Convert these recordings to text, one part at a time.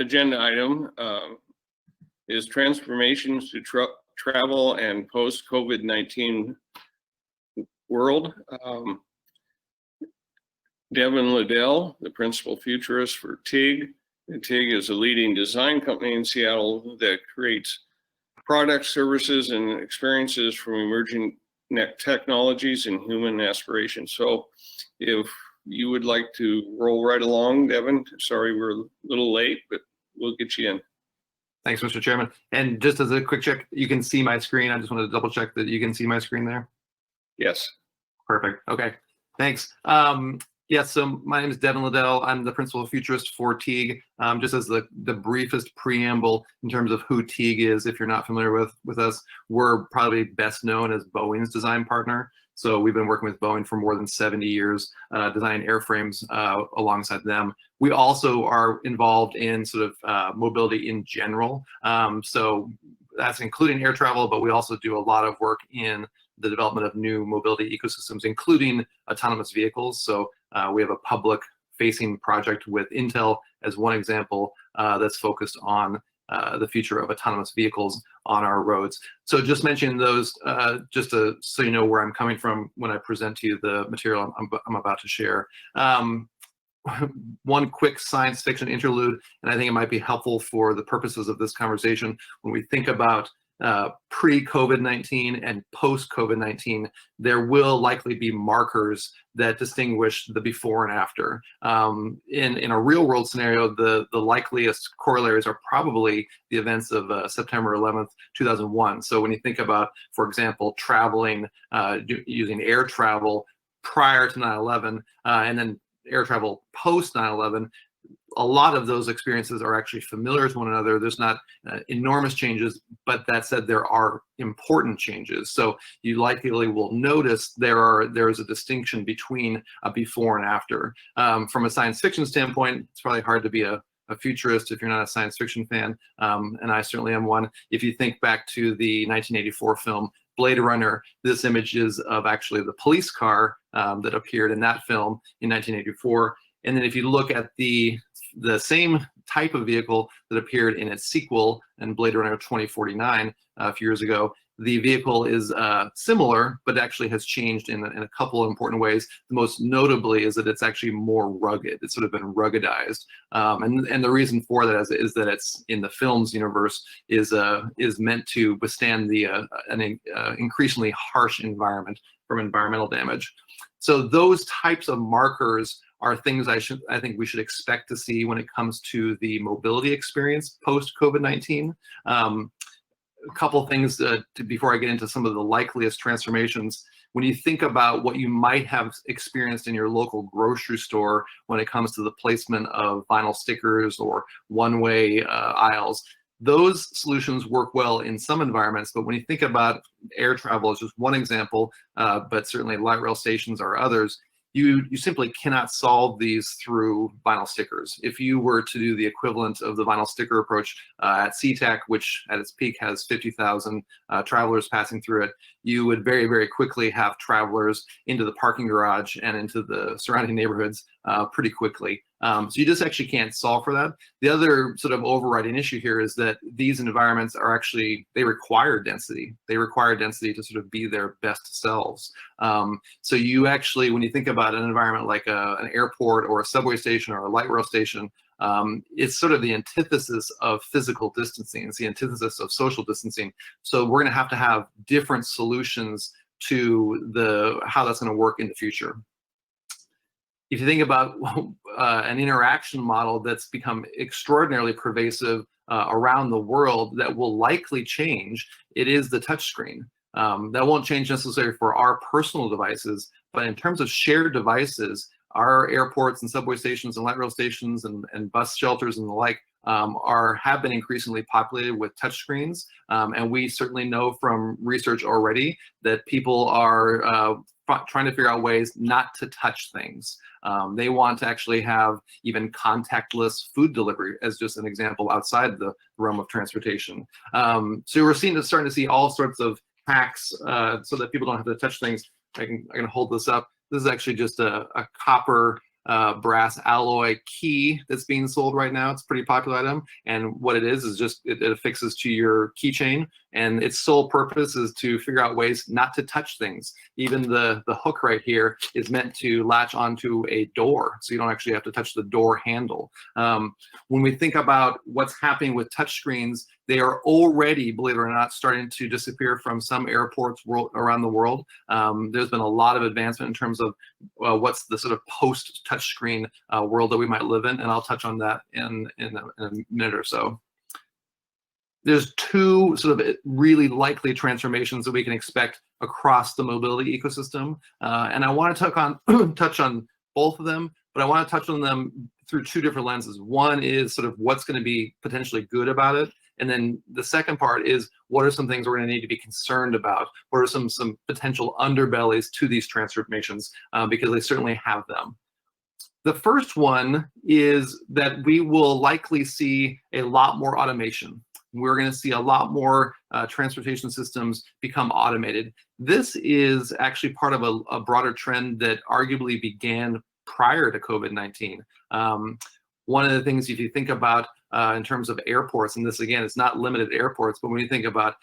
agenda item is transformations to travel and post-COVID-19 world. Devin Liddell, the principal futurist for TIG. And TIG is a leading design company in Seattle that creates products, services, and experiences from emerging technologies and human aspirations. So if you would like to roll right along, Devin, sorry we're a little late, but we'll get you in. Thanks, Mr. Chairman. And just as a quick check, you can see my screen. I just wanted to double check that you can see my screen there. Yes. Perfect. Okay. Thanks. Yes, so my name is Devin Liddell. I'm the principal futurist for TIG. Just as the briefest preamble in terms of who TIG is, if you're not familiar with us, we're probably best known as Boeing's design partner. So we've been working with Boeing for more than 70 years, designing airframes alongside them. We also are involved in sort of mobility in general. So that's including air travel, but we also do a lot of work in the development of new mobility ecosystems, including autonomous vehicles. So we have a public-facing project with Intel as one example that's focused on the future of autonomous vehicles on our roads. So just mentioning those, just so you know where I'm coming from when I present to you the material I'm about to share. One quick science fiction interlude, and I think it might be helpful for the purposes of this conversation when we think about pre-COVID-19 and post-COVID-19, there will likely be markers that distinguish the before and after. In a real world scenario, the likeliest corollaries are probably the events of September 11th, 2001. So when you think about, for example, traveling, using air travel prior to 9/11, and then air travel post 9/11, a lot of those experiences are actually familiar to one another. There's not enormous changes, but that said, there are important changes. So you likely will notice there is a distinction between a before and after. From a science fiction standpoint, it's probably hard to be a futurist if you're not a science fiction fan, and I certainly am one. If you think back to the 1984 film Blade Runner, this image is of actually the police car that appeared in that film in 1984. And then if you look at the same type of vehicle that appeared in its sequel in Blade Runner 2049 a few years ago, the vehicle is similar, but actually has changed in a couple of important ways. The most notably is that it's actually more rugged. It's sort of been ruggedized. And the reason for that is that it's in the film's universe is meant to withstand an increasingly harsh environment from environmental damage. So those types of markers are things I think we should expect to see when it comes to the mobility experience post COVID-19. A couple things before I get into some of the likeliest transformations. When you think about what you might have experienced in your local grocery store when it comes to the placement of vinyl stickers or one-way aisles, those solutions work well in some environments, but when you think about air travel as just one example, but certainly light rail stations are others, you simply cannot solve these through vinyl stickers. If you were to do the equivalent of the vinyl sticker approach at SeaTac, which at its peak has 50,000 travelers passing through it, you would very, very quickly have travelers into the parking garage and into the surrounding neighborhoods pretty quickly. So you just actually can't solve for that. The other sort of overriding issue here is that these environments are actually, they require density. They require density to sort of be their best selves. So you actually, when you think about an environment like an airport or a subway station or a light rail station, it's sort of the antithesis of physical distancing. It's the antithesis of social distancing. So we're going to have different solutions to how that's going to work in the future. If you think about an interaction model that's become extraordinarily pervasive around the world that will likely change, it is the touchscreen. That won't change necessarily for our personal devices, but in terms of shared devices, our airports and subway stations and light rail stations and bus shelters and the like have been increasingly populated with touchscreens. And we certainly know from research already that people are trying to figure out ways not to touch things. They want to actually have even contactless food delivery as just an example outside the realm of transportation. So we're starting to see all sorts of hacks so that people don't have to touch things. I can hold this up. This is actually just a copper brass alloy key that's being sold right now. It's a pretty popular item. And what it is just it affixes to your keychain. And its sole purpose is to figure out ways not to touch things. Even the hook right here is meant to latch onto a door, so you don't actually have to touch the door handle. When we think about what's happening with touchscreens, they are already, believe it or not, starting to disappear from some airports around the world. There's been a lot of advancement in terms of what's the sort of post-touchscreen world that we might live in, and I'll touch on that in a minute or so. There's two sort of really likely transformations that we can expect across the mobility ecosystem, and I want to touch on both of them, but I want to touch on them through two different lenses. One is sort of what's going to be potentially good about it, and then the second part is what are some things we're going to need to be concerned about? What are some potential underbellies to these transformations, because they certainly have them. The first one is that we will likely see a lot more automation. We're going to see a lot more transportation systems become automated. This is actually part of a broader trend that arguably began prior to COVID-19. One of the things, if you think about in terms of airports, and this again is not limited to airports, but when you think about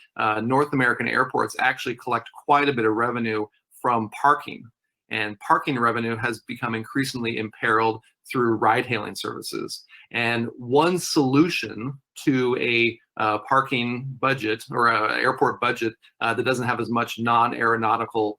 North American airports actually collect quite a bit of revenue from parking. And parking revenue has become increasingly imperiled through ride-hailing services. And one solution to a parking budget or an airport budget that doesn't have as much non-aeronautical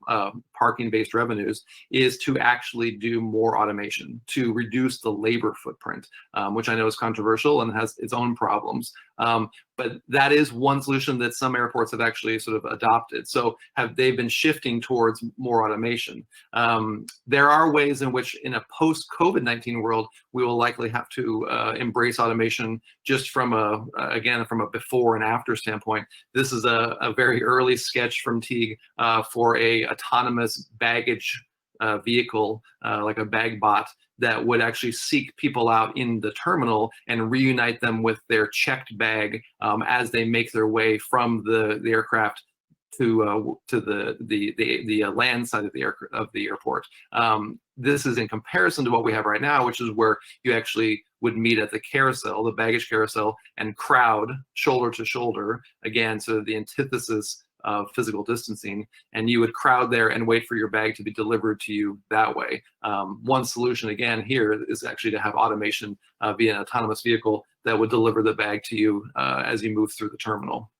parking-based revenues is to actually do more automation, to reduce the labor footprint, which I know is controversial and has its own problems. But that is one solution that some airports have actually sort of adopted. So they've been shifting towards more automation. There are ways in which in a post-COVID-19 world, we will likely have to embrace automation just from again, from a before and after standpoint. This is a very early sketch from Teague for a autonomous baggage vehicle, like a BagBot, that would actually seek people out in the terminal and reunite them with their checked bag as they make their way from the aircraft to the land side of the airport. This is in comparison to what we have right now, which is where you actually would meet at the carousel, the baggage carousel, and crowd shoulder to shoulder, again, so the antithesis of physical distancing, and you would crowd there and wait for your bag to be delivered to you that way. One solution, again, here is actually to have automation via an autonomous vehicle that would deliver the bag to you as you move through the terminal.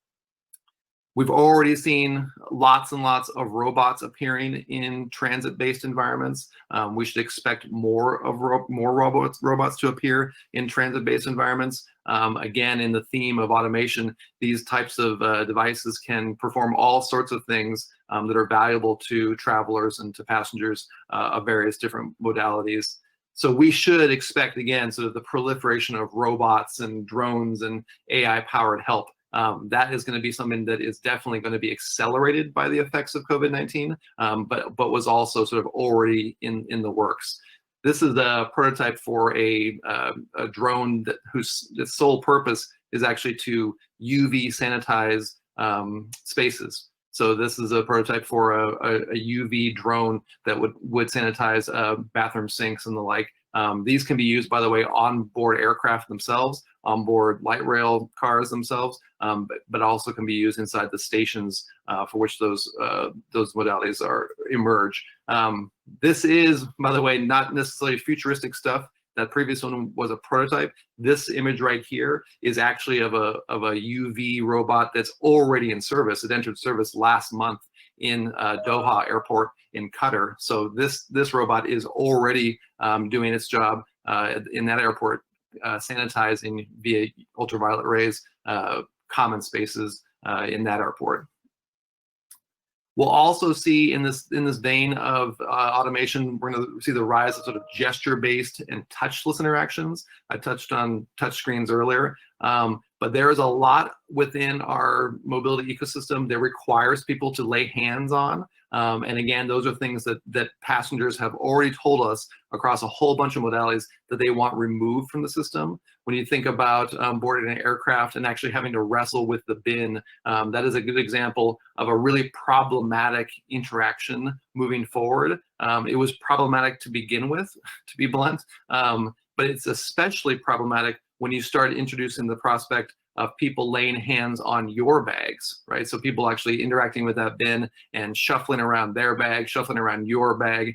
We've already seen lots and lots of robots appearing in transit-based environments. We should expect more robots to appear in transit-based environments. Again, in the theme of automation, these types of devices can perform all sorts of things that are valuable to travelers and to passengers of various different modalities. So we should expect, again, sort of the proliferation of robots and drones and AI-powered help. That is going to be something that is definitely going to be accelerated by the effects of COVID-19, but was also sort of already in the works. This is a prototype for a drone whose sole purpose is actually to UV sanitize spaces. So this is a prototype for a UV drone that would sanitize bathroom sinks and the like. These can be used, by the way, on board aircraft themselves, on board light rail cars themselves, but also can be used inside the stations for which those modalities emerge. This is, by the way, not necessarily futuristic stuff. That previous one was a prototype. This image right here is actually of a UV robot that's already in service. It entered service last month in Doha Airport in Qatar. So this robot is already doing its job in that airport, sanitizing via ultraviolet rays common spaces in that airport. We'll also see in this vein of automation, we're going to see the rise of sort of gesture-based and touchless interactions. I touched on touchscreens earlier, but there is a lot within our mobility ecosystem that requires people to lay hands on. And again, those are things that passengers have already told us across a whole bunch of modalities that they want removed from the system. when you think about boarding an aircraft and actually having to wrestle with the bin, that is a good example of a really problematic interaction moving forward. It was problematic to begin with, to be blunt, but it's especially problematic when you start introducing the prospect of people laying hands on your bags, right? So people actually interacting with that bin and shuffling around their bag, shuffling around your bag,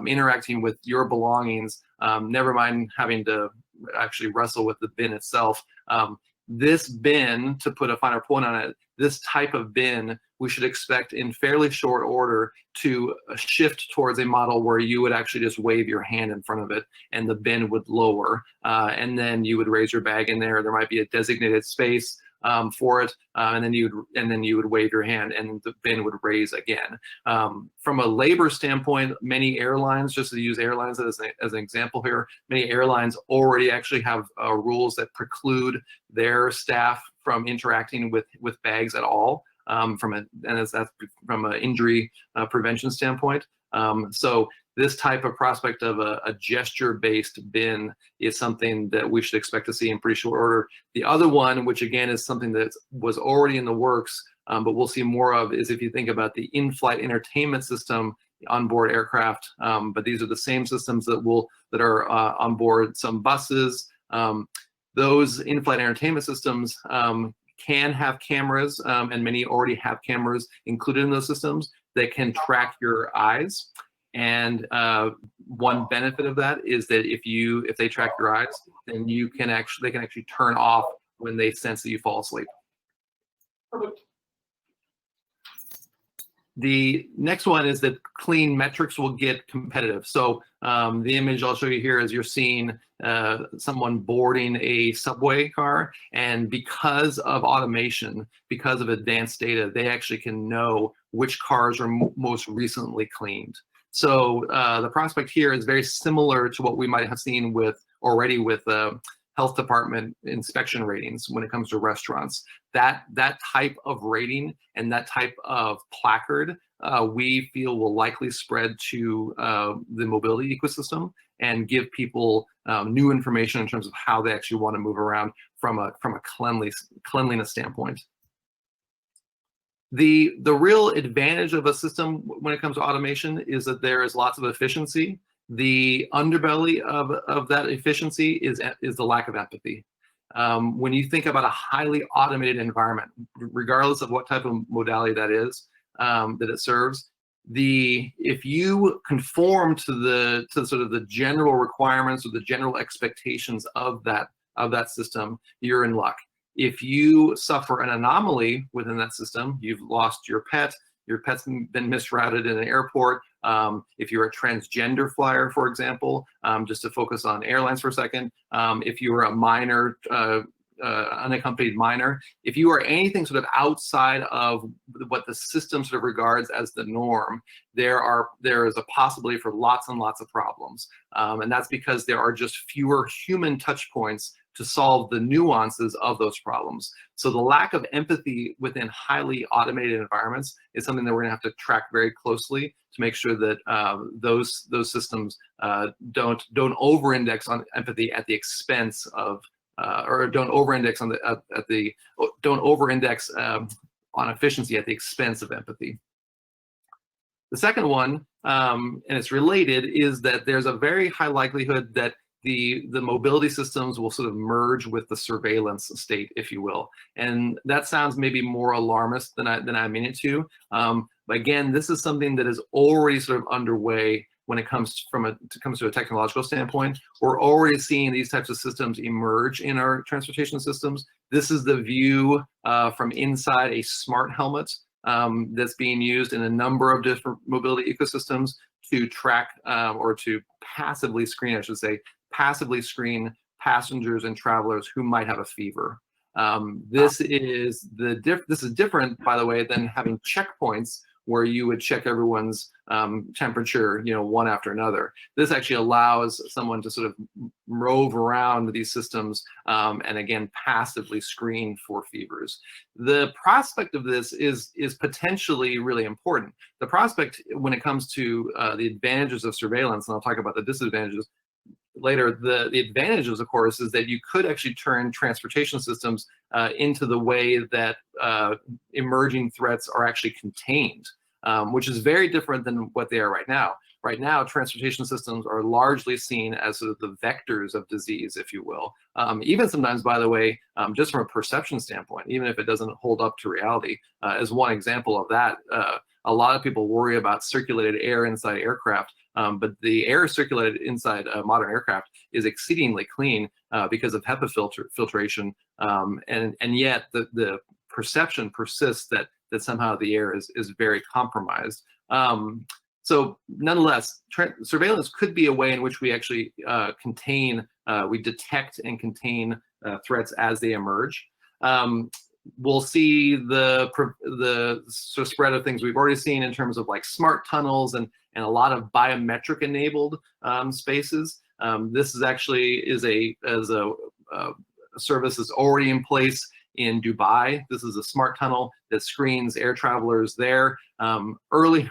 interacting with your belongings, never mind having to actually wrestle with the bin itself. This bin, to put a finer point on it, this type of bin, we should expect in fairly short order to shift towards a model where you would actually just wave your hand in front of it and the bin would lower, and then you would raise your bag in there. There might be a designated space for it, and then you would wave your hand and the bin would raise again. From a labor standpoint, many airlines, just to use airlines as an example here, many airlines already actually have rules that preclude their staff from interacting with bags at all, from an injury prevention standpoint. So this type of prospect of a gesture-based bin is something that we should expect to see in pretty short order. The other one, which again is something that was already in the works, but we'll see more of, is if you think about the in-flight entertainment system on board aircraft. But these are the same systems that are on board some buses. Those in-flight entertainment systems can have cameras, and many already have cameras included in those systems that can track your eyes. And one benefit of that is that if they track your eyes, then they can actually turn off when they sense that you fall asleep. Perfect. The next one is that clean metrics will get competitive. So the image I'll show you here is you're seeing someone boarding a subway car, and because of automation, because of advanced data, they actually can know which cars are most recently cleaned. So the prospect here is very similar to what we might have seen already with health department inspection ratings when it comes to restaurants. That type of rating and that type of placard, we feel will likely spread to the mobility ecosystem and give people new information in terms of how they actually want to move around from a cleanliness standpoint. The real advantage of a system when it comes to automation is that there is lots of efficiency. The underbelly of that efficiency is the lack of empathy. When you think about a highly automated environment, regardless of what type of modality that is, that it serves, if you conform to sort of the general requirements or the general expectations of that system, you're in luck. If you suffer an anomaly within that system, you've lost your pet's been misrouted in an airport. If you're a transgender flyer, for example, just to focus on airlines for a second, if you were a minor, unaccompanied minor, if you are anything sort of outside of what the system sort of regards as the norm, there is a possibility for lots and lots of problems. And that's because there are just fewer human touch points to solve the nuances of those problems. So the lack of empathy within highly automated environments is something that we're gonna have to track very closely to make sure that those systems don't over-index on empathy at the expense of, or don't over-index on on efficiency at the expense of empathy. The second one, and it's related, is that there's a very high likelihood that the mobility systems will sort of merge with the surveillance state, if you will. And that sounds maybe more alarmist than I mean it to. But again, this is something that is already sort of underway when it comes to a technological standpoint. We're already seeing these types of systems emerge in our transportation systems. This is the view from inside a smart helmet that's being used in a number of different mobility ecosystems to track or to passively screen, I should say, passively screen passengers and travelers who might have a fever. This is different, by the way, than having checkpoints where you would check everyone's temperature, one after another. This actually allows someone to sort of rove around these systems and again, passively screen for fevers. The prospect of this is potentially really important. The prospect when it comes to the advantages of surveillance, and I'll talk about the disadvantages, later, the advantages, of course, is that you could actually turn transportation systems into the way that emerging threats are actually contained, which is very different than what they are right now. Right now, transportation systems are largely seen as sort of the vectors of disease, if you will. Even sometimes, by the way, just from a perception standpoint, even if it doesn't hold up to reality, as one example of that, a lot of people worry about circulated air inside aircraft, but the air circulated inside a modern aircraft is exceedingly clean because of HEPA filtration, and yet the perception persists that somehow the air is very compromised. So nonetheless, surveillance could be a way in which we actually we detect and contain threats as they emerge. We'll see the sort of spread of things we've already seen in terms of like smart tunnels and a lot of biometric enabled spaces. This is actually a service that's already in place in Dubai. This is a smart tunnel that screens air travelers there. Early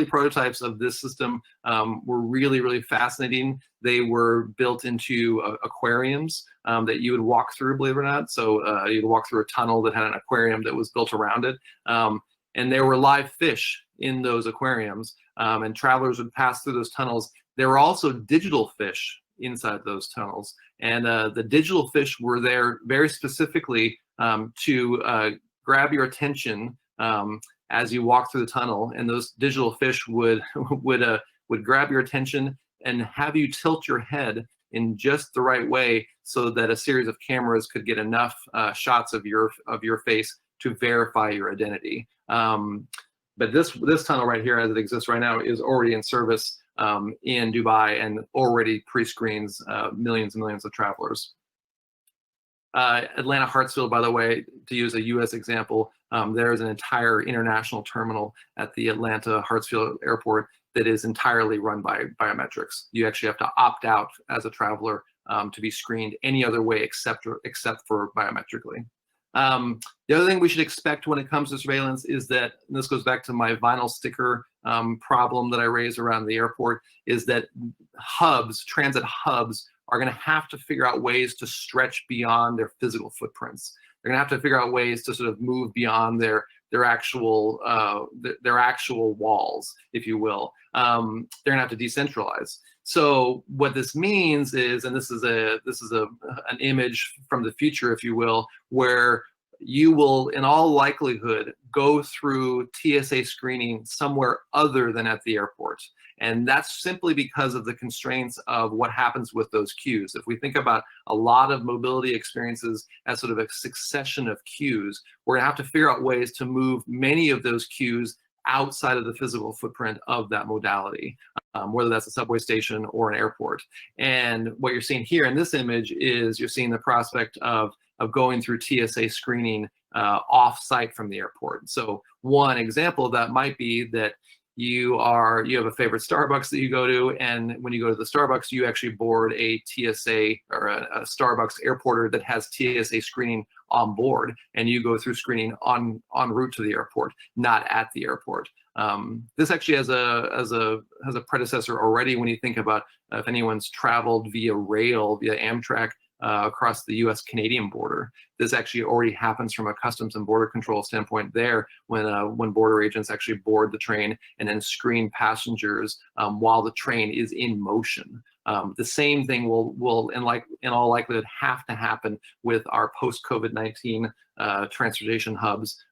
prototypes of this system were really fascinating. They were built into aquariums that you would walk through, believe it or not. So you'd walk through a tunnel that had an aquarium that was built around it. And there were live fish in those aquariums, and travelers would pass through those tunnels. There were also digital fish inside those tunnels. And the digital fish were there very specifically to grab your attention as you walk through the tunnel, and those digital fish would grab your attention and have you tilt your head in just the right way so that a series of cameras could get enough shots of your face to verify your identity. But this tunnel right here, as it exists right now, is already in service in Dubai and already pre-screens millions and millions of travelers. Atlanta Hartsfield, by the way, to use a US example, there is an entire international terminal at the Atlanta Hartsfield Airport that is entirely run by biometrics. You actually have to opt out as a traveler to be screened any other way except for biometrically. The other thing we should expect when it comes to surveillance is that, and this goes back to my vinyl sticker problem that I raised around the airport, is that transit hubs, are going to have to figure out ways to stretch beyond their physical footprints. They're going to have to figure out ways to sort of move beyond their actual walls, if you will. They're going to have to decentralize. So what this means is, and this is an image from the future, if you will, where you will, in all likelihood, go through TSA screening somewhere other than at the airport. And that's simply because of the constraints of what happens with those queues. If we think about a lot of mobility experiences as sort of a succession of queues, we're gonna have to figure out ways to move many of those queues outside of the physical footprint of that modality, whether that's a subway station or an airport. And what you're seeing here in this image is you're seeing the prospect of going through TSA screening off-site from the airport. So one example of that might be that you have a favorite Starbucks that you go to, and when you go to the Starbucks, you actually board a TSA or a Starbucks airporter that has TSA screening on board, and you go through screening en route to the airport, not at the airport. This actually has a predecessor already when you think about if anyone's traveled via rail, via Amtrak, across the U.S.-Canadian border. This actually already happens from a Customs and Border Control standpoint there, when border agents actually board the train and then screen passengers while the train is in motion. The same thing will in all likelihood have to happen with our post-COVID-19 transportation hubs,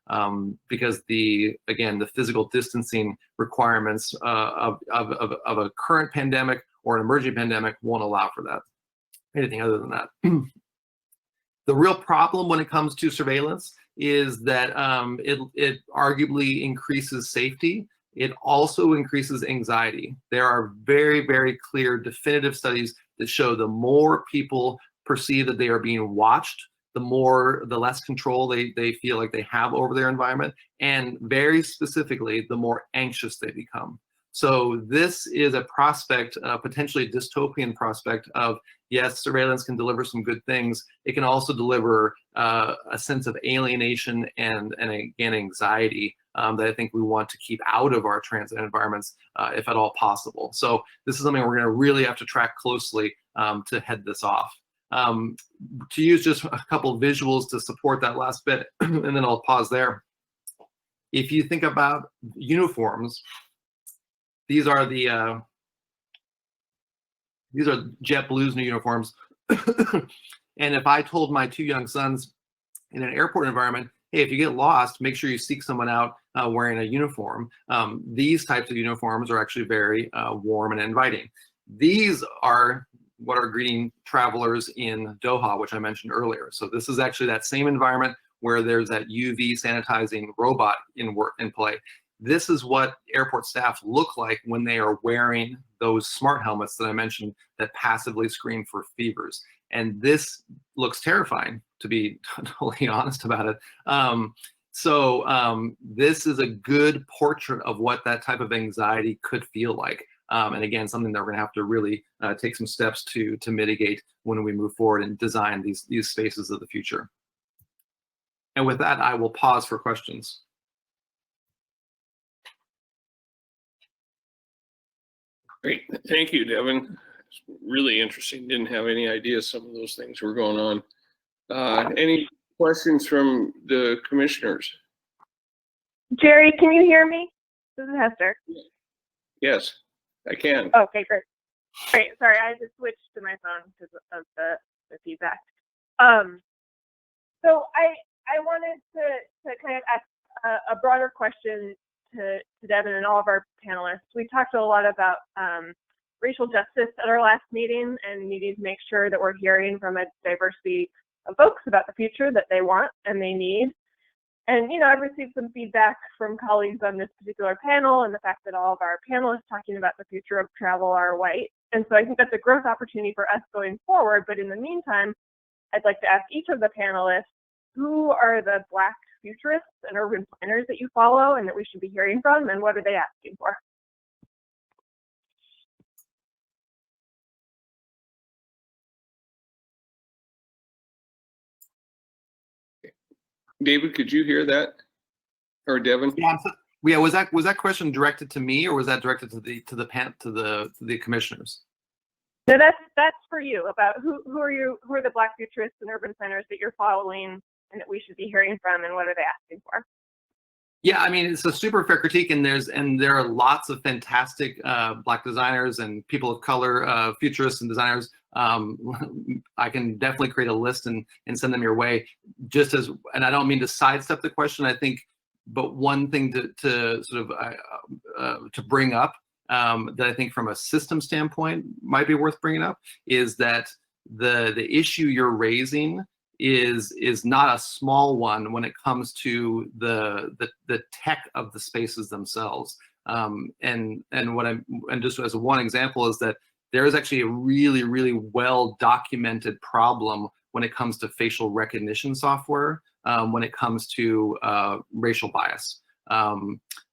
because the physical distancing requirements of a current pandemic or an emerging pandemic won't allow for that. Anything other than that. The real problem when it comes to surveillance is that it arguably increases safety. It also increases anxiety. There are very, very clear definitive studies that show the more people perceive that they are being watched, the less control they feel like they have over their environment, and very specifically, the more anxious they become. So this is a prospect, potentially a dystopian prospect of, yes, surveillance can deliver some good things. It can also deliver a sense of alienation and again, anxiety that I think we want to keep out of our transit environments if at all possible. So this is something we're gonna really have to track closely to head this off. To use just a couple of visuals to support that last bit, and then I'll pause there. If you think about uniforms, these are JetBlue's new uniforms. And if I told my 2 young sons in an airport environment, hey, if you get lost, make sure you seek someone out wearing a uniform. These types of uniforms are actually very warm and inviting. These are what are greeting travelers in Doha, which I mentioned earlier. So this is actually that same environment where there's that UV sanitizing robot in play. This is what airport staff look like when they are wearing those smart helmets that I mentioned that passively screen for fevers. And this looks terrifying, to be totally honest about it. This is a good portrait of what that type of anxiety could feel like. And again, something that we're gonna have to really take some steps to mitigate when we move forward and design these spaces of the future. And with that, I will pause for questions. Great, thank you, Devin. It's really interesting. Didn't have any idea some of those things were going on. Any questions from the commissioners? Jerry, can you hear me? This is Hester. Yes, I can. Okay, great. Great. Sorry, I just switched to my phone because of the feedback. So I wanted to kind of ask a broader question to Devin and all of our panelists. We talked a lot about racial justice at our last meeting and needing to make sure that we're hearing from a diversity of folks about the future that they want and they need. And, you know, I've received some feedback from colleagues on this particular panel and the fact that all of our panelists talking about the future of travel are white. And so I think that's a growth opportunity for us going forward. But in the meantime, I'd like to ask each of the panelists, who are the Black futurists and urban planners that you follow and that we should be hearing from, and what are they asking for? David, could you hear that? Or Devin? Yeah, was that question directed to me, or was that directed to the commissioners? No, that's for you. About who are the Black futurists and urban planners that you're following and that we should be hearing from, and what are they asking for? Yeah, I mean, it's a super fair critique, and there are lots of fantastic Black designers and people of color, futurists and designers. I can definitely create a list and send them your way. Just as, and I don't mean to sidestep the question, I think, but one thing to sort of to bring up that I think from a system standpoint might be worth bringing up is that the issue you're raising is not a small one when it comes to the tech of the spaces themselves. And just as one example is that there is actually a really, really well documented problem when it comes to facial recognition software, when it comes to racial bias.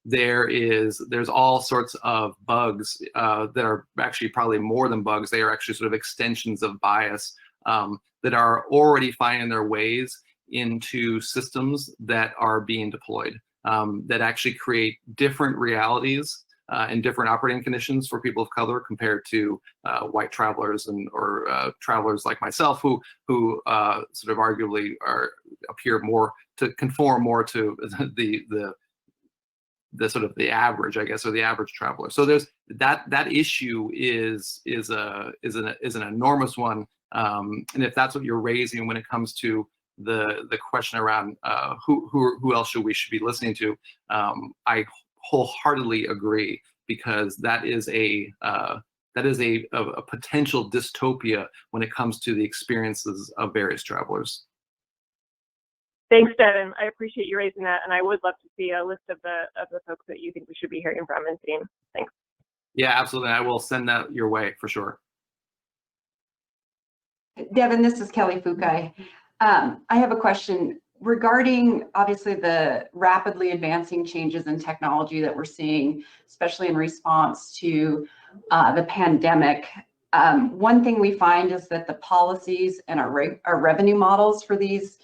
There's all sorts of bugs that are actually probably more than bugs. They are actually sort of extensions of bias that are already finding their ways into systems that are being deployed, that actually create different realities and different operating conditions for people of color compared to white travelers or travelers like myself who sort of arguably appear more to conform more to the sort of the average, I guess, or the average traveler. So there's that issue is an enormous one. And if that's what you're raising when it comes to the question around who else should we be listening to, I wholeheartedly agree, because that is a potential dystopia when it comes to the experiences of various travelers. Thanks, Devin. I appreciate you raising that, and I would love to see a list of the folks that you think we should be hearing from and seeing. Thanks. Yeah, absolutely. I will send that your way for sure. Devin, this is Kelly Fukai. I have a question regarding, obviously, the rapidly advancing changes in technology that we're seeing, especially in response to the pandemic. One thing we find is that the policies and our revenue models for these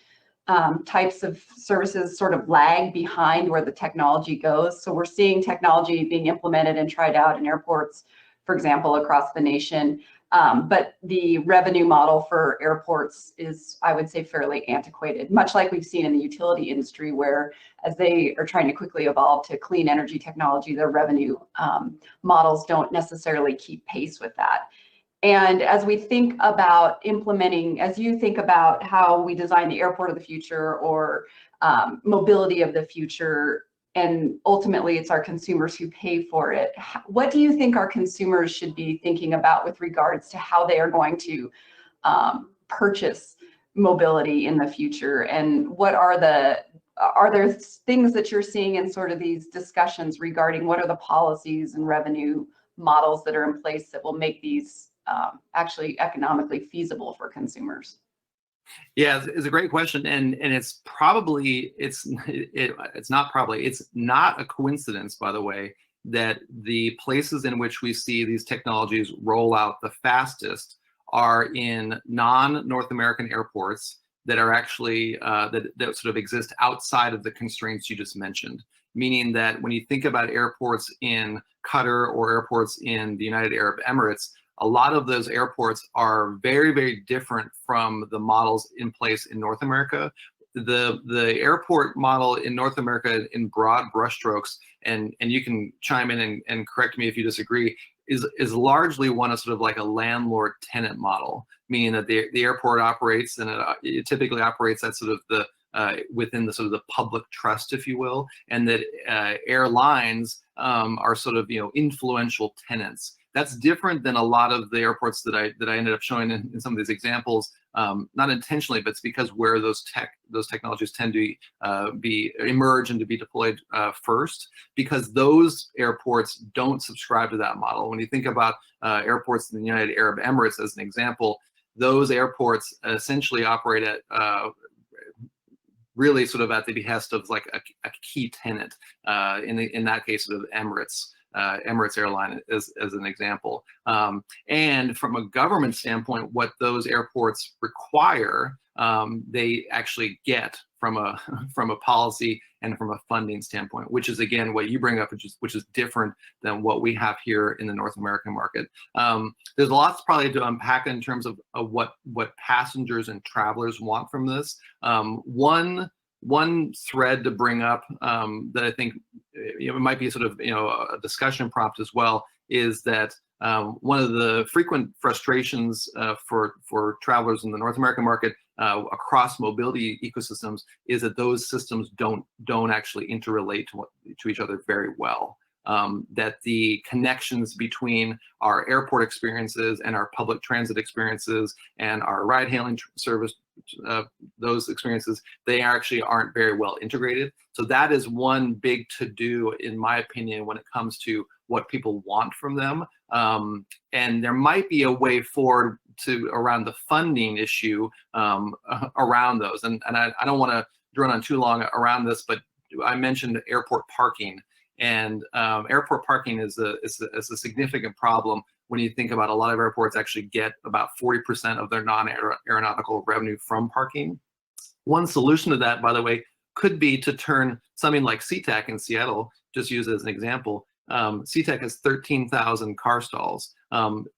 types of services sort of lag behind where the technology goes. So we're seeing technology being implemented and tried out in airports, for example, across the nation. But the revenue model for airports is, I would say, fairly antiquated, much like we've seen in the utility industry, where as they are trying to quickly evolve to clean energy technology, their revenue models don't necessarily keep pace with that. And as we think about implementing, as you think about how we design the airport of the future or mobility of the future, and ultimately it's our consumers who pay for it, what do you think our consumers should be thinking about with regards to how they are going to purchase mobility in the future? And what are there things that you're seeing in sort of these discussions regarding what are the policies and revenue models that are in place that will make these actually economically feasible for consumers? Yeah, it's a great question, and it's probably it's not a coincidence, by the way, that the places in which we see these technologies roll out the fastest are in non-North American airports that are actually that sort of exist outside of the constraints you just mentioned. Meaning that when you think about airports in Qatar or airports in the United Arab Emirates, a lot of those airports are very, very different from the models in place in North America. The airport model in North America, in broad brushstrokes, and you can chime in and correct me if you disagree, is largely one of sort of like a landlord-tenant model, meaning that the airport operates, and it typically operates at sort of the within the sort of the public trust, if you will, and that airlines are sort of influential tenants. That's different than a lot of the airports that I ended up showing in some of these examples, not intentionally, but it's because where those technologies tend to emerge and to be deployed first, because those airports don't subscribe to that model. When you think about airports in the United Arab Emirates as an example, those airports essentially operate at really sort of at the behest of like a key tenant, in that case of Emirates. Emirates Airline as an example. And from a government standpoint, what those airports require, they actually get from a policy and from a funding standpoint, which is again what you bring up, which is different than what we have here in the North American market. There's lots probably to unpack in terms of what passengers and travelers want from this. One thread to bring up that I think it might be sort of a discussion prompt as well is that one of the frequent frustrations for travelers in the North American market across mobility ecosystems is that those systems don't actually interrelate to each other very well. That the connections between our airport experiences and our public transit experiences and our ride-hailing service, those experiences, they actually aren't very well integrated. So that is one big to-do, in my opinion, when it comes to what people want from them. And there might be a way forward around the funding issue around those. And I don't want to drone on too long around this, but I mentioned airport parking. And airport parking is a significant problem when you think about a lot of airports actually get about 40% of their non-aeronautical revenue from parking. One solution to that, by the way, could be to turn something like SeaTac in Seattle, just use as an example. SeaTac has 13,000 car stalls.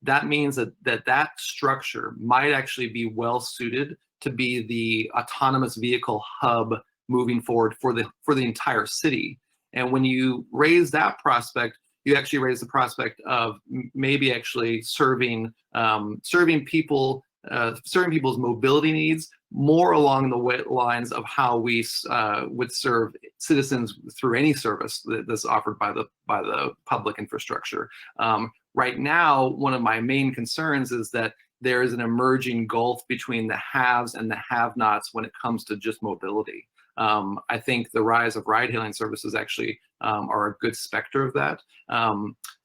That means that structure might actually be well suited to be the autonomous vehicle hub moving forward for the entire city. And when you raise that prospect, you actually raise the prospect of maybe actually serving people's mobility needs more along the lines of how we would serve citizens through any service that's offered by the public infrastructure. Right now, one of my main concerns is that there is an emerging gulf between the haves and the have-nots when it comes to just mobility. I think the rise of ride-hailing services actually are a good specter of that.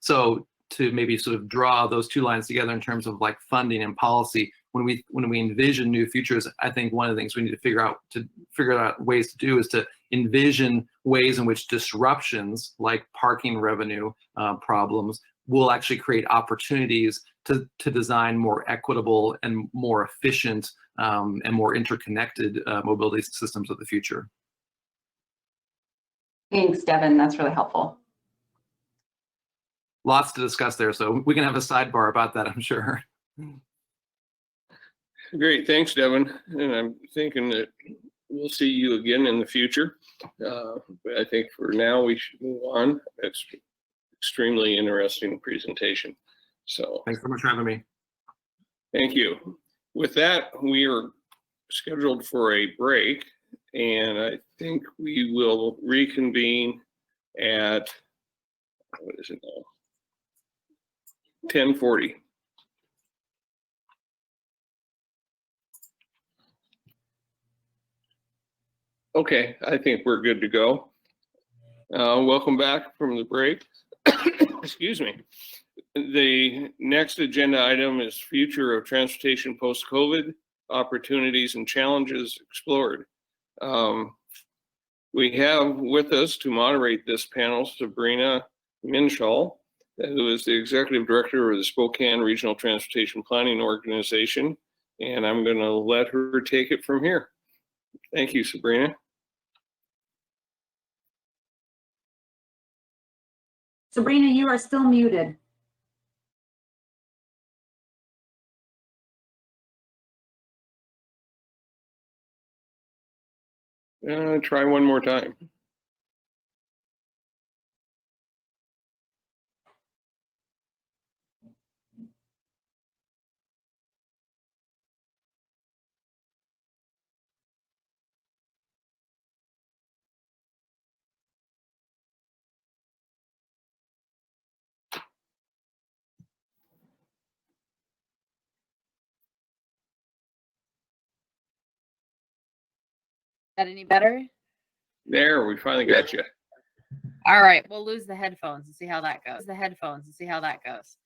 So to maybe sort of draw those two lines together in terms of like funding and policy, when we envision new futures, I think one of the things we need to figure out ways to do is to envision ways in which disruptions like parking revenue problems will actually create opportunities to design more equitable and more efficient and more interconnected mobility systems of the future. Thanks, Devin. That's really helpful. Lots to discuss there, so we can have a sidebar about that, I'm sure. Great, thanks, Devin. And I'm thinking that we'll see you again in the future. But I think for now we should move on. It's extremely interesting presentation. So Thanks so much for having me. thank you. With that, we are scheduled for a break, and I think we will reconvene at, what is it now? 10:40. Okay, I think we're good to go. Welcome back from the break. Excuse me. The next agenda item is future of transportation post-COVID, opportunities and challenges explored. We have with us to moderate this panel Sabrina Minshall, who is the Executive Director of the Spokane Regional Transportation Planning Organization, and I'm going to let her take it from here. Thank you, Sabrina. Sabrina, you are still muted. Try one more time. That any better? There, we finally got you. All right, we'll lose the headphones and see how that goes.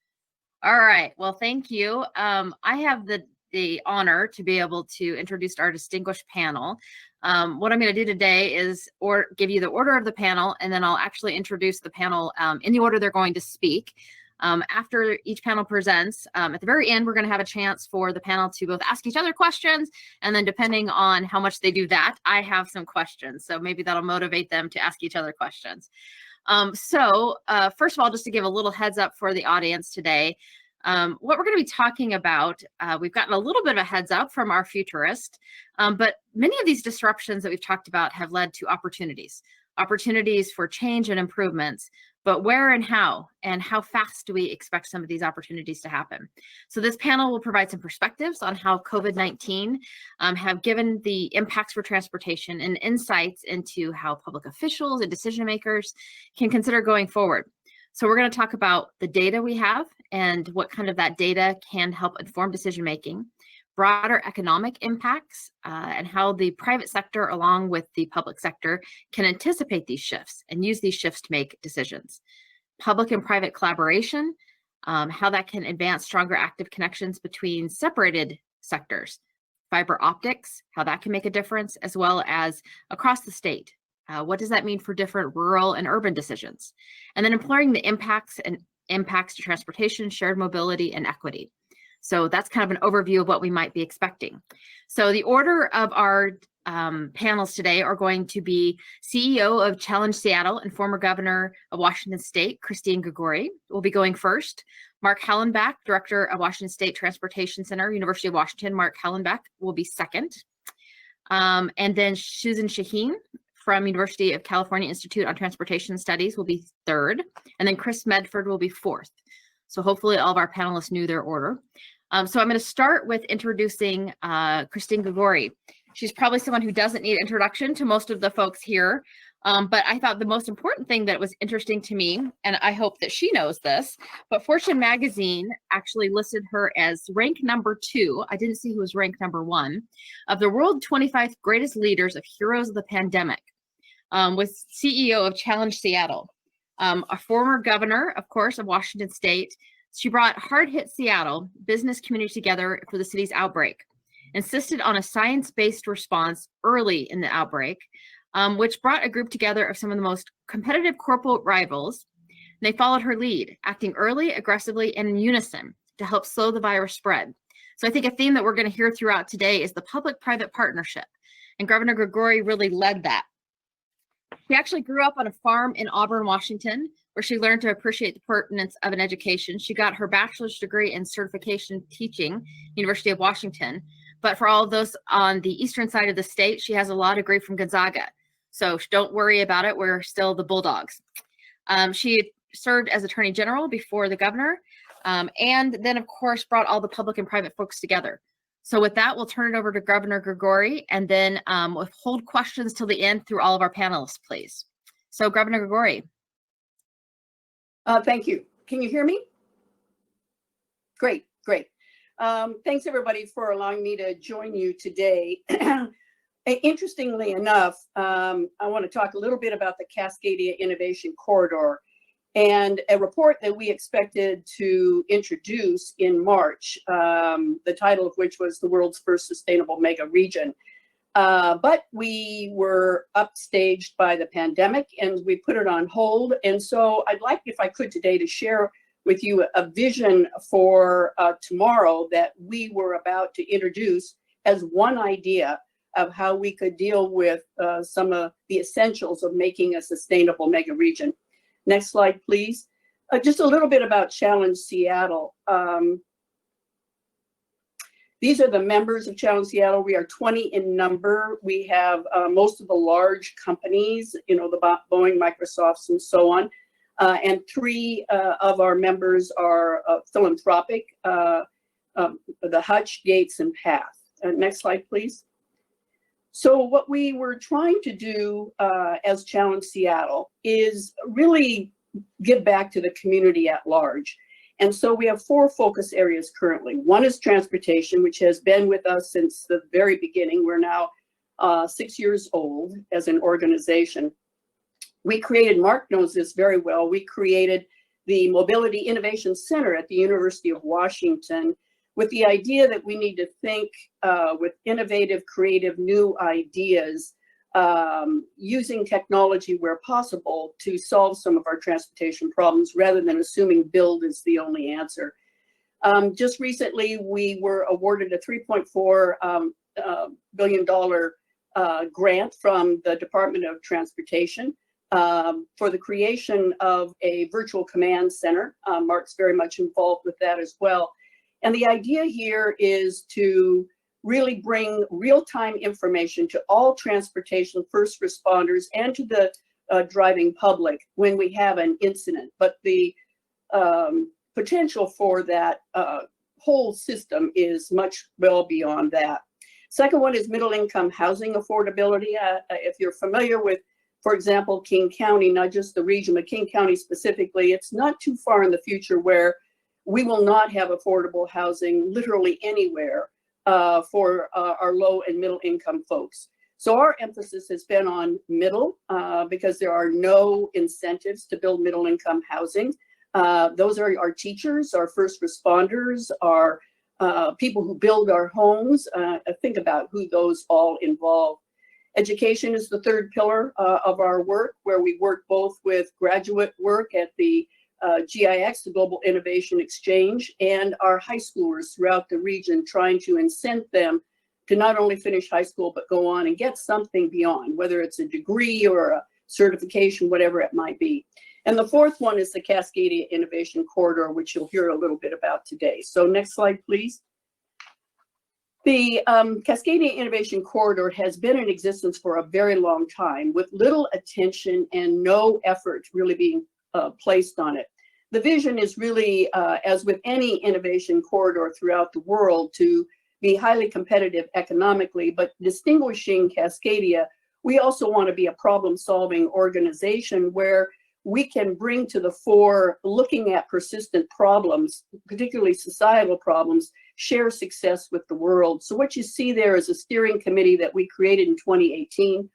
All right, well, thank you. I have the honor to be able to introduce our distinguished panel. What I'm going to do today is give you the order of the panel, and then I'll actually introduce the panel in the order they're going to speak. After each panel presents, at the very end, we're going to have a chance for the panel to both ask each other questions, and then depending on how much they do that, I have some questions. So maybe that'll motivate them to ask each other questions. First of all, just to give a little heads up for the audience today, what we're going to be talking about, we've gotten a little bit of a heads up from our futurist, but many of these disruptions that we've talked about have led to opportunities for change and improvements. But where and how fast do we expect some of these opportunities to happen? So this panel will provide some perspectives on how COVID-19 have given the impacts for transportation and insights into how public officials and decision makers can consider going forward. So we're going to talk about the data we have and what kind of that data can help inform decision making, broader economic impacts, and how the private sector along with the public sector can anticipate these shifts and use these shifts to make decisions. Public and private collaboration, how that can advance stronger active connections between separated sectors. Fiber optics, how that can make a difference, as well as across the state. What does that mean for different rural and urban decisions? And then exploring the impacts to transportation, shared mobility, and equity. So that's kind of an overview of what we might be expecting. So the order of our panels today are going to be CEO of Challenge Seattle and former governor of Washington State, Christine Gregori, will be going first. Mark Hallenbach, director of Washington State Transportation Center, University of Washington, Mark Hallenbach will be second. And then Susan Shaheen from University of California Institute on Transportation Studies will be third. And then Chris Medford will be fourth. So hopefully all of our panelists knew their order. So I'm going to start with introducing Christine Gregori. She's probably someone who doesn't need introduction to most of the folks here, but I thought the most important thing that was interesting to me, and I hope that she knows this, but Fortune magazine actually listed her as rank number 2. I didn't see who was rank number 1 of the world 25 greatest leaders of heroes of the pandemic, with CEO of Challenge Seattle. A former governor, of course, of Washington State. She brought hard-hit Seattle business community together for the city's outbreak, insisted on a science-based response early in the outbreak, which brought a group together of some of the most competitive corporate rivals. And they followed her lead, acting early, aggressively, and in unison to help slow the virus spread. So I think a theme that we're going to hear throughout today is the public-private partnership, and Governor Gregori really led that. She actually grew up on a farm in Auburn, Washington, where she learned to appreciate the pertinence of an education. She got her bachelor's degree in certification teaching, University of Washington. But for all of those on the eastern side of the state, she has a law degree from Gonzaga. So don't worry about it. We're still the Bulldogs. She served as Attorney General before the governor, and then, of course, brought all the public and private folks together. So with that, we'll turn it over to Governor Grigori, and then we'll hold questions till the end through all of our panelists, please. So Governor Grigori. Thank you. Can you hear me? Great, great. Thanks everybody for allowing me to join you today. Interestingly enough, I want to talk a little bit about the Cascadia Innovation Corridor and a report that we expected to introduce in March, the title of which was The World's First Sustainable Mega Region. But we were upstaged by the pandemic and we put it on hold. And so I'd like, if I could today, to share with you a vision for tomorrow that we were about to introduce as one idea of how we could deal with some of the essentials of making a sustainable mega region. Next slide, please. Just a little bit about Challenge Seattle. These are the members of Challenge Seattle. We are 20 in number. We have most of the large companies, you know, the Boeing, Microsofts, and so on. And 3 of our members are philanthropic, the Hutch, Gates, and Path. Next slide, please. So what we were trying to do as Challenge Seattle is really give back to the community at large. And so we have 4 focus areas currently. One is transportation, which has been with us since the very beginning. We're now 6 years old as an organization. We created, Mark knows this very well, we created the Mobility Innovation Center at the University of Washington with the idea that we need to think with innovative, creative, new ideas, using technology where possible to solve some of our transportation problems rather than assuming build is the only answer. Just recently, we were awarded a $3.4 billion grant from the Department of Transportation for the creation of a virtual command center. Mark's very much involved with that as well. And the idea here is to really bring real-time information to all transportation first responders and to the driving public when we have an incident. But the potential for that whole system is much well beyond that. Second one is middle-income housing affordability. If you're familiar with, for example, King County, not just the region, but King County specifically, it's not too far in the future where we will not have affordable housing literally anywhere for our low and middle income folks. So our emphasis has been on middle because there are no incentives to build middle income housing. Those are our teachers, our first responders, our people who build our homes. Think about who those all involve. Education is the third pillar of our work, where we work both with graduate work at the GIX, the Global Innovation Exchange, and our high schoolers throughout the region, trying to incent them to not only finish high school, but go on and get something beyond, whether it's a degree or a certification, whatever it might be. And the fourth one is the Cascadia Innovation Corridor, which you'll hear a little bit about today. So next slide, please. The Cascadia Innovation Corridor has been in existence for a very long time with little attention and no effort really being placed on it. The vision is really, as with any innovation corridor throughout the world, to be highly competitive economically, but distinguishing Cascadia, we also want to be a problem-solving organization where we can bring to the fore looking at persistent problems, particularly societal problems, share success with the world. So what you see there is a steering committee that we created in 2018,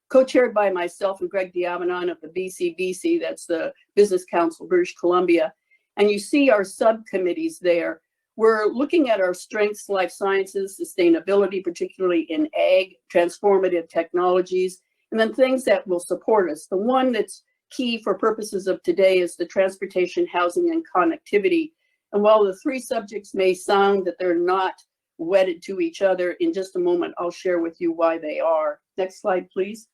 co-chaired by myself and Greg Diamanon of the BCBC, that's the Business Council British Columbia. And you see our subcommittees there. We're looking at our strengths, life sciences, sustainability, particularly in ag, transformative technologies, and then things that will support us. The one that's key for purposes of today is the transportation, housing, and connectivity. And while the 3 subjects may sound that they're not wedded to each other, in just a moment, I'll share with you why they are. Next slide, please.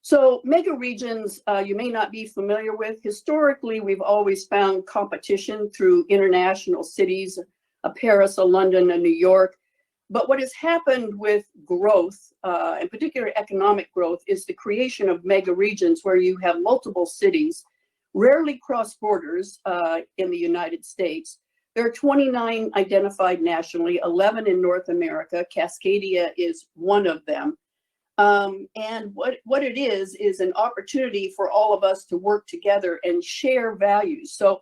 So mega regions, you may not be familiar with. Historically, we've always found competition through international cities, a Paris, a London, a New York. But what has happened with growth, in particular economic growth, is the creation of mega regions where you have multiple cities, rarely cross borders in the United States. There are 29 identified nationally, 11 in North America. Cascadia is one of them. And what it is an opportunity for all of us to work together and share values. So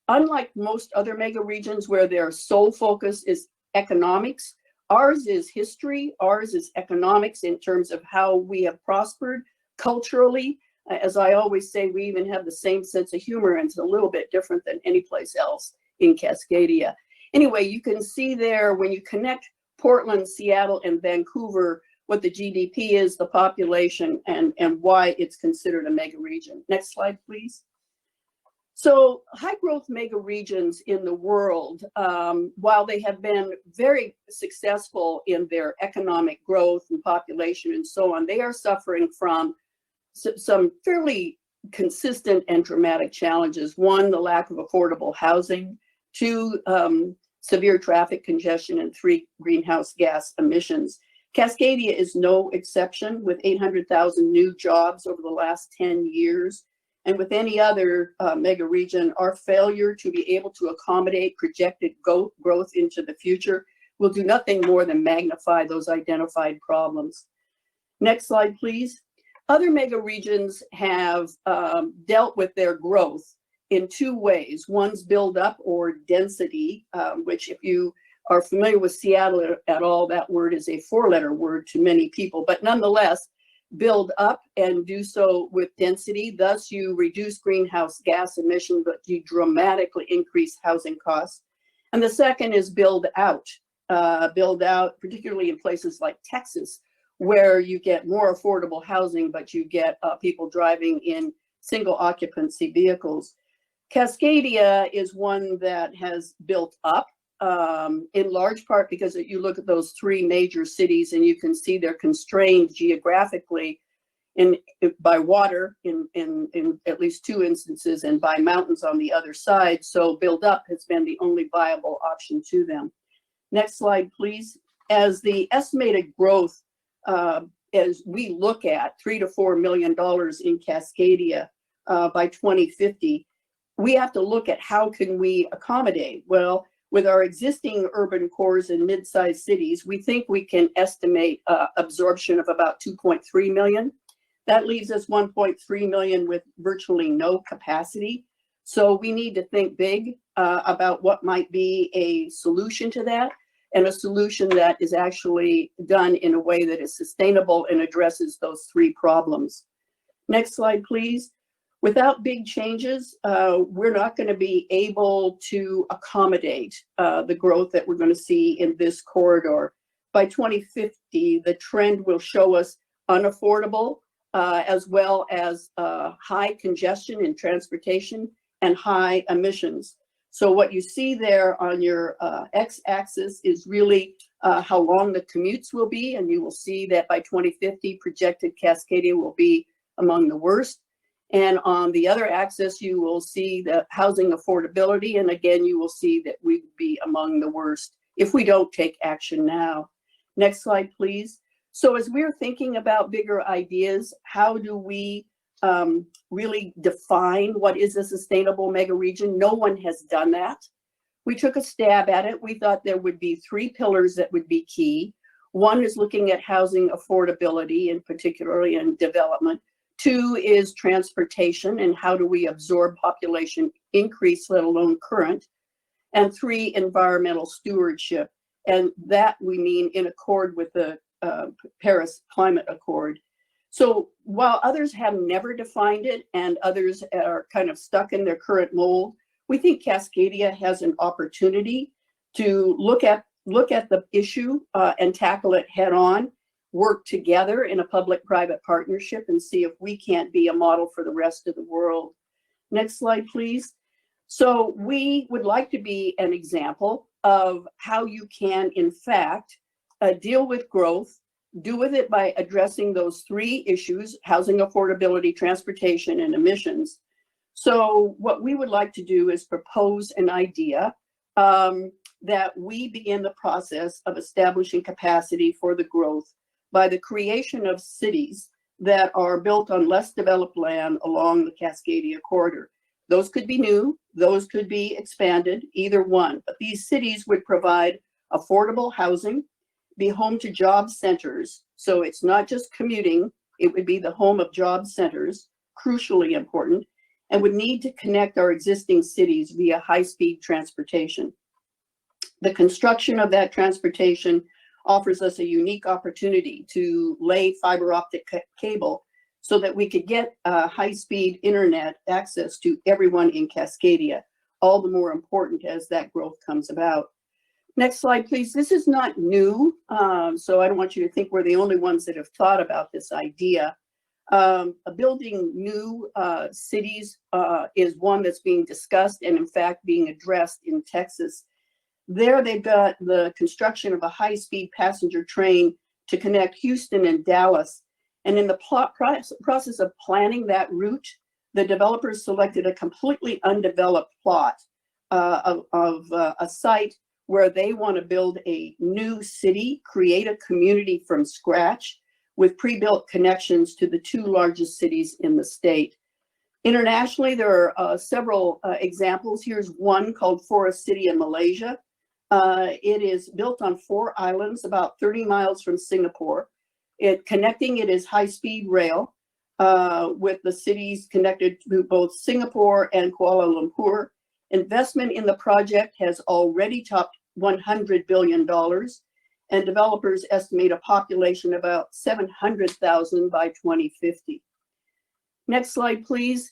unlike most other mega regions where their sole focus is economics, ours is history, ours is economics in terms of how we have prospered culturally. As I always say, we even have the same sense of humor, and it's a little bit different than any place else in Cascadia. Anyway, you can see there when you connect Portland, Seattle, and Vancouver, what the GDP is, the population, and why it's considered a mega region. Next slide, please. So high growth mega regions in the world, while they have been very successful in their economic growth and population and so on, they are suffering from some fairly consistent and dramatic challenges. One, the lack of affordable housing. Two, severe traffic congestion. And three, greenhouse gas emissions. Cascadia is no exception, with 800,000 new jobs over the last 10 years. And with any other mega region, our failure to be able to accommodate projected growth into the future will do nothing more than magnify those identified problems. Next slide, please. Other mega regions have dealt with their growth in two ways. One's build up or density, which if you are familiar with Seattle at all, that word is a four-letter word to many people, but nonetheless, build up and do so with density. Thus, you reduce greenhouse gas emissions, but you dramatically increase housing costs. And the second is build out, particularly in places like Texas, where you get more affordable housing, but you get people driving in single occupancy vehicles. Cascadia is one that has built up in large part because you look at those three major cities and you can see they're constrained geographically by water in at least two instances and by mountains on the other side. So build up has been the only viable option to them. Next slide, please. As the estimated growth, as we look at $3 to $4 million in Cascadia by 2050, we have to look at how can we accommodate. Well, with our existing urban cores in mid-sized cities, we think we can estimate absorption of about 2.3 million. That leaves us 1.3 million with virtually no capacity. So we need to think big about what might be a solution to that, and a solution that is actually done in a way that is sustainable and addresses those three problems. Next slide, please. Without big changes, we're not going to be able to accommodate the growth that we're going to see in this corridor. By 2050, the trend will show us unaffordable, as well as high congestion in transportation and high emissions. So what you see there on your x-axis is really how long the commutes will be, and you will see that by 2050, projected Cascadia will be among the worst. And on the other axis, you will see the housing affordability. And again, you will see that we would be among the worst if we don't take action now. Next slide, please. So as we're thinking about bigger ideas, how do we really define what is a sustainable mega region? No one has done that. We took a stab at it. We thought there would be three pillars that would be key. One is looking at housing affordability, and particularly in development. Two is transportation, and how do we absorb population increase, let alone current. And three, environmental stewardship. And that we mean in accord with the Paris Climate Accord. So while others have never defined it and others are kind of stuck in their current mold, we think Cascadia has an opportunity to look at the issue and tackle it head on. Work together in a public-private partnership and see if we can't be a model for the rest of the world. Next slide, please. So we would like to be an example of how you can, in fact, deal with growth do with it by addressing those three issues: housing affordability, transportation, and emissions. So what we would like to do is propose an idea that we begin the process of establishing capacity for the growth by the creation of cities that are built on less developed land along the Cascadia corridor. Those could be new, those could be expanded, either one. But these cities would provide affordable housing, be home to job centers. So it's not just commuting, it would be the home of job centers, crucially important, and would need to connect our existing cities via high-speed transportation. The construction of that transportation offers us a unique opportunity to lay fiber optic cable so that we could get high-speed internet access to everyone in Cascadia, all the more important as that growth comes about. Next slide, please. This is not new, so I don't want you to think we're the only ones that have thought about this idea. Building new cities is one that's being discussed and in fact being addressed in Texas. There they've got the construction of a high-speed passenger train to connect Houston and Dallas. And in the process of planning that route, the developers selected a completely undeveloped plot of a site where they want to build a new city, create a community from scratch with pre-built connections to the two largest cities in the state. Internationally, there are several examples. Here's one called Forest City in Malaysia. It is built on 4 islands, about 30 miles from Singapore. Connecting it is high-speed rail with the cities connected to both Singapore and Kuala Lumpur. Investment in the project has already topped $100 billion, and developers estimate a population of about 700,000 by 2050. Next slide, please.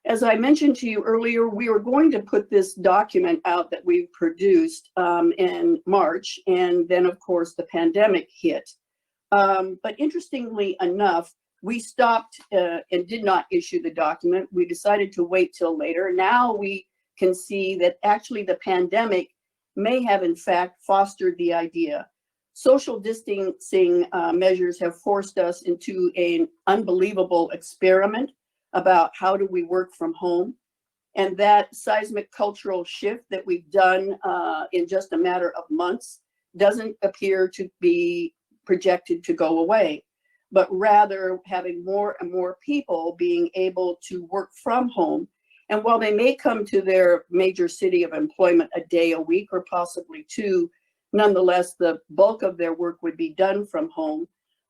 As I mentioned to you earlier, we were going to put this document out that we've produced in March, and then of course the pandemic hit. But interestingly enough, we stopped and did not issue the document. We decided to wait till later. Now we can see that actually the pandemic may have in fact fostered the idea. Social distancing measures have forced us into an unbelievable experiment about how do we work from home. And that seismic cultural shift that we've done in just a matter of months doesn't appear to be projected to go away, but rather having more and more people being able to work from home. And while they may come to their major city of employment a day a week or possibly 2, nonetheless, the bulk of their work would be done from home.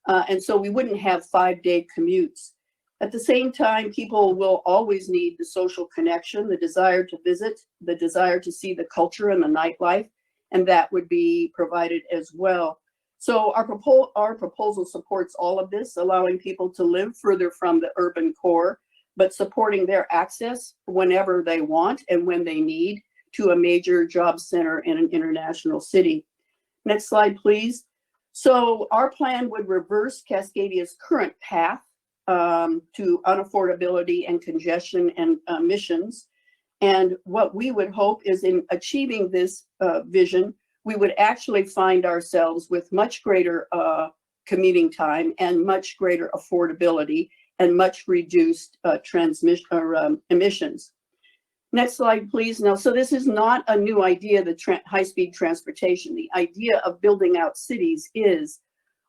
And so we wouldn't have 5-day commutes. At the same time, people will always need the social connection, the desire to visit, the desire to see the culture and the nightlife, and that would be provided as well. So our proposal supports all of this, allowing people to live further from the urban core, but supporting their access whenever they want and when they need to a major job center in an international city. Next slide, please. So our plan would reverse Cascadia's current path to unaffordability and congestion and emissions. And what we would hope is in achieving this vision, we would actually find ourselves with much greater commuting time and much greater affordability and much reduced emissions. Next slide, please. Now, so this is not a new idea, the high-speed transportation. The idea of building out cities is,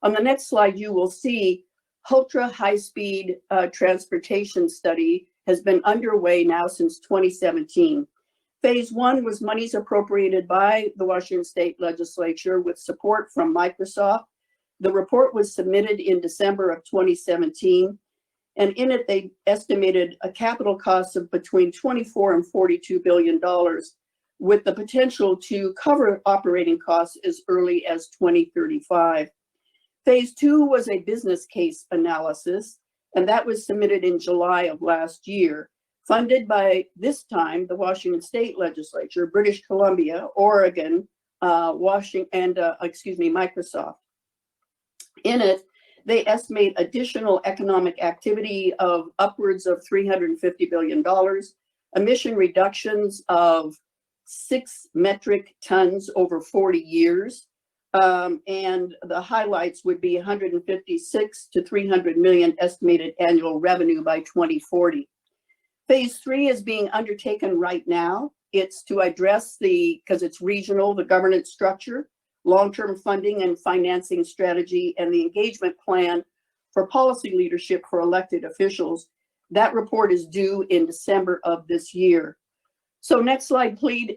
on the next slide, you will see ultra high-speed transportation study has been underway now since 2017. Phase 1 was monies appropriated by the Washington State Legislature with support from Microsoft. The report was submitted in December of 2017, and in it they estimated a capital cost of between $24 and $42 billion, with the potential to cover operating costs as early as 2035. Phase 2 was a business case analysis, and that was submitted in July of last year, funded by, this time, the Washington State Legislature, British Columbia, Oregon, Microsoft. In it, they estimate additional economic activity of upwards of $350 billion, emission reductions of 6 metric tons over 40 years, And the highlights would be 156 to 300 million estimated annual revenue by 2040. Phase 3 is being undertaken right now. It's to address because it's regional, the governance structure, long-term funding and financing strategy, and the engagement plan for policy leadership for elected officials. That report is due in December of this year. So next slide, please,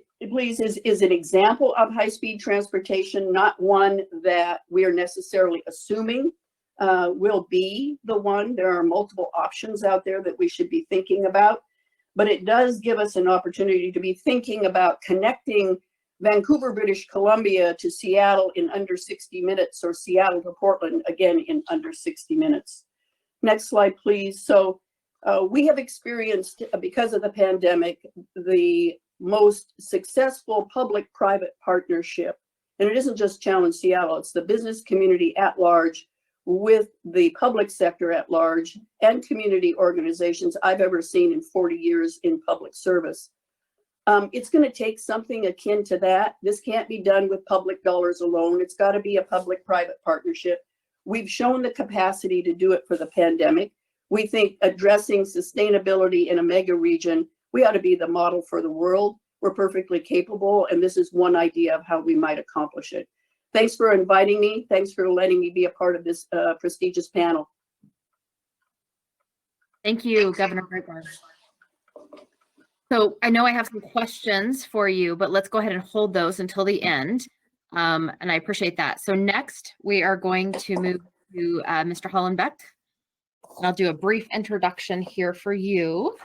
is an example of high-speed transportation, not one that we are necessarily assuming will be the one. There are multiple options out there that we should be thinking about, but it does give us an opportunity to be thinking about connecting Vancouver, British Columbia to Seattle in under 60 minutes, or Seattle to Portland, again, in under 60 minutes. Next slide, please. So we have experienced, because of the pandemic, the most successful public-private partnership. And it isn't just Challenge Seattle, it's the business community at large with the public sector at large and community organizations I've ever seen in 40 years in public service. It's going to take something akin to that. This can't be done with public dollars alone. It's got to be a public-private partnership. We've shown the capacity to do it for the pandemic. We think addressing sustainability in a mega region, we ought to be the model for the world. We're perfectly capable, and this is one idea of how we might accomplish it. Thanks for inviting me. Thanks for letting me be a part of this prestigious panel. Thank you, Governor Gregoire. So I know I have some questions for you, but let's go ahead and hold those until the end. And I appreciate that. So next, we are going to move to Mr. Hollenbeck. And I'll do a brief introduction here for you.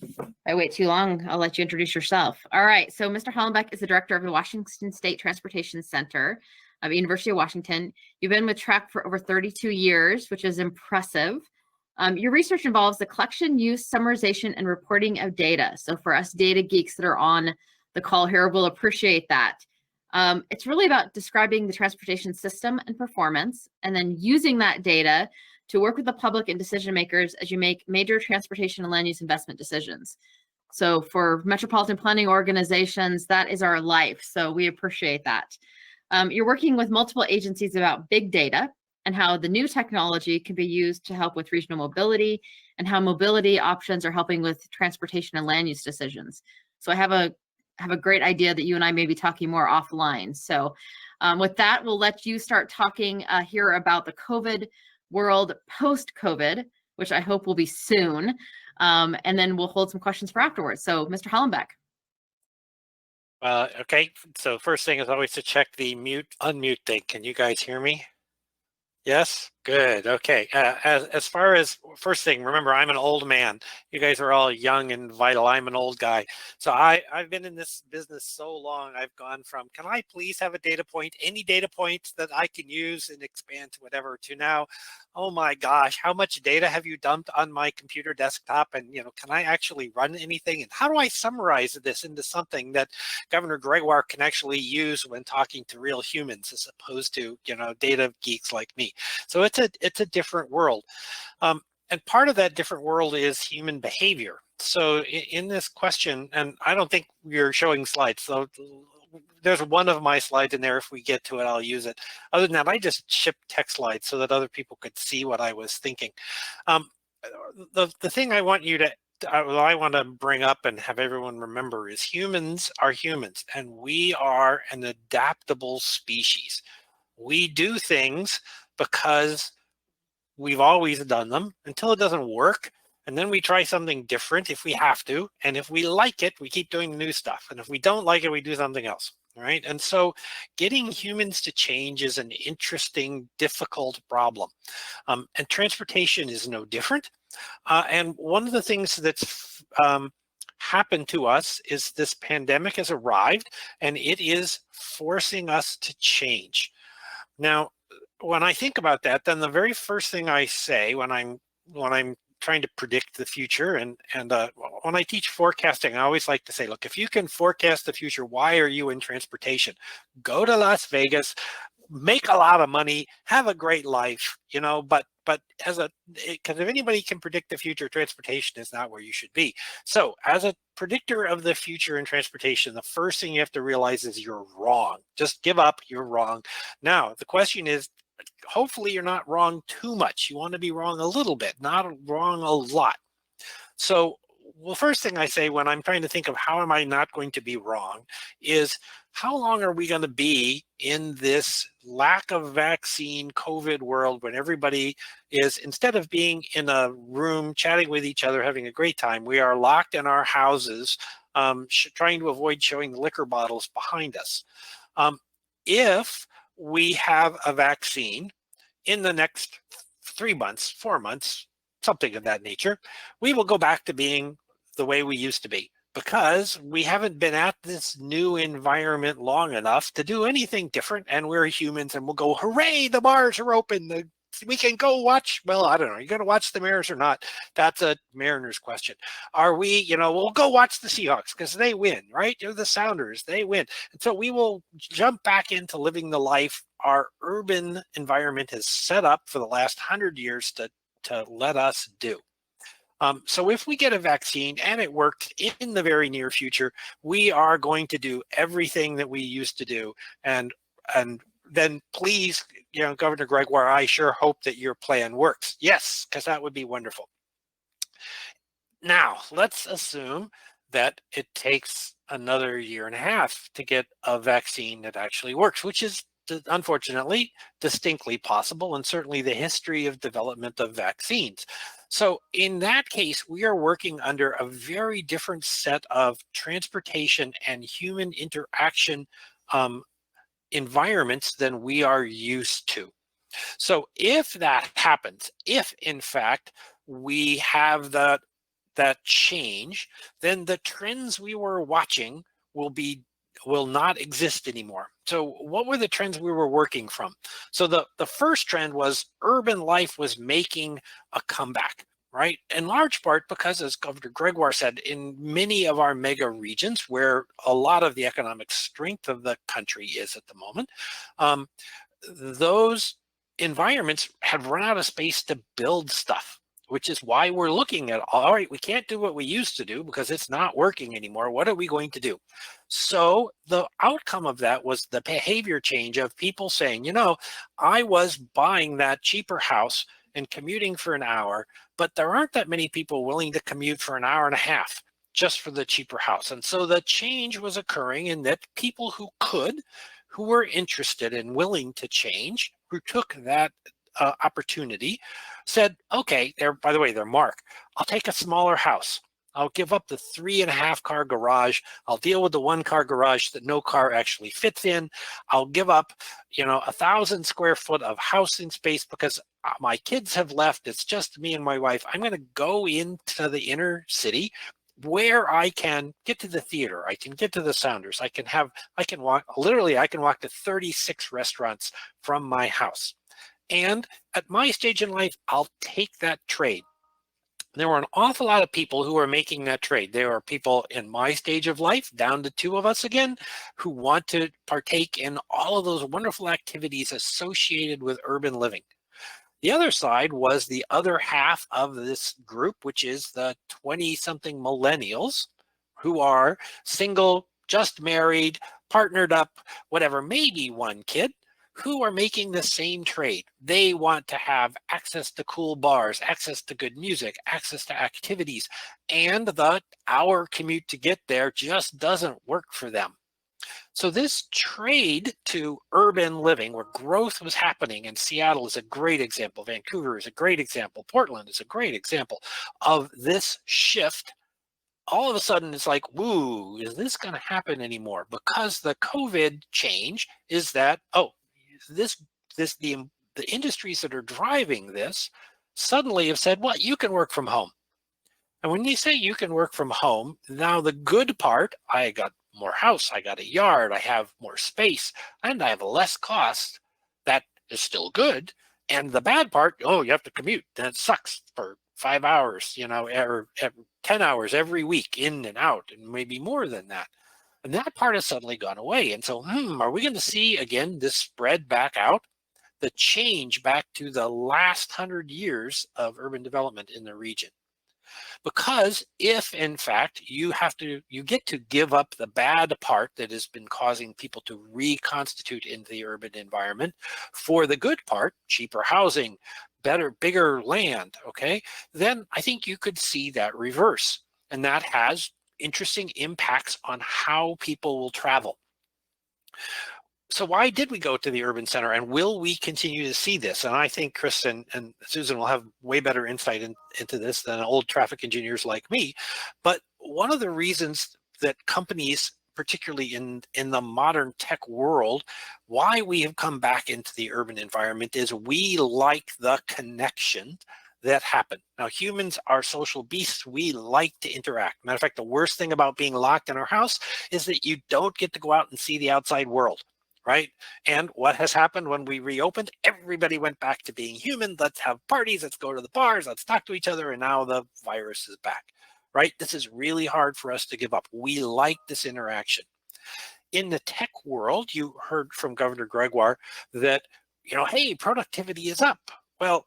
If I wait too long, I'll let you introduce yourself. All right, so Mr. Hollenbeck is the director of the Washington State Transportation Center of the University of Washington. You've been with TRAC for over 32 years, which is impressive. Your research involves the collection, use, summarization, and reporting of data. So for us data geeks that are on the call here, we'll appreciate that. It's really about describing the transportation system and performance, and then using that data to work with the public and decision makers as you make major transportation and land use investment decisions. So for metropolitan planning organizations, that is our life. So we appreciate that. You're working with multiple agencies about big data and how the new technology can be used to help with regional mobility, and how mobility options are helping with transportation and land use decisions. So I have a great idea that you and I may be talking more offline. So with that, we'll let you start talking here about the COVID world post-COVID, which I hope will be soon. And then we'll hold some questions for afterwards. So Mr. Hollenbeck. Okay, so first thing is always to check the mute, unmute thing. Can you guys hear me? Yes, good. Okay. As far as first thing, remember, I'm an old man. You guys are all young and vital. I'm an old guy. So I've been in this business so long. I've gone from, can I please have a data point, any data point that I can use and expand to whatever, to now, oh my gosh, how much data have you dumped on my computer desktop? And, can I actually run anything? And how do I summarize this into something that Governor Gregoire can actually use when talking to real humans, as opposed to, data geeks like me? So it's a different world. And part of that different world is human behavior. So in this question, and I don't think we're showing slides, so there's one of my slides in there. If we get to it, I'll use it. Other than that, I just shipped text slides so that other people could see what I was thinking. The thing I want you to I want to bring up and have everyone remember is humans are humans, and we are an adaptable species. We do things because we've always done them until it doesn't work. And then we try something different if we have to. And if we like it, we keep doing new stuff. And if we don't like it, we do something else. Right. And so getting humans to change is an interesting, difficult problem. And transportation is no different. And one of the things that's happened to us is this pandemic has arrived, and it is forcing us to change. Now, when I think about that, then the very first thing I say when I'm trying to predict the future, and when I teach forecasting, I always like to say, look, if you can forecast the future, why are you in transportation? Go to Las Vegas, make a lot of money, have a great life, you know, but because if anybody can predict the future, transportation is not where you should be. So as a predictor of the future in transportation, the first thing you have to realize is you're wrong. Just give up, you're wrong. Now, the question is, hopefully you're not wrong too much. You want to be wrong a little bit, not wrong a lot. So, well, first thing I say when I'm trying to think of how am I not going to be wrong is how long are we going to be in this lack of vaccine COVID world when everybody is, instead of being in a room chatting with each other, having a great time, we are locked in our houses, trying to avoid showing the liquor bottles behind us. If we have a vaccine in the next 3 months, 4 months, something of that nature, we will go back to being the way we used to be, because we haven't been at this new environment long enough to do anything different, and we're humans, and we'll go, hooray, the bars are open, we can go watch, well, I don't know, are you going to watch the Mariners or not? That's a Mariners question. Are we, you know, we'll go watch the Seahawks because they win, right? They're the Sounders, they win. And so we will jump back into living the life our urban environment has set up for the last 100 years to let us do. So if we get a vaccine and it works in the very near future, we are going to do everything that we used to do. And then please, you know, Governor Gregoire, I sure hope that your plan works. Yes, because that would be wonderful. Now, let's assume that it takes another 1.5 years to get a vaccine that actually works, which is unfortunately distinctly possible, and certainly the history of development of vaccines. So in that case, we are working under a very different set of transportation and human interaction environments than we are used to. So if that happens, if in fact we have that change, then the trends we were watching will not exist anymore. So what were the trends we were working from? So the first trend was urban life was making a comeback, right? In large part because, as Governor Gregoire said, in many of our mega regions where a lot of the economic strength of the country is at the moment, those environments have run out of space to build stuff, which is why we're looking at, all right, we can't do what we used to do because it's not working anymore. What are we going to do? So the outcome of that was the behavior change of people saying, you know, I was buying that cheaper house and commuting for an hour, but there aren't that many people willing to commute for 1.5 hours just for the cheaper house. And so the change was occurring in that people who were interested and willing to change, who took that opportunity, said, okay, by the way, they're Mark, I'll take a smaller house. I'll give up the 3.5 car garage. I'll deal with the 1 car garage that no car actually fits in. I'll give up, you know, 1,000 square foot of housing space because my kids have left. It's just me and my wife. I'm going to go into the inner city where I can get to the theater. I can get to the Sounders. I can walk to 36 restaurants from my house. And at my stage in life, I'll take that trade. There were an awful lot of people who are making that trade. There are people in my stage of life, down to 2 of us again, who want to partake in all of those wonderful activities associated with urban living. The other side was the other half of this group, which is the 20-something millennials who are single, just married, partnered up, whatever, maybe 1 kid, who are making the same trade. They want to have access to cool bars, access to good music, access to activities, and the hour commute to get there just doesn't work for them. So this trade to urban living where growth was happening, and Seattle is a great example, Vancouver is a great example, Portland is a great example of this shift. All of a sudden it's like, woo, is this going to happen anymore? Because the COVID change is that, the industries that are driving this suddenly have said, well, you can work from home. And when you say you can work from home, now the good part, I got more house, I got a yard, I have more space, and I have less cost. That is still good. And the bad part, you have to commute. That sucks for 5 hours, or 10 hours every week in and out, and maybe more than that. And that part has suddenly gone away. And so, are we going to see again this spread back out? The change back to the last 100 years of urban development in the region. Because if in fact you get to give up the bad part that has been causing people to reconstitute into the urban environment for the good part, cheaper housing, bigger land, okay, then I think you could see that reverse. And that has interesting impacts on how people will travel. So why did we go to the urban center, and will we continue to see this? And I think Chris and Susan will have way better insight into this than old traffic engineers like me. But one of the reasons that companies, particularly in the modern tech world, why we have come back into the urban environment is we like the connection that happen. Now, humans are social beasts. We like to interact. Matter of fact, the worst thing about being locked in our house is that you don't get to go out and see the outside world. Right? And what has happened when we reopened? Everybody went back to being human. Let's have parties. Let's go to the bars. Let's talk to each other. And now the virus is back. Right? This is really hard for us to give up. We like this interaction. In the tech world, you heard from Governor Gregoire that, hey, productivity is up. Well,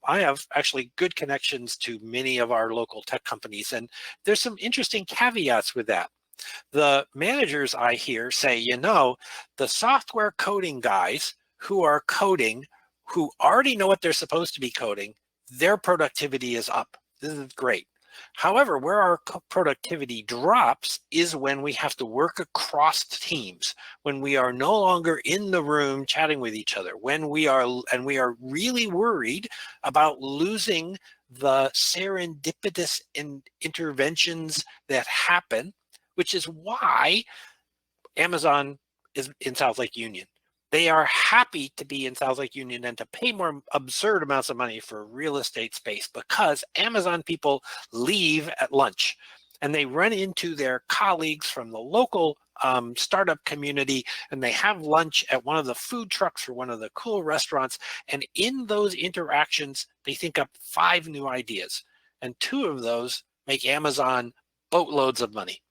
I have actually good connections to many of our local tech companies, and there's some interesting caveats with that. The managers I hear say, the software coding guys who are coding, who already know what they're supposed to be coding, their productivity is up. This is great. However, where our productivity drops is when we have to work across teams, when we are no longer in the room chatting with each other, when we are really worried about losing the serendipitous interventions that happen, which is why Amazon is in South Lake Union. They are happy to be in South Lake Union and to pay more absurd amounts of money for real estate space, because Amazon people leave at lunch and they run into their colleagues from the local startup community, and they have lunch at one of the food trucks or one of the cool restaurants. And in those interactions, they think up 5 new ideas, and 2 of those make Amazon boatloads of money.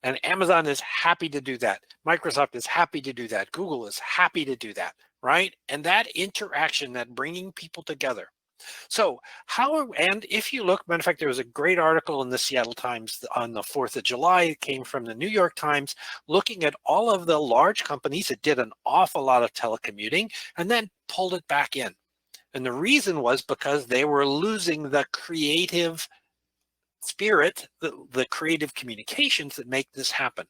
And Amazon is happy to do that. Microsoft is happy to do that. Google is happy to do that, right? And that interaction, that bringing people together. So and if you look, matter of fact, there was a great article in the Seattle Times on the 4th of July. It came from the New York Times, looking at all of the large companies that did an awful lot of telecommuting and then pulled it back in. And the reason was because they were losing the creative spirit, the creative communications that make this happen.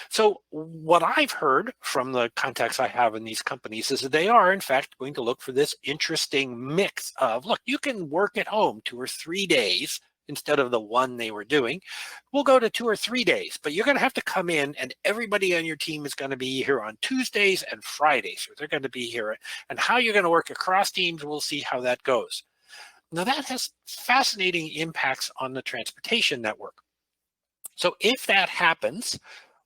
So what I've heard from the contacts I have in these companies is that they are, in fact, going to look for this interesting mix of, look, you can work at home 2 or 3 days instead of the 1 they were doing. We'll go to 2 or 3 days, but you're going to have to come in, and everybody on your team is going to be here on Tuesdays and Fridays, or they're going to be here. And how you're going to work across teams, we'll see how that goes. Now, that has fascinating impacts on the transportation network. So if that happens,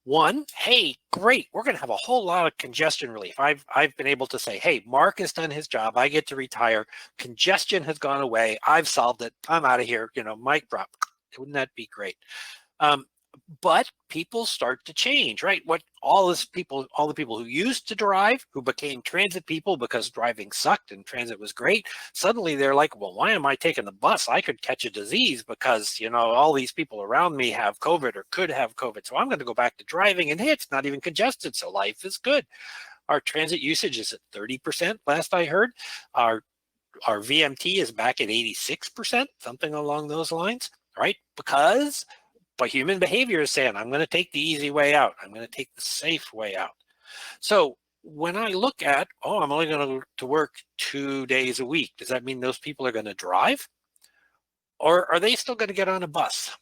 1, hey, great, we're going to have a whole lot of congestion relief. I've been able to say, hey, Mark has done his job. I get to retire. Congestion has gone away. I've solved it. I'm out of here. Mic drop. Wouldn't that be great? But people start to change, right? All the people who used to drive, who became transit people because driving sucked and transit was great, suddenly they're like, well, why am I taking the bus? I could catch a disease because, all these people around me have COVID or could have COVID. So I'm going to go back to driving, and hey, it's not even congested. So life is good. Our transit usage is at 30%, last I heard. Our VMT is back at 86%, something along those lines, right? But human behavior is saying, I'm going to take the easy way out. I'm going to take the safe way out. So when I look at, I'm only going to work 2 days a week, does that mean those people are going to drive? Or are they still going to get on a bus?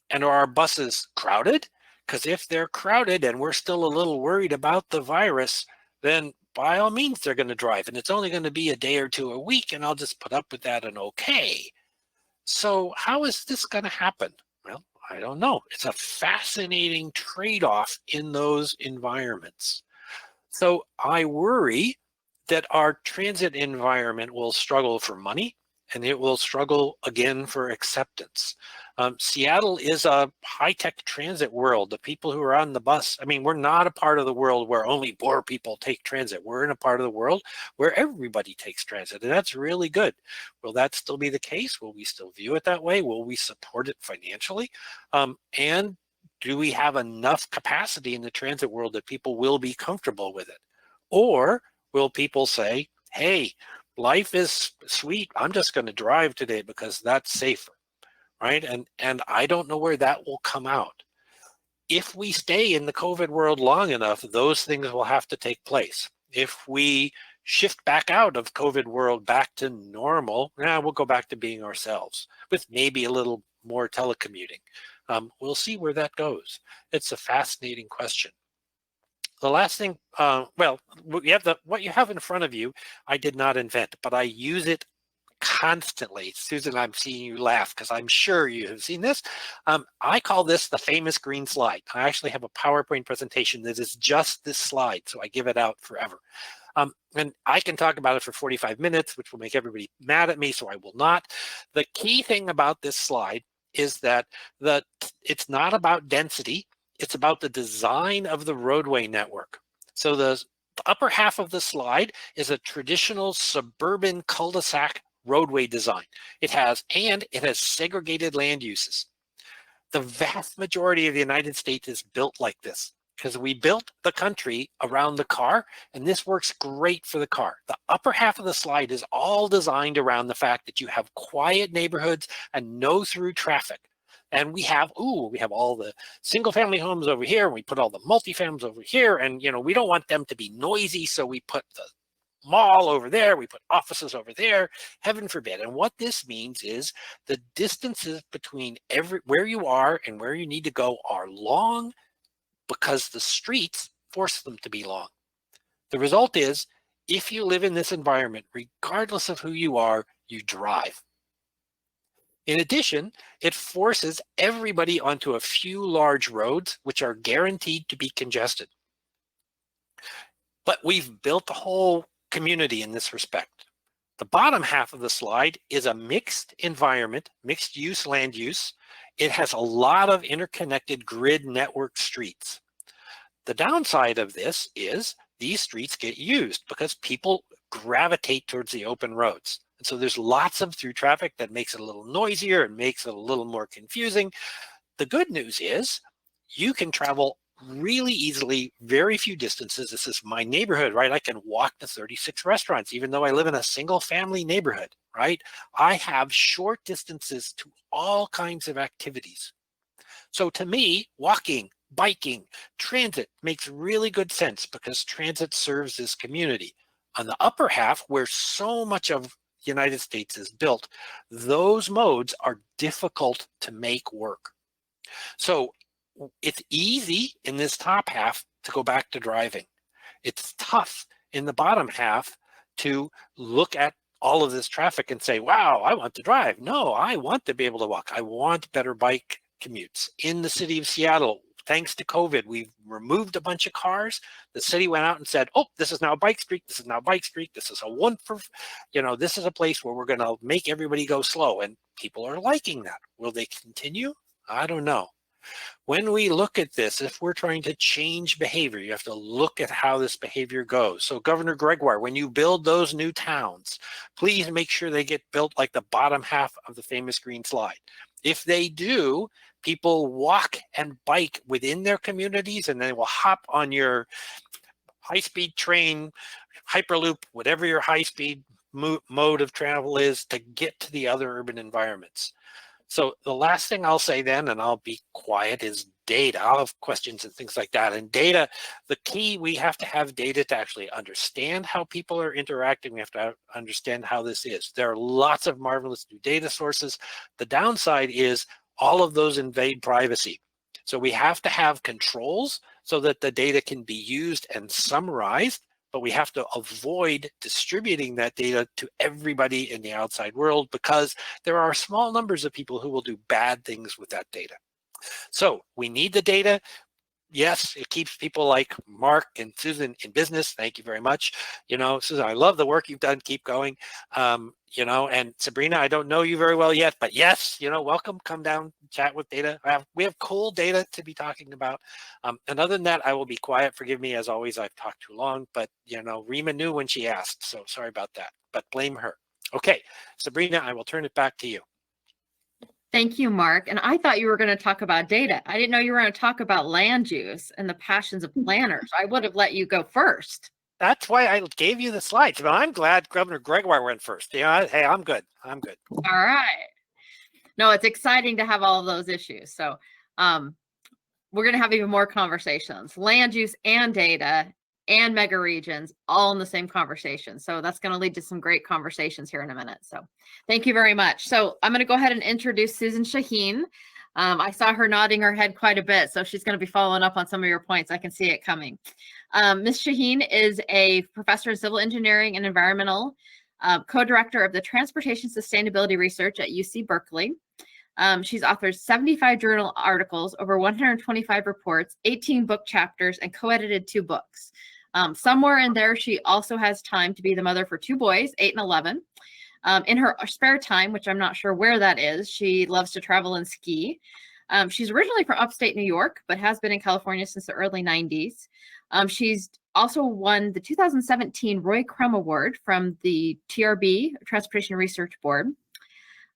And are our buses crowded? Because if they're crowded and we're still a little worried about the virus, then by all means, they're going to drive. And it's only going to be a day or 2 a week, and I'll just put up with that and okay. So how is this going to happen? Well, I don't know. It's a fascinating trade-off in those environments. So I worry that our transit environment will struggle for money. and it will struggle again for acceptance. Seattle is a high-tech transit world. The people who are on the bus, I mean, we're not a part of the world where only poor people take transit. We're in a part of the world where everybody takes transit, and that's really good. Will that still be the case? Will we still view it that way? Will we support it financially? And do we have enough capacity in the transit world that people will be comfortable with it? Or will people say, hey, life is sweet, I'm just going to drive today because that's safer, right? And I don't know where that will come out. If we stay in the COVID world long enough, those things will have to take place. If we shift back out of COVID world back to normal, we'll go back to being ourselves with maybe a little more telecommuting. We'll see where that goes. It's a fascinating question. The last thing, well, you have what you have in front of you, I did not invent, but I use it constantly. Susan, I'm seeing you laugh because I'm sure you have seen this. I call this the famous green slide. I actually have a PowerPoint presentation that is just this slide, so I give it out forever. And I can talk about it for 45 minutes, which will make everybody mad at me, so I will not. The key thing about this slide is that it's not about density. It's about the design of the roadway network. So the upper half of the slide is a traditional suburban cul-de-sac roadway design. It has segregated land uses. The vast majority of the United States is built like this because we built the country around the car, and this works great for the car. The upper half of the slide is all designed around the fact that you have quiet neighborhoods and no through traffic. And we have all the single family homes over here, and we put all the multifamilies over here, and we don't want them to be noisy, so we put the mall over there, we put offices over there, heaven forbid. And what this means is the distances between where you are and where you need to go are long because the streets force them to be long. The result is, if you live in this environment, regardless of who you are, you drive. In addition, it forces everybody onto a few large roads, which are guaranteed to be congested. But we've built a whole community in this respect. The bottom half of the slide is a mixed environment, mixed use land use. It has a lot of interconnected grid network streets. The downside of this is these streets get used because people gravitate towards the open roads. And so there's lots of through traffic that makes it a little noisier and makes it a little more confusing. The good news is you can travel really easily, very few distances. This is my neighborhood, right? I can walk to 36 restaurants, even though I live in a single family neighborhood, right? I have short distances to all kinds of activities. So to me, walking, biking, transit makes really good sense because transit serves this community. On the upper half, where so much of the United States is built, those modes are difficult to make work. So it's easy in this top half to go back to driving. It's tough in the bottom half to look at all of this traffic and say, wow, I want to drive. No, I want to be able to walk. I want better bike commutes. In the city of Seattle, thanks to COVID, we've removed a bunch of cars. The city went out and said, oh, this is now Bike Street. This is now Bike Street. This is a one for, this is a place where we're going to make everybody go slow. And people are liking that. Will they continue? I don't know. When we look at this, if we're trying to change behavior, you have to look at how this behavior goes. So Governor Gregoire, when you build those new towns, please make sure they get built like the bottom half of the famous green slide. If they do, people walk and bike within their communities, and they will hop on your high-speed train, Hyperloop, whatever your high-speed mode of travel is, to get to the other urban environments. So the last thing I'll say then, and I'll be quiet, is data. I'll have questions and things like that. And data, the key, we have to have data to actually understand how people are interacting. We have to understand how this is. There are lots of marvelous new data sources. The downside is all of those invade privacy. So we have to have controls so that the data can be used and summarized, but we have to avoid distributing that data to everybody in the outside world because there are small numbers of people who will do bad things with that data. So we need the data. yes, it keeps people like Mark and Susan in business. Thank you very much. You know, Susan, I love the work you've done. Keep going. You know, and Sabrina, I don't know you very well yet, but yes, you know, welcome. Come down, chat with Data. We have cool data to be talking about. And other than that, I will be quiet. Forgive me, as always, I've talked too long, but you know, Rima knew when she asked, so sorry about that, but blame her. Okay, Sabrina, I will turn it back to you. Thank you, Mark. And I thought you were going to talk about data. I didn't know you were going to talk about land use and the passions of planners. I would have let you go first. That's why I gave you the slides, but I'm glad Governor Gregoire went first. Yeah, hey, I'm good. I'm good. All right. No, it's exciting to have all of those issues. So we're going to have even more conversations, land use and data and mega regions all in the same conversation. So that's going to lead to some great conversations here in a minute. So thank you very much. So I'm going to go ahead and introduce Susan Shaheen. I saw her nodding her head quite a bit, so she's going to be following up on some of your points. I can see it coming. Ms. Shaheen is a professor in civil engineering and environmental, co-director of the Transportation Sustainability Research at UC Berkeley. She's authored 75 journal articles, over 125 reports, 18 book chapters, and co-edited 2 books. Somewhere in there, she also has time to be the mother for 2 boys, 8 and 11. In her spare time, which I'm not sure where that is, she loves to travel and ski. She's originally from upstate New York, but has been in California since the early 90s. She's also won the 2017 Roy Crum Award from the TRB, Transportation Research Board.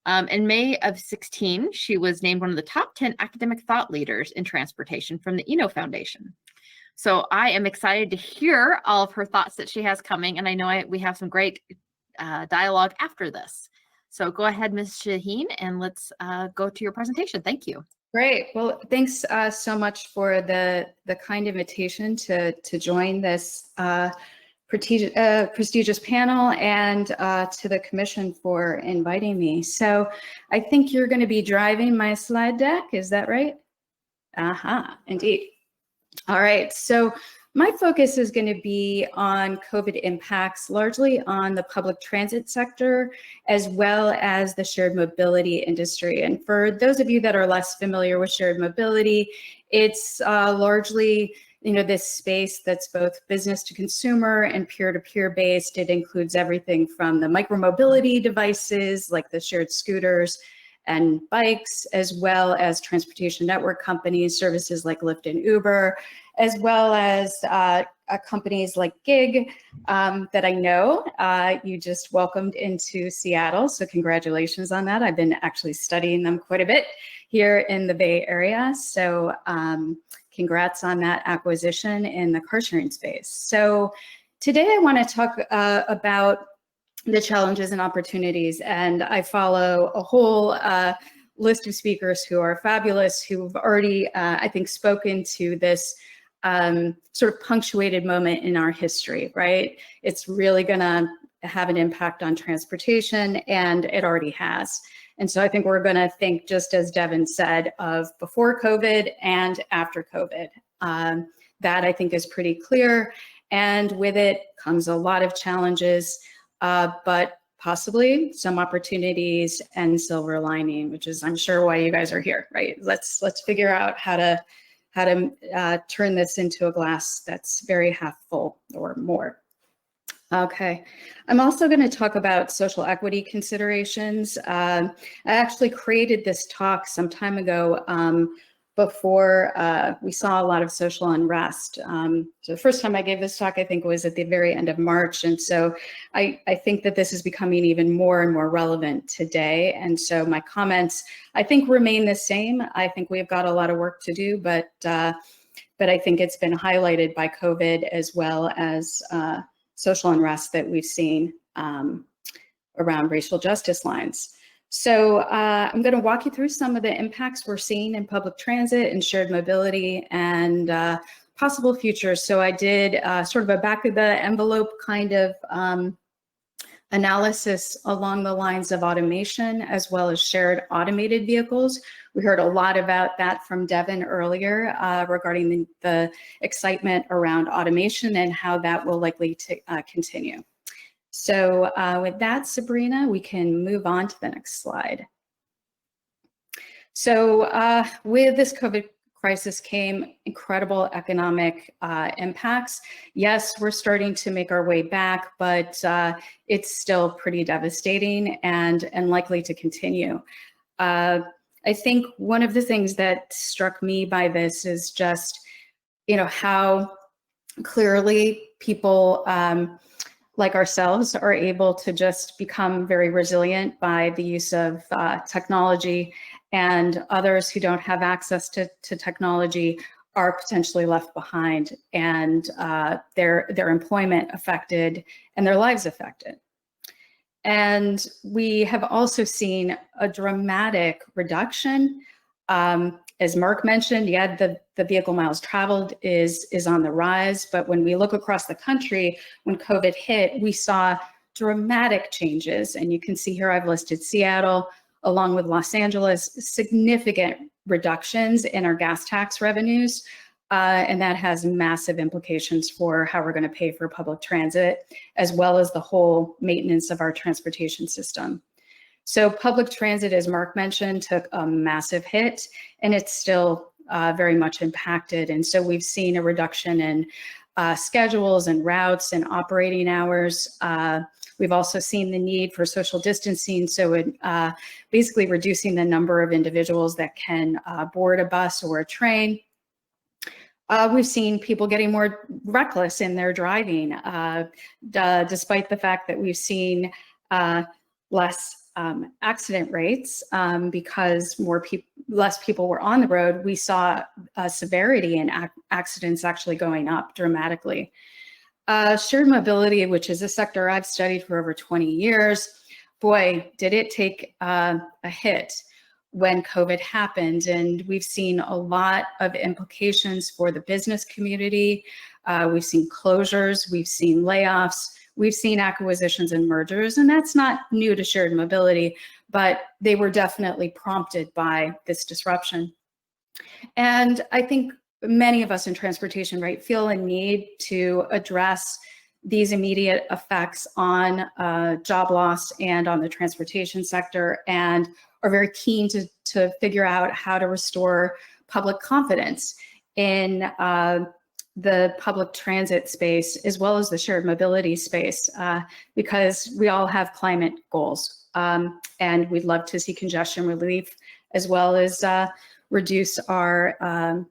In May of 16, she was named one of the top 10 academic thought leaders in transportation from the Eno Foundation. So I am excited to hear all of her thoughts that she has coming, and I know we have some great dialogue after this. So go ahead, Ms. Shaheen, and let's go to your presentation. Thank you. Great. Well, thanks so much for the kind invitation to join this prestigious panel, and to the commission for inviting me. So I think you're going to be driving my slide deck. Is that right? Indeed. All right. So my focus is going to be on COVID impacts, largely on the public transit sector, as well as the shared mobility industry. And for those of you that are less familiar with shared mobility, it's largely, you know, this space that's both business to consumer and peer-to-peer based. It includes everything from the micromobility devices like the shared scooters and bikes, as well as transportation network companies, services like Lyft and Uber, as well as companies like Gig that I know you just welcomed into Seattle. So congratulations on that. I've been actually studying them quite a bit here in the Bay Area. So congrats on that acquisition in the car sharing space. So today I want to talk about the challenges and opportunities, and I follow a whole list of speakers who are fabulous, who've already, I think, spoken to this sort of punctuated moment in our history, right? It's really gonna have an impact on transportation, and it already has. And so I think we're gonna think, just as Devin said, of before COVID and after COVID. That I think is pretty clear. And with it comes a lot of challenges, but possibly some opportunities and silver lining, which is, I'm sure, why you guys are here, right? Let's figure out how to turn this into a glass that's very half full or more. Okay, I'm also going to talk about social equity considerations. I actually created this talk some time ago before we saw a lot of social unrest. So the first time I gave this talk, I think, was at the very end of March. And so I think that this is becoming even more and more relevant today. And so my comments, I think, remain the same. I think we've got a lot of work to do, but I think it's been highlighted by COVID, as well as social unrest that we've seen around racial justice lines. So I'm going to walk you through some of the impacts we're seeing in public transit and shared mobility, and possible futures. So I did sort of a back of the envelope kind of analysis along the lines of automation, as well as shared automated vehicles. We heard a lot about that from Devin earlier regarding the excitement around automation and how that will likely continue. So with that, Sabrina, we can move on to the next slide. So with this COVID crisis came incredible economic impacts. Yes, we're starting to make our way back, but it's still pretty devastating and likely to continue. I think one of the things that struck me by this is just, how clearly people like ourselves are able to just become very resilient by the use of technology, and others who don't have access to technology are potentially left behind, and their employment affected and their lives affected. And we have also seen a dramatic reduction. As Mark mentioned, yeah, the vehicle miles traveled is on the rise, but when we look across the country, when COVID hit, we saw dramatic changes. And you can see here I've listed Seattle, along with Los Angeles, significant reductions in our gas tax revenues. And that has massive implications for how we're going to pay for public transit, as well as the whole maintenance of our transportation system. So public transit, as Mark mentioned, took a massive hit, and it's still very much impacted. And so we've seen a reduction in schedules and routes and operating hours. We've also seen the need for social distancing, so basically reducing the number of individuals that can board a bus or a train. We've seen people getting more reckless in their driving, despite the fact that we've seen less accident rates because less people were on the road. We saw severity in accidents actually going up dramatically. Shared mobility, which is a sector I've studied for over 20 years, boy, did it take a hit when COVID happened. And we've seen a lot of implications for the business community. We've seen closures, we've seen layoffs, we've seen acquisitions and mergers, and that's not new to shared mobility, but they were definitely prompted by this disruption. And I think many of us in transportation, right, feel a need to address these immediate effects on job loss and on the transportation sector, and are very keen to figure out how to restore public confidence in the public transit space, as well as the shared mobility space, because we all have climate goals. And we'd love to see congestion relief, as well as reduce our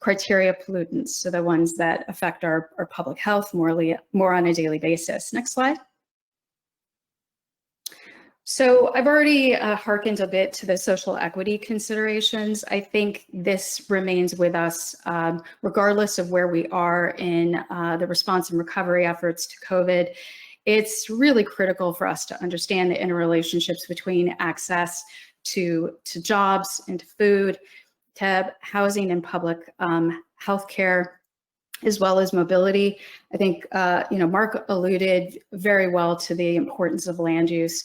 criteria pollutants, so the ones that affect our public health more on a daily basis. Next slide. So I've already hearkened a bit to the social equity considerations. I think this remains with us regardless of where we are in the response and recovery efforts to COVID. It's really critical for us to understand the interrelationships between access to jobs and to food, to housing and public healthcare, as well as mobility. I think Mark alluded very well to the importance of land use.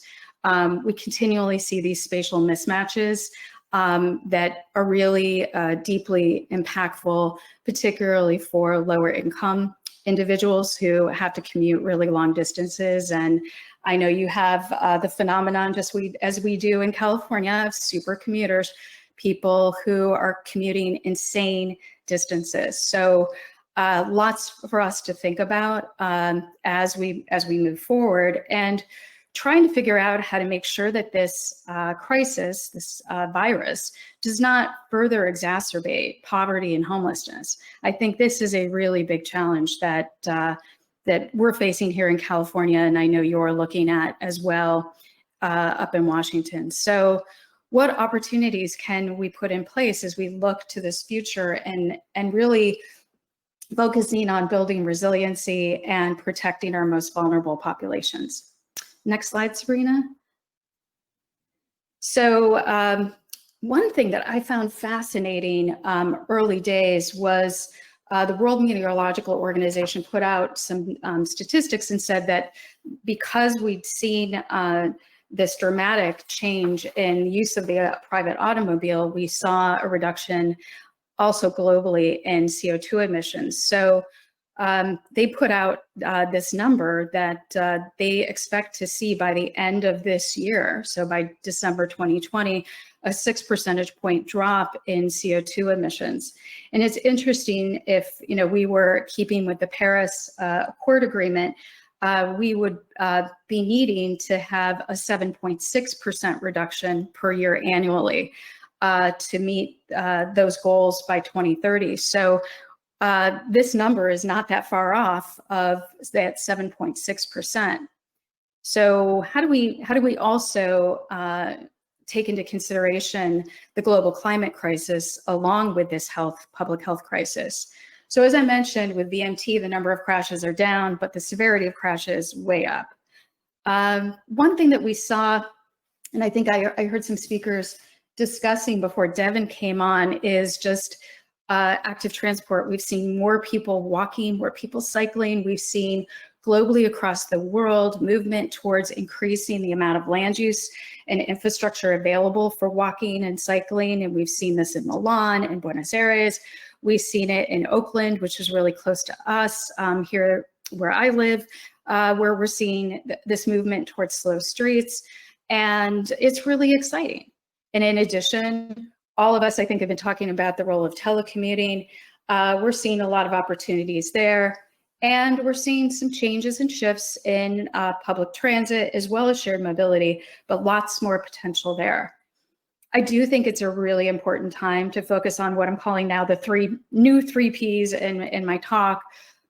We continually see these spatial mismatches that are really deeply impactful, particularly for lower income individuals who have to commute really long distances. And I know you have the phenomenon, just as we do in California, of super commuters, people who are commuting insane distances. So lots for us to think about as we move forward, and trying to figure out how to make sure that this crisis, this virus, does not further exacerbate poverty and homelessness. I think this is a really big challenge that we're facing here in California, and I know you're looking at as well up in Washington. So what opportunities can we put in place as we look to this future, and really focusing on building resiliency and protecting our most vulnerable populations? Next slide, Sabrina. So one thing that I found fascinating early days was the World Meteorological Organization put out some statistics and said that because we'd seen this dramatic change in use of the private automobile, we saw a reduction also globally in CO2 emissions. So they put out this number that they expect to see by the end of this year, so by December 2020, a 6 percentage point drop in CO2 emissions. And it's interesting, if we were keeping with the Paris Accord Agreement, we would be needing to have a 7.6% reduction per year annually to meet those goals by 2030. So this number is not that far off of that 7.6%. So how do we also take into consideration the global climate crisis along with this public health crisis? So as I mentioned, with VMT, the number of crashes are down, but the severity of crashes way up. One thing that we saw, and I think I heard some speakers discussing before Devin came on, is just active transport. We've seen more people walking, more people cycling. We've seen globally across the world movement towards increasing the amount of land use and infrastructure available for walking and cycling. And we've seen this in Milan and Buenos Aires. We've seen it in Oakland, which is really close to us here where I live, where we're seeing this movement towards slow streets. And it's really exciting. And in addition, all of us, I think, have been talking about the role of telecommuting. We're seeing a lot of opportunities there. And we're seeing some changes and shifts in public transit as well as shared mobility, but lots more potential there. I do think it's a really important time to focus on what I'm calling now the new three Ps in my talk: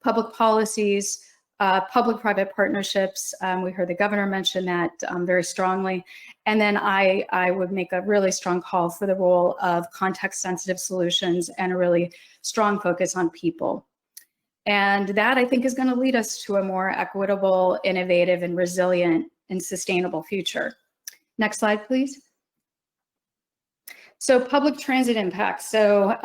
public policies, public-private partnerships. We heard the governor mention that very strongly. And then I would make a really strong call for the role of context-sensitive solutions and a really strong focus on people. And that, I think, is going to lead us to a more equitable, innovative, and resilient and sustainable future. Next slide, please. So public transit impacts. So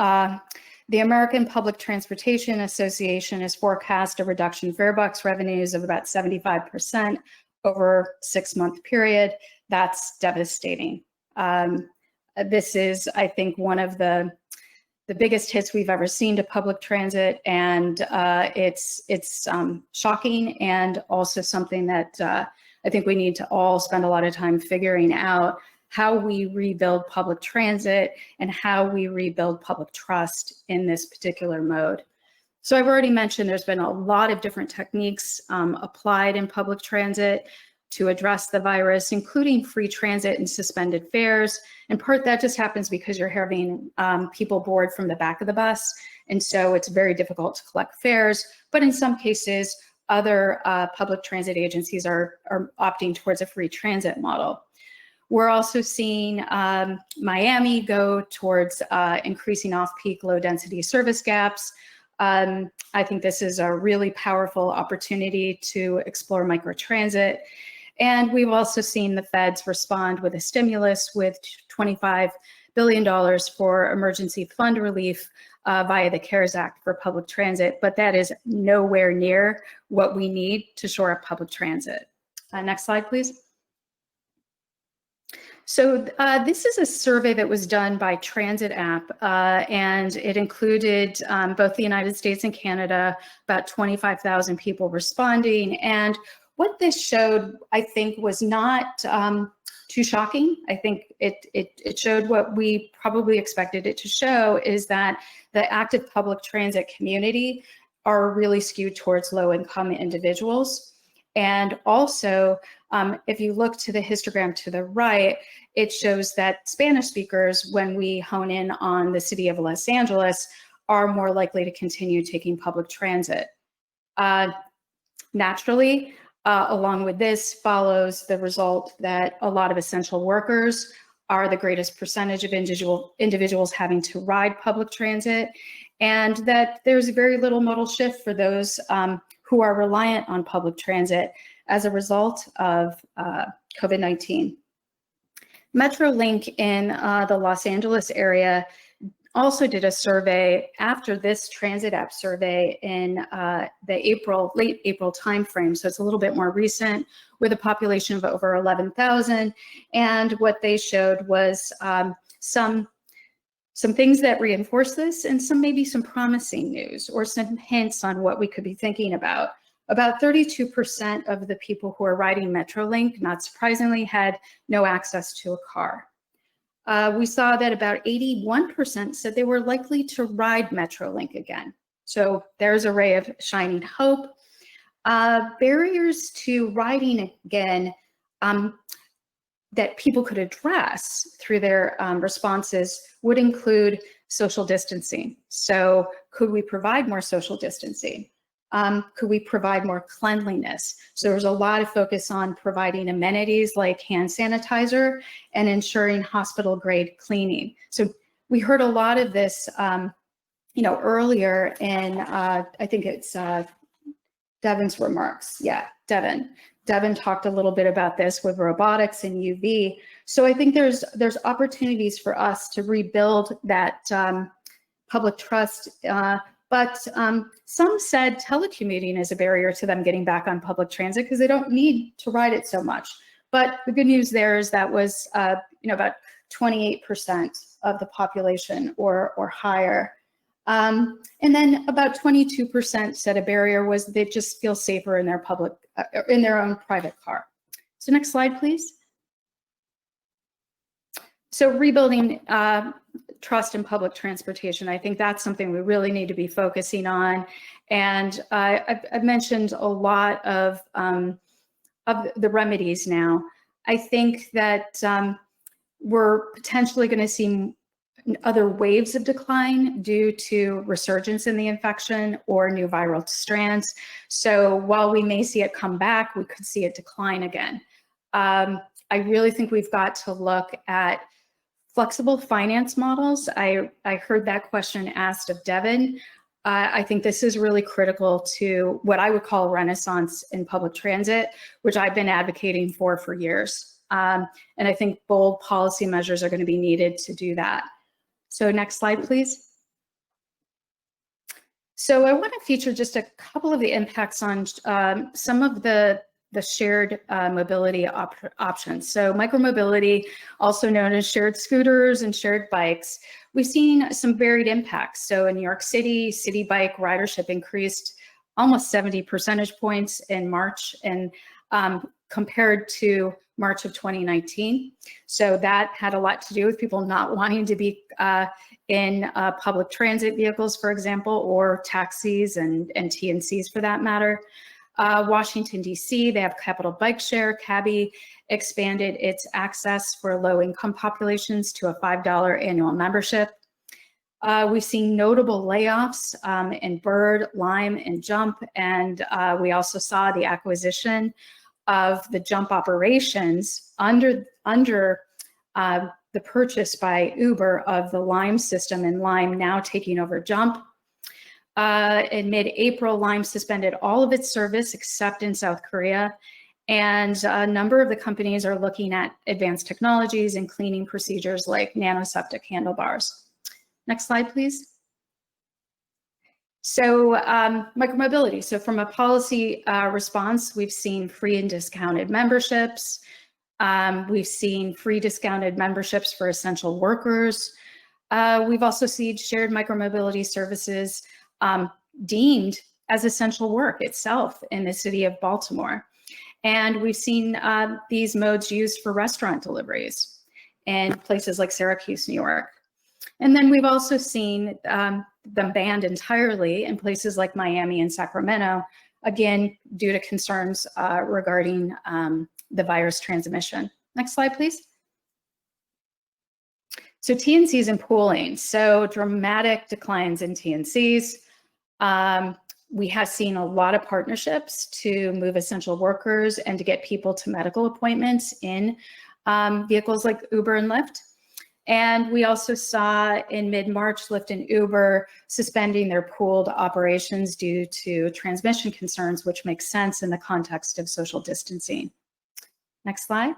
the American Public Transportation Association has forecast a reduction in farebox revenues of about 75% over a 6-month period. That's devastating. This is, I think, one of the biggest hits we've ever seen to public transit, and it's shocking, and also something that I think we need to all spend a lot of time figuring out how we rebuild public transit and how we rebuild public trust in this particular mode. So I've already mentioned there's been a lot of different techniques applied in public transit to address the virus, including free transit and suspended fares. In part, that just happens because you're having people board from the back of the bus, and so it's very difficult to collect fares. But in some cases, other public transit agencies are opting towards a free transit model. We're also seeing Miami go towards increasing off-peak low-density service gaps. I think this is a really powerful opportunity to explore microtransit. And we've also seen the feds respond with a stimulus with $25 billion for emergency fund relief via the CARES Act for public transit, but that is nowhere near what we need to shore up public transit. Next slide, please. So this is a survey that was done by Transit App, and it included both the United States and Canada, about 25,000 people responding. And what this showed, I think, was not too shocking. I think it showed what we probably expected it to show, is that the active public transit community are really skewed towards low-income individuals. And also, if you look to the histogram to the right, it shows that Spanish speakers, when we hone in on the city of Los Angeles, are more likely to continue taking public transit. Naturally, along with this follows the result that a lot of essential workers are the greatest percentage of individuals having to ride public transit, and that there's very little modal shift for those who are reliant on public transit as a result of COVID-19. Metrolink in the Los Angeles area also did a survey after this Transit App survey in the late April timeframe. So it's a little bit more recent, with a population of over 11,000. And what they showed was some Some things that reinforce this and maybe some promising news or some hints on what we could be thinking about. About 32% of the people who are riding Metrolink, not surprisingly, had no access to a car. We saw that about 81% said they were likely to ride Metrolink again. So there's a ray of shining hope. Barriers to riding again that people could address through their responses would include social distancing. So could we provide more social distancing? Could we provide more cleanliness? So there was a lot of focus on providing amenities like hand sanitizer and ensuring hospital grade cleaning. So we heard a lot of this, earlier in, I think it's Devin's remarks. Yeah, Devin talked a little bit about this with robotics and UV. So I think there's opportunities for us to rebuild that public trust. But some said telecommuting is a barrier to them getting back on public transit because they don't need to ride it so much. But the good news there is that was about 28% of the population or higher. And then about 22% said a barrier was they just feel safer in their in their own private car. So next slide, please. So rebuilding trust in public transportation, I think that's something we really need to be focusing on. And I've mentioned a lot of the remedies now. I think that we're potentially going to see other waves of decline due to resurgence in the infection or new viral strands. So while we may see it come back, we could see it decline again. I really think we've got to look at flexible finance models. I heard that question asked of Devin. I think this is really critical to what I would call a renaissance in public transit, which I've been advocating for years. And I think bold policy measures are going to be needed to do that. So next slide, please. So I want to feature just a couple of the impacts on some of the shared mobility options. So micromobility, also known as shared scooters and shared bikes, we've seen some varied impacts. So in New York City, city bike ridership increased almost 70 percentage points in March and compared to March of 2019. So that had a lot to do with people not wanting to be in public transit vehicles, for example, or taxis and TNCs for that matter. Washington, D.C., they have Capital Bike Share. Cabby expanded its access for low-income populations to a $5 annual membership. We've seen notable layoffs in Bird, Lime, and Jump, and we also saw the acquisition of the Jump operations under the purchase by Uber of the Lime system, and Lime now taking over Jump. In mid-April, Lime suspended all of its service except in South Korea, and a number of the companies are looking at advanced technologies and cleaning procedures like nanoseptic handlebars. Next slide, please. So micromobility. So from a policy response, we've seen free and discounted memberships. We've seen free discounted memberships for essential workers. We've also seen shared micromobility services deemed as essential work itself in the city of Baltimore. And we've seen these modes used for restaurant deliveries in places like Syracuse, New York. And then we've also seen them banned entirely in places like Miami and Sacramento, again, due to concerns regarding the virus transmission. Next slide, please. So TNCs and pooling. So dramatic declines in TNCs. We have seen a lot of partnerships to move essential workers and to get people to medical appointments in vehicles like Uber and Lyft. And we also saw in mid-March, Lyft and Uber suspending their pooled operations due to transmission concerns, which makes sense in the context of social distancing. Next slide.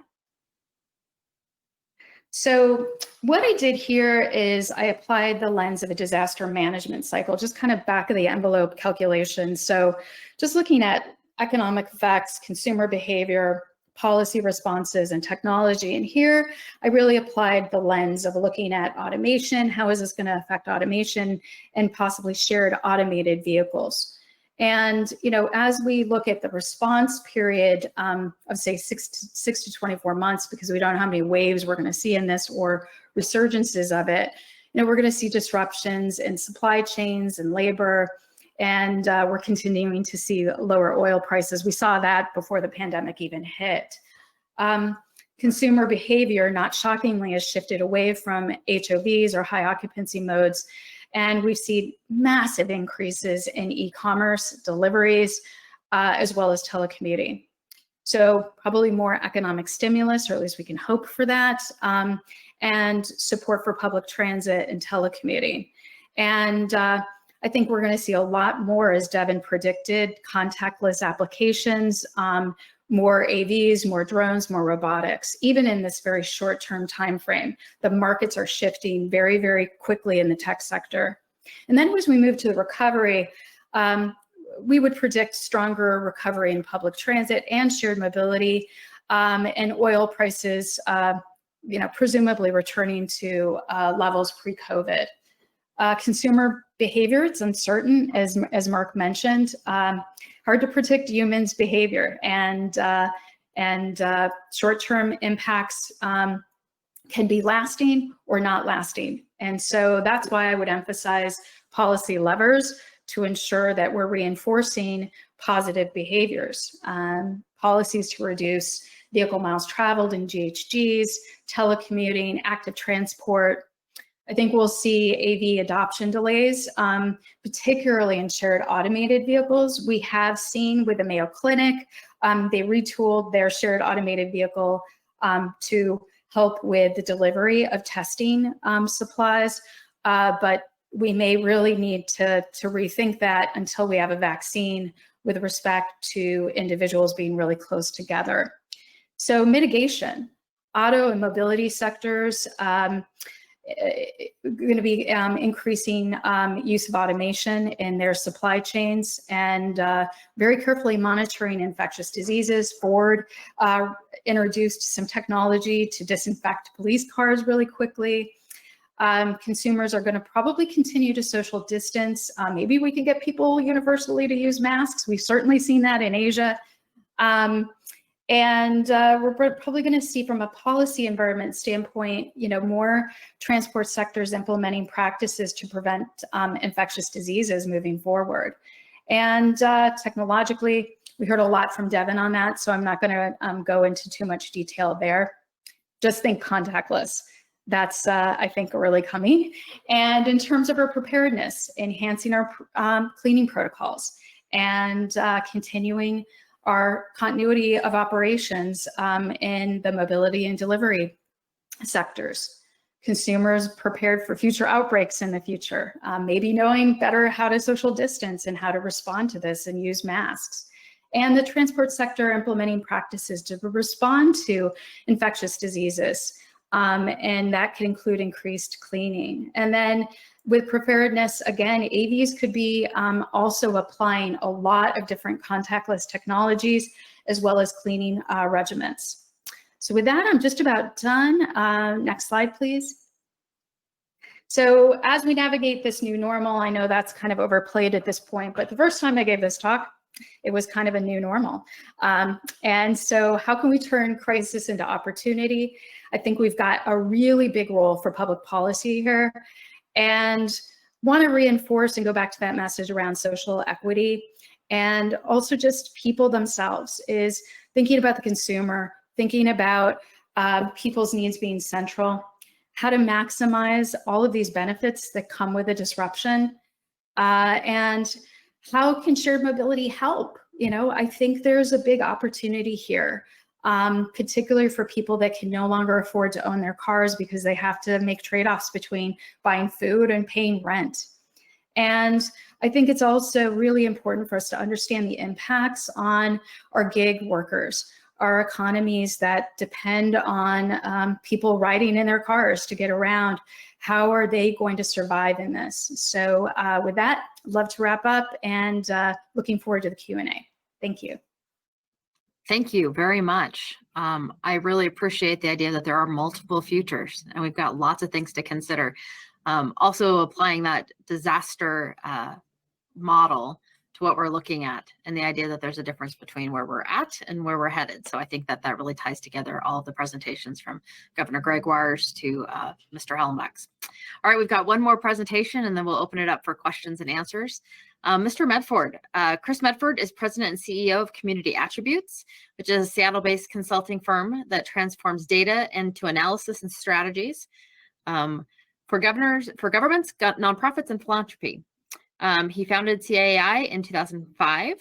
So what I did here is I applied the lens of a disaster management cycle, just kind of back of the envelope calculation. So just looking at economic effects, consumer behavior, policy responses and technology. And here I really applied the lens of looking at automation. How is this going to affect automation and possibly shared automated vehicles? And, you know, as we look at the response period of say 6 to 24 months, because we don't know how many waves we're going to see in this or resurgences of it, you know, we're going to see disruptions in supply chains and labor, and we're continuing to see lower oil prices. We saw that before the pandemic even hit. Consumer behavior, not shockingly, has shifted away from HOVs or high occupancy modes, and we've seen massive increases in e-commerce deliveries, as well as telecommuting. So probably more economic stimulus, or at least we can hope for that, and support for public transit and telecommuting. And I think we're going to see a lot more, as Devin predicted, contactless applications, more AVs, more drones, more robotics, even in this very short-term time frame. The markets are shifting very, very quickly in the tech sector. And then as we move to the recovery, we would predict stronger recovery in public transit and shared mobility, and oil prices, you know, presumably returning to levels pre-COVID. Consumer behavior, it's uncertain, as Mark mentioned. Hard to predict humans' behavior, and short-term impacts can be lasting or not lasting. And so that's why I would emphasize policy levers to ensure that we're reinforcing positive behaviors. Policies to reduce vehicle miles traveled in GHGs, telecommuting, active transport. I think we'll see AV adoption delays, particularly in shared automated vehicles. We have seen with the Mayo Clinic, they retooled their shared automated vehicle to help with the delivery of testing supplies, but we may really need to rethink that until we have a vaccine with respect to individuals being really close together. So mitigation, auto and mobility sectors, going to be increasing use of automation in their supply chains, and very carefully monitoring infectious diseases. Ford introduced some technology to disinfect police cars really quickly. Consumers are going to probably continue to social distance. Maybe we can get people universally to use masks. We've certainly seen that in Asia. And we're probably going to see, from a policy environment standpoint, you know, more transport sectors implementing practices to prevent infectious diseases moving forward. And technologically, we heard a lot from Devin on that, so I'm not going to go into too much detail there. Just think contactless. That's, I think, really coming. And in terms of our preparedness, enhancing our cleaning protocols, and continuing our continuity of operations in the mobility and delivery sectors. Consumers prepared for future outbreaks in the future, maybe knowing better how to social distance and how to respond to this and use masks. And the transport sector implementing practices to respond to infectious diseases. And that can include increased cleaning. And then with preparedness, again, AVs could be also applying a lot of different contactless technologies, as well as cleaning regimens. So with that, I'm just about done. Next slide, please. So as we navigate this new normal, I know that's kind of overplayed at this point, but the first time I gave this talk, it was kind of a new normal. And so how can we turn crisis into opportunity? I think we've got a really big role for public policy here, and want to reinforce and go back to that message around social equity, and also just people themselves, is thinking about the consumer, thinking about people's needs being central, how to maximize all of these benefits that come with a disruption, and how can shared mobility help? You know, I think there's a big opportunity here, particularly for people that can no longer afford to own their cars because they have to make trade-offs between buying food and paying rent. And I think it's also really important for us to understand the impacts on our gig workers, our economies that depend on people riding in their cars to get around. How are they going to survive in this? So with that, I'd love to wrap up, and looking forward to the Q&A. Thank you. Thank you very much. I really appreciate the idea that there are multiple futures and we've got lots of things to consider. Also applying that disaster model to what we're looking at and the idea that there's a difference between where we're at and where we're headed. So I think that that really ties together all of the presentations from Governor Gregoire's to Mr. Hellenbach's. All right, we've got one more presentation and then we'll open it up for questions and answers. Mr. Medford, Chris Medford is president and CEO of Community Attributes, which is a Seattle-based consulting firm that transforms data into analysis and strategies for governments, nonprofits, and philanthropy. He founded CAI in 2005,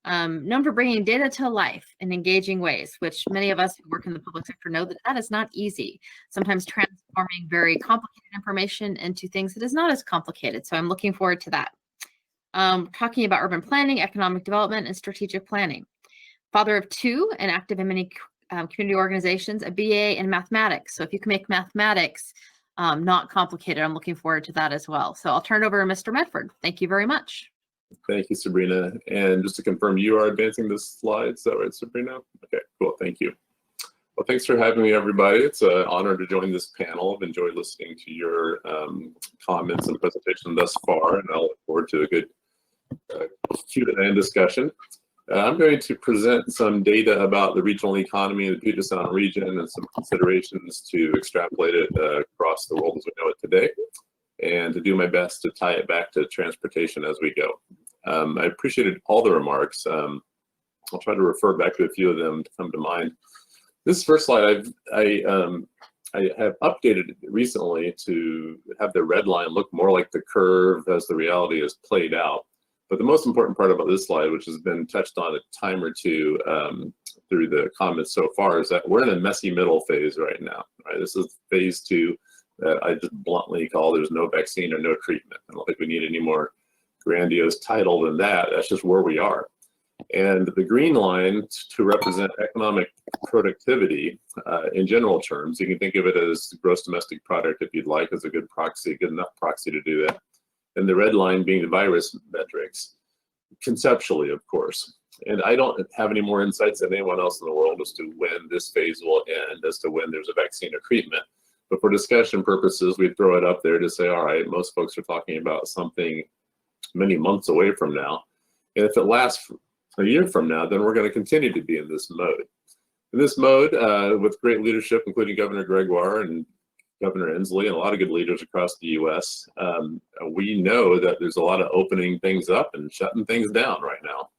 known for bringing data to life in engaging ways, which many of us who work in the public sector know that that is not easy. Sometimes transforming very complicated information into things that is not as complicated. So I'm looking forward to that. Talking about urban planning, economic development, and strategic planning. Father of two and active in many community organizations, a BA in mathematics. So if you can make mathematics not complicated, I'm looking forward to that as well. So I'll turn it over to Mr. Medford. Thank you very much. Thank you, Sabrina. And just to confirm, you are advancing the slides. Is that right, Sabrina? Okay, cool. Thank you. Well, thanks for having me, everybody. It's an honor to join this panel. I've enjoyed listening to your comments and presentation thus far, and I'll look forward to a good Q&A discussion. I'm going to present some data about the regional economy in the Puget Sound region and some considerations to extrapolate it across the world as we know it today, and to do my best to tie it back to transportation as we go. I appreciated all the remarks. I'll try to refer back to a few of them to come to mind. This first slide I have updated recently to have the red line look more like the curve as the reality is played out. But the most important part about this slide, which has been touched on a time or two through the comments so far, is that we're in a messy middle phase right now. Right? This is phase 2 that I just bluntly call there's no vaccine or no treatment. I don't think we need any more grandiose title than that. That's just where we are. And the green line to represent economic productivity in general terms, you can think of it as gross domestic product if you'd like, as a good proxy, good enough proxy to do that. And the red line being the virus metrics, conceptually, of course. And I don't have any more insights than anyone else in the world as to when this phase will end, as to when there's a vaccine or treatment. But for discussion purposes, we throw it up there to say, all right, most folks are talking about something many months away from now. And if it lasts a year from now, then we're going to continue to be in this mode. In this mode, with great leadership, including Governor Gregoire and Governor Inslee and a lot of good leaders across the U.S., we know that there's a lot of opening things up and shutting things down right now.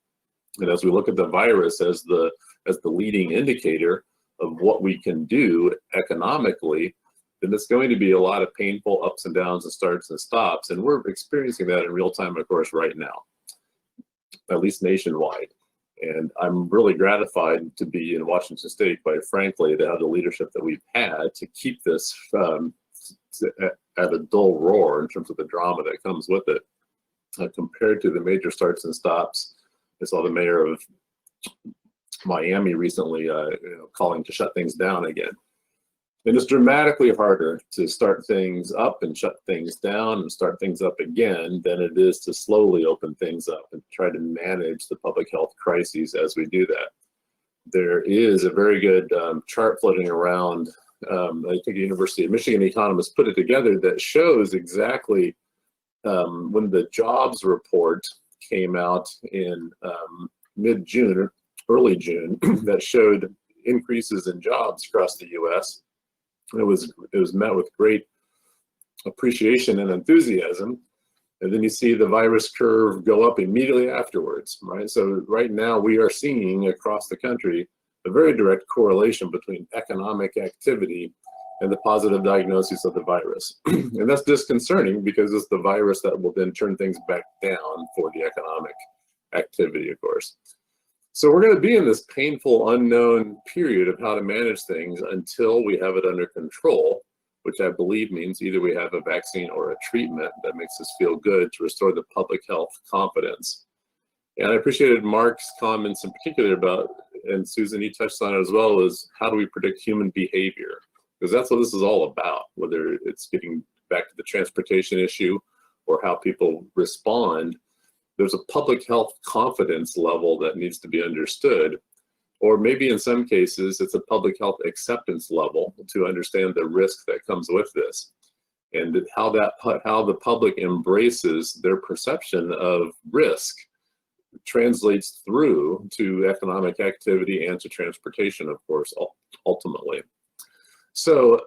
And as we look at the virus as the leading indicator of what we can do economically, then it's going to be a lot of painful ups and downs and starts and stops. And we're experiencing that in real time, of course, right now, at least nationwide. And I'm really gratified to be in Washington State, quite frankly, to have the leadership that we've had to keep this at a dull roar in terms of the drama that comes with it. Compared to the major starts and stops, I saw the mayor of Miami recently calling to shut things down again. And it's dramatically harder to start things up and shut things down and start things up again than it is to slowly open things up and try to manage the public health crises as we do that. There is a very good chart floating around. I think the University of Michigan economists put it together that shows exactly when the jobs report came out in mid-June or early June that showed increases in jobs across the U.S. It was met with great appreciation and enthusiasm. And then you see the virus curve go up immediately afterwards, right? So right now we are seeing across the country a very direct correlation between economic activity and the positive diagnosis of the virus. And that's disconcerting because it's the virus that will then turn things back down for the economic activity, of course. So we're going to be in this painful unknown period of how to manage things until we have it under control, which I believe means either we have a vaccine or a treatment that makes us feel good to restore the public health confidence. And I appreciated Mark's comments in particular about, and Susan, you touched on it as well, is how do we predict human behavior? Because that's what this is all about, whether it's getting back to the transportation issue or how people respond. There's a public health confidence level that needs to be understood. or maybe in some cases, it's a public health acceptance level to understand the risk that comes with this, and how the public embraces their perception of risk translates through to economic activity and to transportation, of course, ultimately. So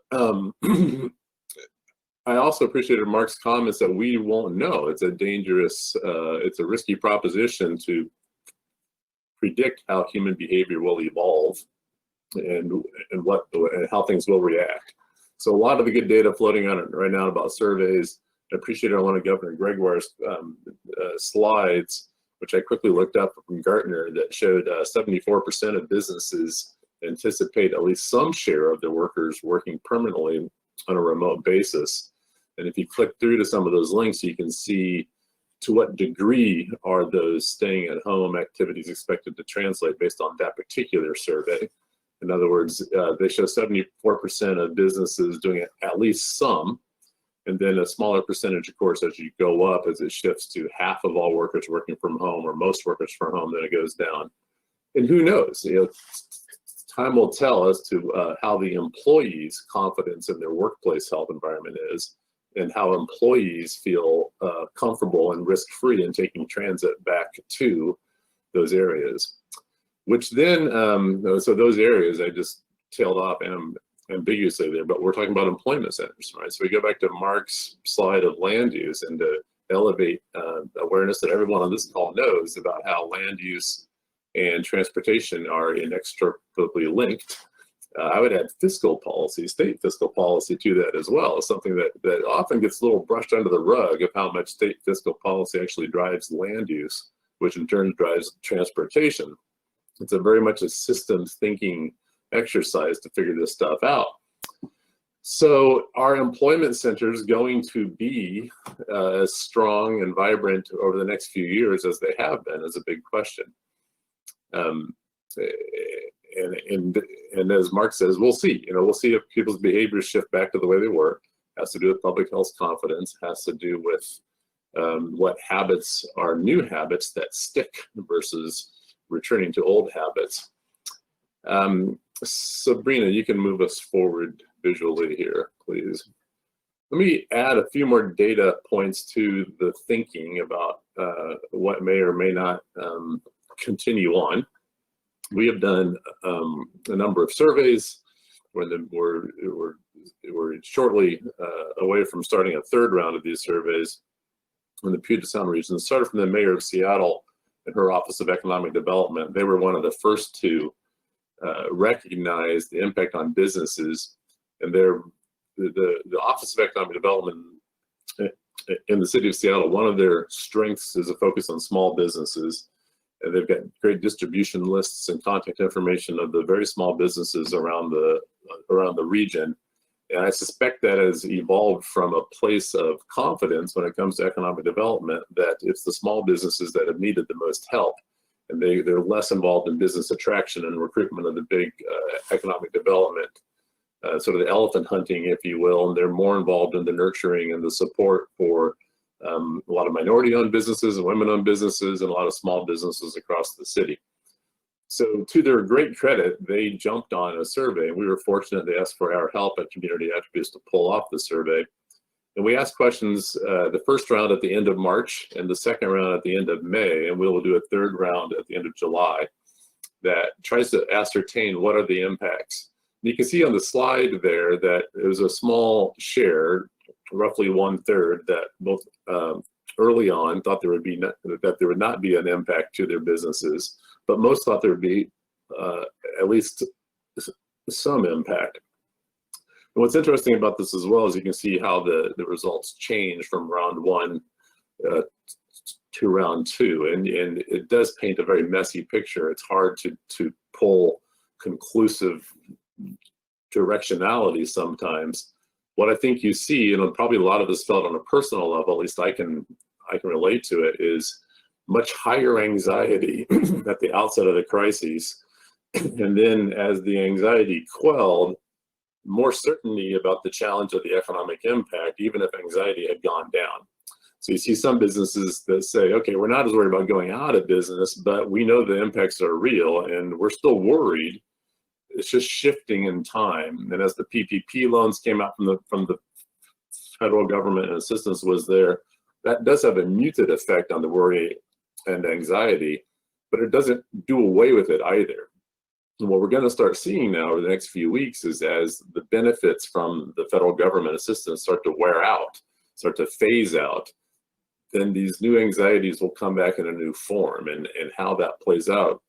I also appreciated Mark's comments that we won't know. It's a dangerous, it's a risky proposition to predict how human behavior will evolve and how things will react. So a lot of the good data floating on it right now about surveys. I appreciated one of Governor Gregoire's slides, which I quickly looked up from Gartner, that showed 74% of businesses anticipate at least some share of their workers working permanently on a remote basis. And if you click through to some of those links, you can see to what degree are those staying at home activities expected to translate based on that particular survey. In other words, they show 74% of businesses doing at least some, and then a smaller percentage, of course, as you go up, as it shifts to half of all workers working from home or most workers from home, then it goes down. And who knows? Time will tell as to how the employees' confidence in their workplace health environment is, and how employees feel comfortable and risk-free in taking transit back to those areas. Which then, so those areas I just tailed off ambiguously there, but we're talking about employment centers, right? So we go back to Mark's slide of land use, and to elevate awareness that everyone on this call knows about how land use and transportation are inextricably linked. I would add fiscal policy, state fiscal policy to that as well. It's something that often gets a little brushed under the rug of how much state fiscal policy actually drives land use, which in turn drives transportation. It's a very much a systems thinking exercise to figure this stuff out. So are employment centers going to be as strong and vibrant over the next few years as they have been, is a big question. And as Mark says, we'll see. We'll see if people's behaviors shift back to the way they were. Has to do with public health confidence. Has to do with what habits are new habits that stick versus returning to old habits. Sabrina, you can move us forward visually here, please. Let me add a few more data points to the thinking about what may or may not continue on. We have done a number of surveys. We're shortly away from starting a third round of these surveys in the Puget Sound region. It started from the mayor of Seattle and her Office of Economic Development. They were one of the first to recognize the impact on businesses, and the Office of Economic Development in the city of Seattle, one of their strengths is a focus on small businesses. And they've got great distribution lists and contact information of the very small businesses around the region. And I suspect that has evolved from a place of confidence when it comes to economic development, that it's the small businesses that have needed the most help. And they're less involved in business attraction and recruitment of the big economic development, sort of the elephant hunting, if you will. And they're more involved in the nurturing and the support for a lot of minority-owned businesses and women-owned businesses and a lot of small businesses across the city. So to their great credit, they jumped on a survey. We were fortunate they asked for our help at Community Attributes to pull off the survey. And we asked questions, the first round at the end of March and the second round at the end of May, and we will do a third round at the end of July that tries to ascertain what are the impacts. And you can see on the slide there that it was a small share, roughly 1/3, that both early on thought there would not be an impact to their businesses, but most thought there would be at least some impact. And what's interesting about this as well is you can see how the results change from round one to round two, and it does paint a very messy picture. It's hard to pull conclusive directionality sometimes. What I think you see, and probably a lot of this felt on a personal level, at least I can relate to it, is much higher anxiety at the outset of the crises. And then as the anxiety quelled, more certainty about the challenge of the economic impact, even if anxiety had gone down. So you see some businesses that say, okay, we're not as worried about going out of business, but we know the impacts are real and we're still worried. It's just shifting in time. And as the PPP loans came out from the federal government and assistance was there, that does have a muted effect on the worry and anxiety, but it doesn't do away with it either. And what we're going to start seeing now over the next few weeks is as the benefits from the federal government assistance start to wear out, start to phase out, then these new anxieties will come back in a new form, and how that plays out,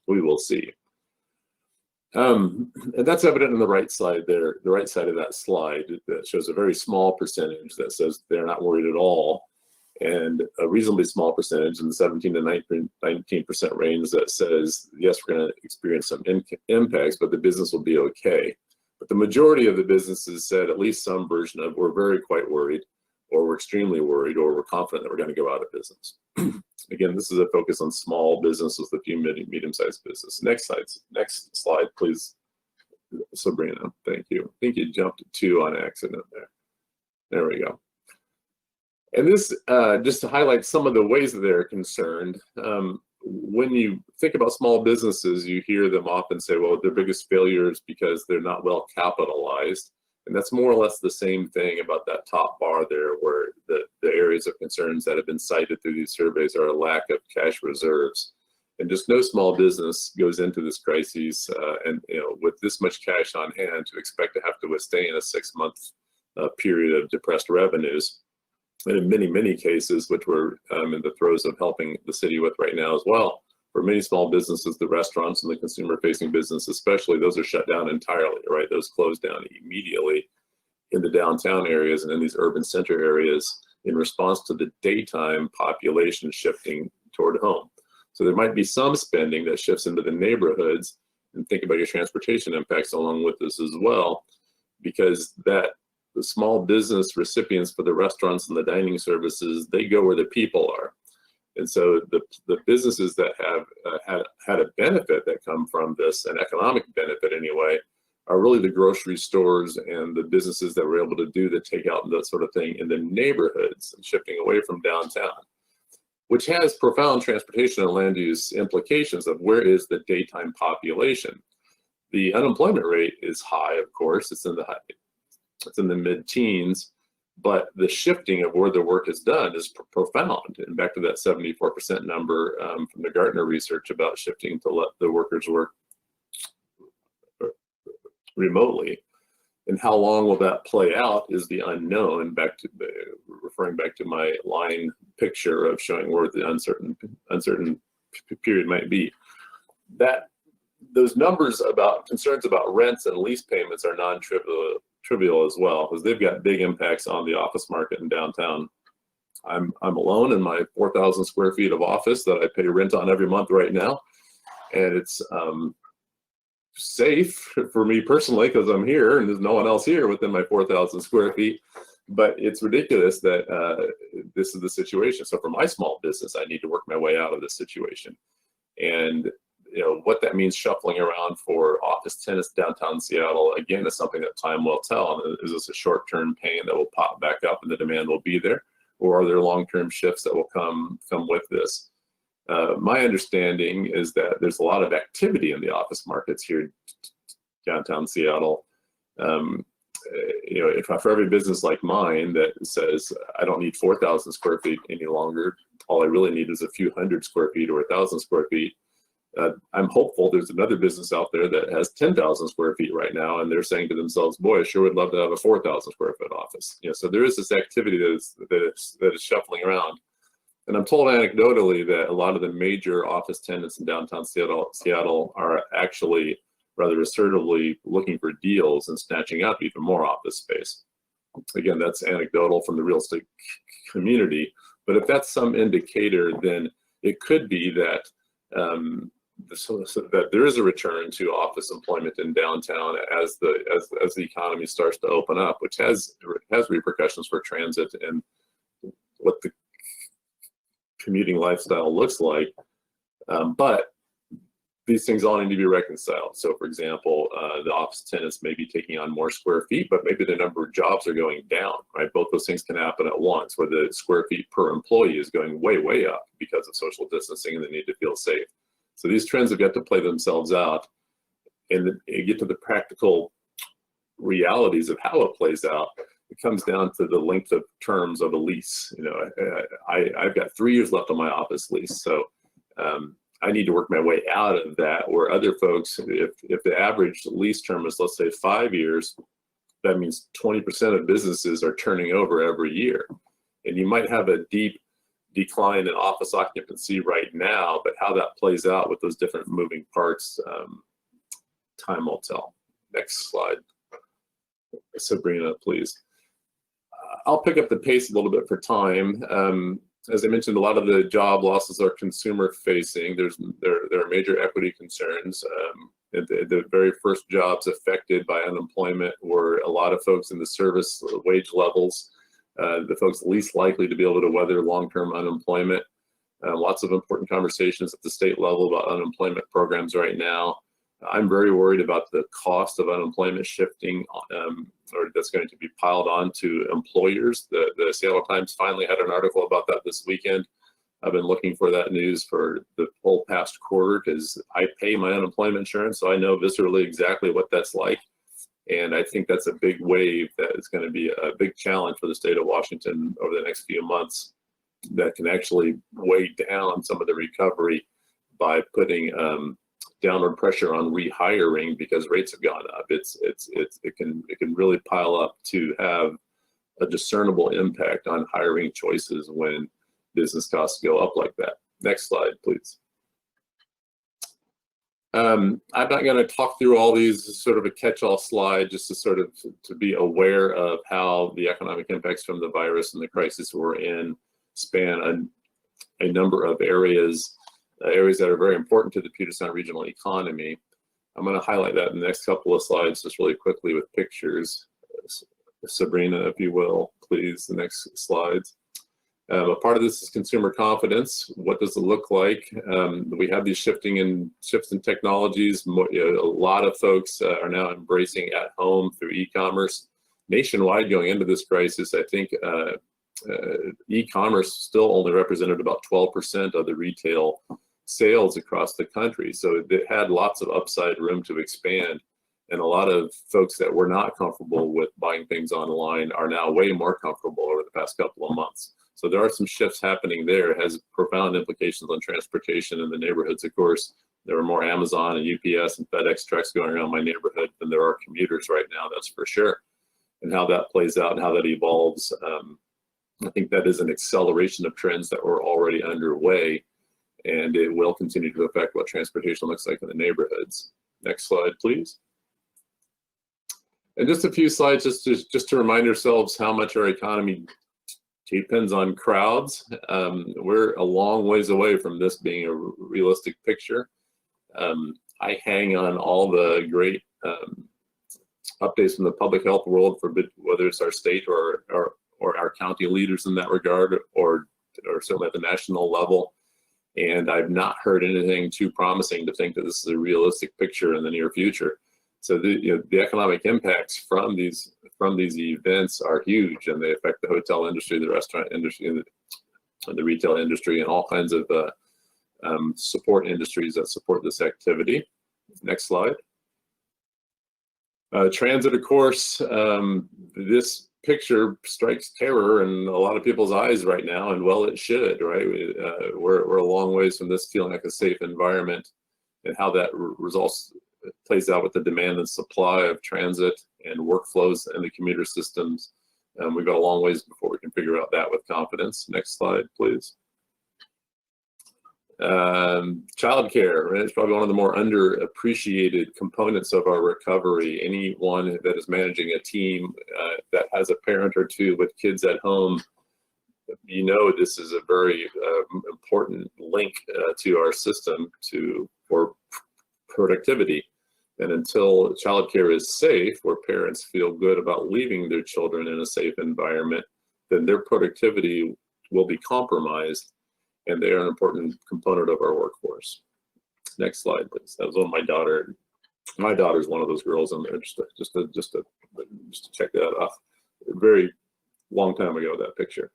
we will see. And that's evident in the right side there, the right side of that slide that shows a very small percentage that says they're not worried at all, and a reasonably small percentage in the 17 to 19% range that says, yes, we're going to experience some impacts, but the business will be okay. But the majority of the businesses said at least some version of we're very quite worried, or we're extremely worried, or we're confident that we're going to go out of business. Again, this is a focus on small businesses with a few medium-sized business. Next slide, please, Sabrina. Thank you. I think you jumped to 2 on accident there. There we go. And this, just to highlight some of the ways that they're concerned, when you think about small businesses, you hear them often say, well, their biggest failure is because they're not well capitalized. And that's more or less the same thing about that top bar there, where the areas of concerns that have been cited through these surveys are a lack of cash reserves. And just no small business goes into this crisis and with this much cash on hand to expect to have to withstand a 6-month period of depressed revenues. And in many, many cases, which we're in the throes of helping the city with right now as well, for many small businesses, the restaurants and the consumer-facing business especially, those are shut down entirely, right? Those close down immediately in the downtown areas and in these urban center areas in response to the daytime population shifting toward home. So there might be some spending that shifts into the neighborhoods, and think about your transportation impacts along with this as well, because the small business recipients for the restaurants and the dining services, they go where the people are. And so the businesses that have had a benefit that come from this, an economic benefit anyway, are really the grocery stores and the businesses that were able to do the takeout and that sort of thing in the neighborhoods and shifting away from downtown, which has profound transportation and land use implications of where is the daytime population. The unemployment rate is high, of course, it's in the mid-teens. But the shifting of where the work is done is profound. And back to that 74% number from the Gartner research about shifting to let the workers work remotely. And how long will that play out is the unknown, referring back to my line picture of showing where the uncertain period might be. Those numbers about concerns about rents and lease payments are non-trivial as well, because they've got big impacts on the office market in downtown. I'm alone in my 4,000 square feet of office that I pay rent on every month right now, and it's safe for me personally because I'm here and there's no one else here within my 4,000 square feet. But it's ridiculous that this is the situation. So for my small business, I need to work my way out of this situation, and what that means shuffling around for office tenants downtown Seattle, again, is something that time will tell. Is this a short-term pain that will pop back up and the demand will be there? Or are there long-term shifts that will come with this? My understanding is that there's a lot of activity in the office markets here downtown Seattle. If for every business like mine that says, I don't need 4,000 square feet any longer, all I really need is a few hundred square feet or 1,000 square feet, I'm hopeful there's another business out there that has 10,000 square feet right now, and they're saying to themselves, boy, I sure would love to have a 4,000 square foot office. So there is this activity that is shuffling around. And I'm told anecdotally that a lot of the major office tenants in downtown Seattle are actually rather assertively looking for deals and snatching up even more office space. Again, that's anecdotal from the real estate community. But if that's some indicator, then it could be that so that there is a return to office employment in downtown as the economy starts to open up, which has repercussions for transit and what the commuting lifestyle looks like. But these things all need to be reconciled. So for example, the office tenants may be taking on more square feet, but maybe the number of jobs are going down, right? Both those things can happen at once, where the square feet per employee is going way, way up because of social distancing and they need to feel safe. So these trends have got to play themselves out, and you get to the practical realities of how it plays out. It comes down to the length of terms of a lease. You know, I've got 3 years left on my office lease, so I need to work my way out of that, where other folks, if the average lease term is, let's say, 5 years, that means 20% of businesses are turning over every year. And you might have a deep decline in office occupancy right now, but how that plays out with those different moving parts, time will tell. Next slide. Sabrina, please. I'll pick up the pace a little bit for time. As I mentioned, a lot of the job losses are consumer facing. There are major equity concerns. The very first jobs affected by unemployment were a lot of folks in the service wage levels, the folks least likely to be able to weather long-term unemployment. Lots of important conversations at the state level about unemployment programs right now. I'm very worried about the cost of unemployment shifting, or that's going to be piled on to employers. The Seattle Times finally had an article about that this weekend. I've been looking for that news for the whole past quarter because I pay my unemployment insurance, so I know viscerally exactly what that's like. And I think that's a big wave that is going to be a big challenge for the state of Washington over the next few months that can actually weigh down some of the recovery by putting downward pressure on rehiring because rates have gone up. It can really pile up to have a discernible impact on hiring choices when business costs go up like that. Next slide, please. I'm not going to talk through all these, sort of a catch-all slide, just to sort of to be aware of how the economic impacts from the virus and the crisis we're in span a number of areas that are very important to the Puget Sound regional economy. I'm going to highlight that in the next couple of slides just really quickly with pictures. Sabrina, if you will, please, the next slides. A part of this is consumer confidence. What does it look like? We have these shifts in technologies. A lot of folks are now embracing at home through e-commerce. Nationwide, going into this crisis, I think e-commerce still only represented about 12% of the retail sales across the country. So it had lots of upside room to expand. And a lot of folks that were not comfortable with buying things online are now way more comfortable over the past couple of months. So there are some shifts happening there. It has profound implications on transportation in the neighborhoods. Of course, there are more Amazon and UPS and FedEx trucks going around my neighborhood than there are commuters right now, that's for sure. And how that plays out and how that evolves, I think that is an acceleration of trends that were already underway, and it will continue to affect what transportation looks like in the neighborhoods. Next slide, please. And just a few slides just to remind ourselves how much our economy depends on crowds. We're a long ways away from this being a realistic picture. I hang on all the great updates from the public health world, for whether it's our state or our county leaders in that regard, or certainly at the national level. And I've not heard anything too promising to think that this is a realistic picture in the near future. So the economic impacts from these events are huge, and they affect the hotel industry, the restaurant industry, and the retail industry, and all kinds of support industries that support this activity. Next slide. Transit, of course, this picture strikes terror in a lot of people's eyes right now, and well, it should, right? We're a long ways from this feeling like a safe environment, and how that plays out with the demand and supply of transit and workflows and the commuter systems. We've got a long ways before we can figure out that with confidence. Next slide, please. Childcare, right? It's probably one of the more underappreciated components of our recovery. Anyone that is managing a team that has a parent or two with kids at home, this is a very important link to our system for productivity. And until childcare is safe, where parents feel good about leaving their children in a safe environment, then their productivity will be compromised, and they are an important component of our workforce. Next slide, please. That was one of my daughter. My daughter's one of those girls in there. Just to check that off. A very long time ago, that picture.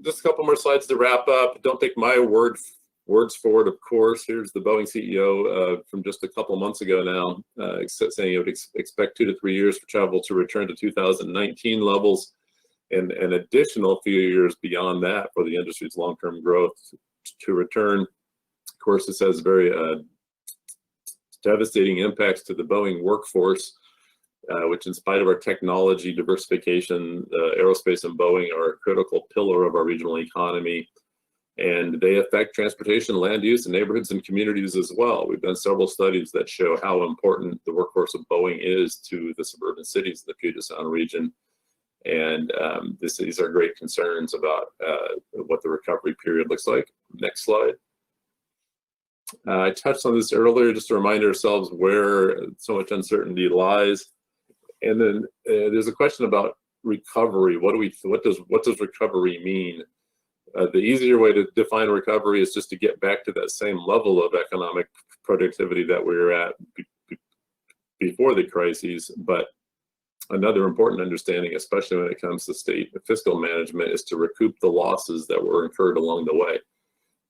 Just a couple more slides to wrap up. Don't take my words for it, of course. Here's the Boeing CEO from just a couple months ago now, saying he would expect 2 to 3 years for travel to return to 2019 levels, and an additional few years beyond that for the industry's long-term growth to return. Of course, this has very devastating impacts to the Boeing workforce, which, in spite of our technology diversification, aerospace and Boeing are a critical pillar of our regional economy, and they affect transportation, land use, and neighborhoods and communities as well. We've done several studies that show how important the workforce of Boeing is to the suburban cities of the Puget Sound region, and these are great concerns about what the recovery period looks like. Next slide. I touched on this earlier, just to remind ourselves where so much uncertainty lies. And then there's a question about recovery. What does recovery mean? The easier way to define recovery is just to get back to that same level of economic productivity that we were at before the crises. But another important understanding, especially when it comes to state fiscal management, is to recoup the losses that were incurred along the way.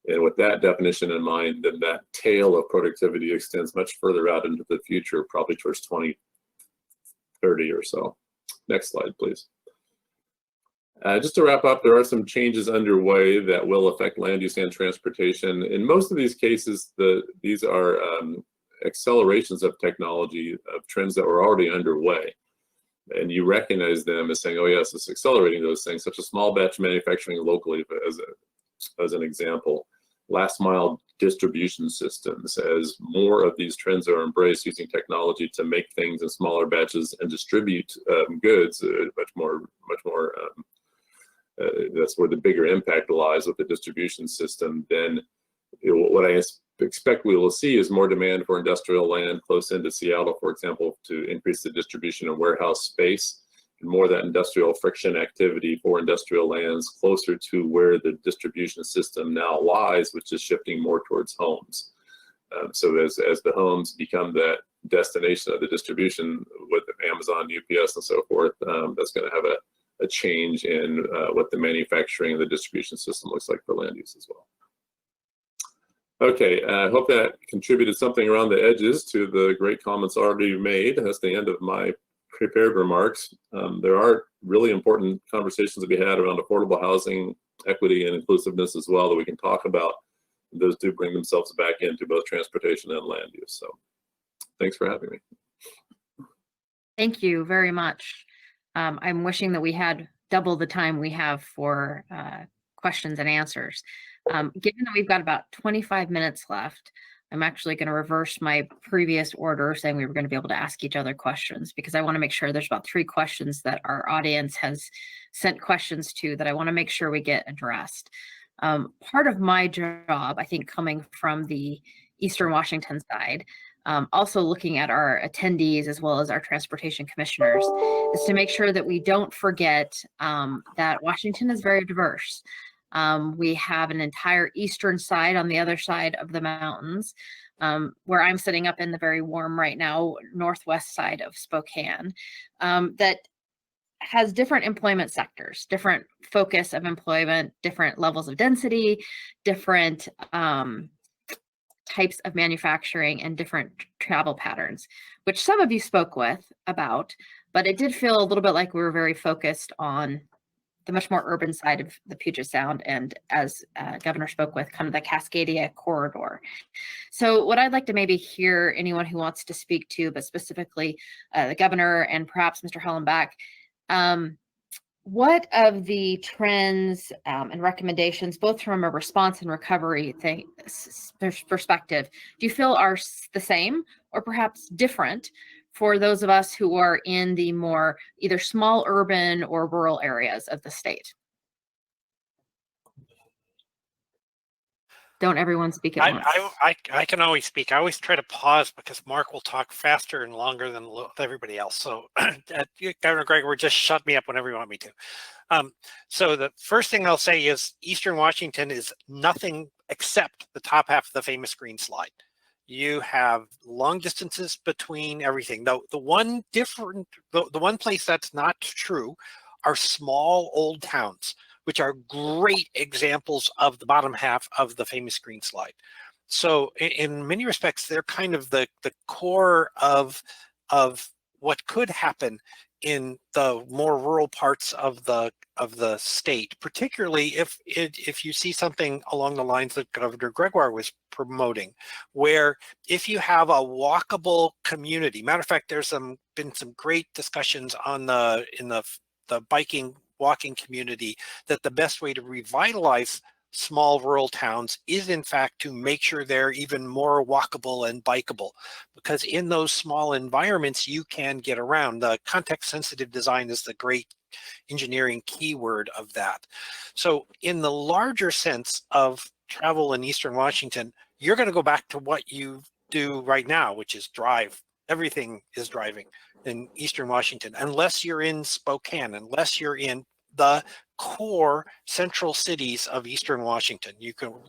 And with that definition in mind, then that tail of productivity extends much further out into the future, probably towards 2030 or so. Next slide, please. Just to wrap up, there are some changes underway that will affect land use and transportation. In most of these cases, these are accelerations of technology, of trends that were already underway. And you recognize them as saying, oh yes, it's accelerating those things, such as small batch manufacturing locally as an example. Last mile distribution systems, as more of these trends are embraced, using technology to make things in smaller batches and distribute goods much more. That's where the bigger impact lies with the distribution system. Then what I expect we will see is more demand for industrial land close into Seattle, for example, to increase the distribution of warehouse space, and more of that industrial friction activity for industrial lands closer to where the distribution system now lies, which is shifting more towards homes. So as the homes become that destination of the distribution with Amazon, UPS, and so forth, that's going to have a change in what the manufacturing and the distribution system looks like for land use as well. Okay, I hope that contributed something around the edges to the great comments already made. That's the end of my prepared remarks. There are really important conversations to be had around affordable housing, equity, and inclusiveness as well that we can talk about. Those do bring themselves back into both transportation and land use. So thanks for having me. Thank you very much. I'm wishing that we had double the time we have for questions and answers. Given that we've got about 25 minutes left, I'm actually going to reverse my previous order, saying we were going to be able to ask each other questions, because I want to make sure there's about 3 questions that our audience has sent questions to that I want to make sure we get addressed. Part of my job, I think, coming from the Eastern Washington side, also looking at our attendees as well as our transportation commissioners, is to make sure that we don't forget that Washington is very diverse. We have an entire eastern side on the other side of the mountains, where I'm sitting up in the very warm right now, northwest side of Spokane, that has different employment sectors, different focus of employment, different levels of density, different types of manufacturing, and different travel patterns, which some of you spoke with about, but it did feel a little bit like we were very focused on the much more urban side of the Puget Sound, and as Governor spoke with, kind of the Cascadia corridor. So what I'd like to maybe hear anyone who wants to speak to, but specifically the Governor and perhaps Mr. Hollenbach, what of the trends and recommendations, both from a response and recovery perspective, do you feel are the same or perhaps different for those of us who are in the more either small urban or rural areas of the state? Don't everyone speak at once. I can always speak. I always try to pause because Mark will talk faster and longer than everybody else. So Governor Gregory, just shut me up whenever you want me to. So the first thing I'll say is Eastern Washington is nothing except the top half of the famous green slide. You have long distances between everything. The one place that's not true are small old towns, which are great examples of the bottom half of the famous green slide. So in many respects, they're kind of the core of what could happen in the more rural parts of the state, particularly if you see something along the lines that Governor Gregoire was promoting, where if you have a walkable community. Matter of fact, there's been some great discussions in the biking walking community that the best way to revitalize small rural towns is in fact to make sure they're even more walkable and bikeable, because in those small environments you can get around. The context sensitive design is the great engineering keyword of that. So in the larger sense of travel in Eastern Washington, you're going to go back to what you do right now, which is drive. Everything is driving in Eastern Washington, unless you're in Spokane, unless you're in the core central cities of Eastern Washington.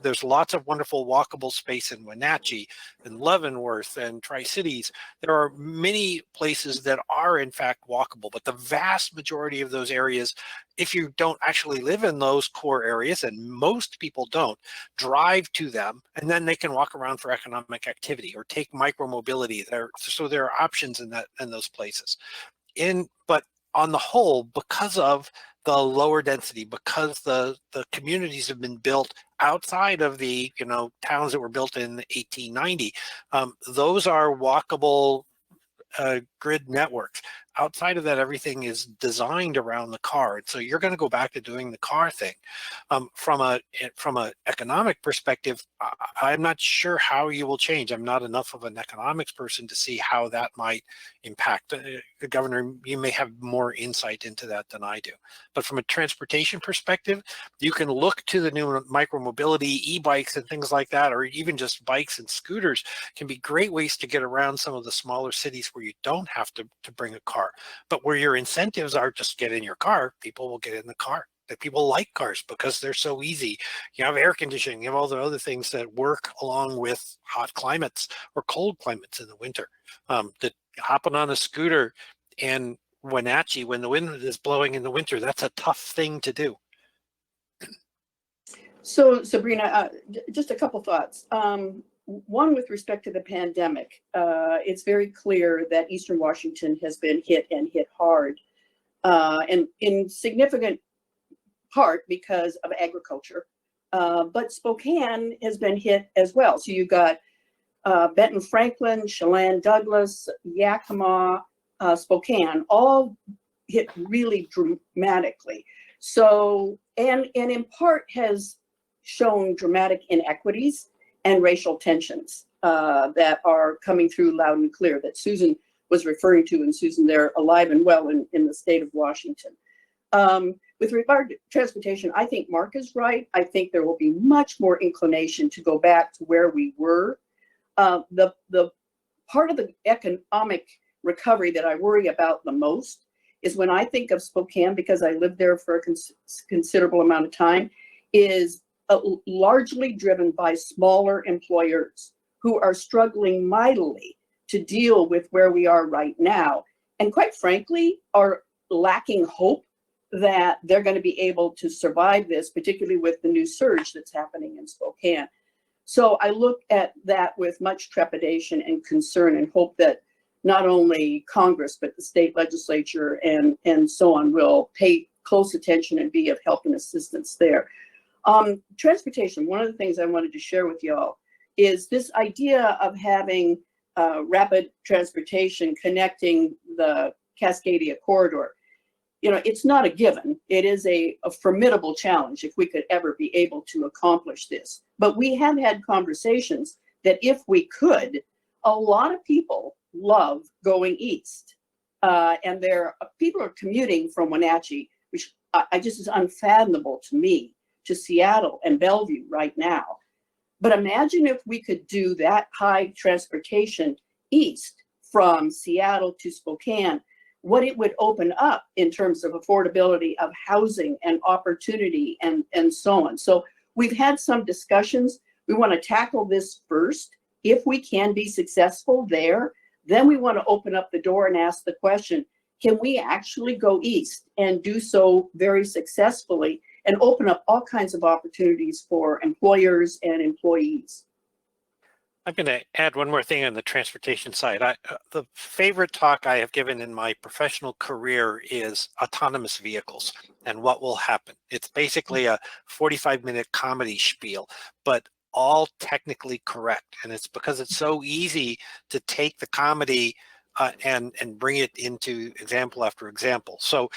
There's lots of wonderful walkable space in Wenatchee and Leavenworth and Tri-Cities. There are many places that are in fact walkable, but the vast majority of those areas, if you don't actually live in those core areas, and most people don't, drive to them, and then they can walk around for economic activity or take micromobility. So there are options in those places. But on the whole, because of the lower density, because the communities have been built outside of the towns that were built in 1890, those are walkable grid networks. Outside of that, everything is designed around the car. And so you're going to go back to doing the car thing. From a economic perspective, I'm not sure how you will change. I'm not enough of an economics person to see how that might impact. Governor, you may have more insight into that than I do. But from a transportation perspective, you can look to the new micromobility, e-bikes and things like that, or even just bikes and scooters can be great ways to get around some of the smaller cities where you don't have to bring a car. But where your incentives are just get in your car, people will get in the car. That people like cars because they're so easy. You have air conditioning, you have all the other things that work along with hot climates or cold climates in the winter. That hopping on a scooter in Wenatchee when the wind is blowing in the winter, that's a tough thing to do. So Sabrina, just a couple thoughts. One, with respect to the pandemic, it's very clear that Eastern Washington has been hit and hit hard, and in significant part because of agriculture. But Spokane has been hit as well. So you've got Benton Franklin, Chelan Douglas, Yakima, Spokane, all hit really dramatically. So, and in part has shown dramatic inequities and racial tensions that are coming through loud and clear that Susan was referring to, and Susan, they're alive and well in the state of Washington. With regard to transportation, I think Mark is right. I think there will be much more inclination to go back to where we were. The part of the economic recovery that I worry about the most is when I think of Spokane, because I lived there for a considerable amount of time, is largely driven by smaller employers who are struggling mightily to deal with where we are right now, and quite frankly are lacking hope that they're going to be able to survive this, particularly with the new surge that's happening in Spokane. So I look at that with much trepidation and concern, and hope that not only Congress, but the state legislature and so on will pay close attention and be of help and assistance there. Transportation, one of the things I wanted to share with y'all is this idea of having rapid transportation connecting the Cascadia corridor. You know, it's not a given. It is a formidable challenge if we could ever be able to accomplish this. But we have had conversations that if we could, a lot of people love going east. And people are commuting from Wenatchee, which I just is unfathomable to me, to Seattle and Bellevue right now. But imagine if we could do that high transportation east from Seattle to Spokane, what it would open up in terms of affordability of housing and opportunity and so on. So we've had some discussions. We want to tackle this first. If we can be successful there, then we want to open up the door and ask the question, can we actually go east and do so very successfully and open up all kinds of opportunities for employers and employees? I'm going to add one more thing on the transportation side. The favorite talk I have given in my professional career is autonomous vehicles and what will happen. It's basically a 45-minute comedy spiel, but all technically correct. And it's because it's so easy to take the comedy and bring it into example after example. So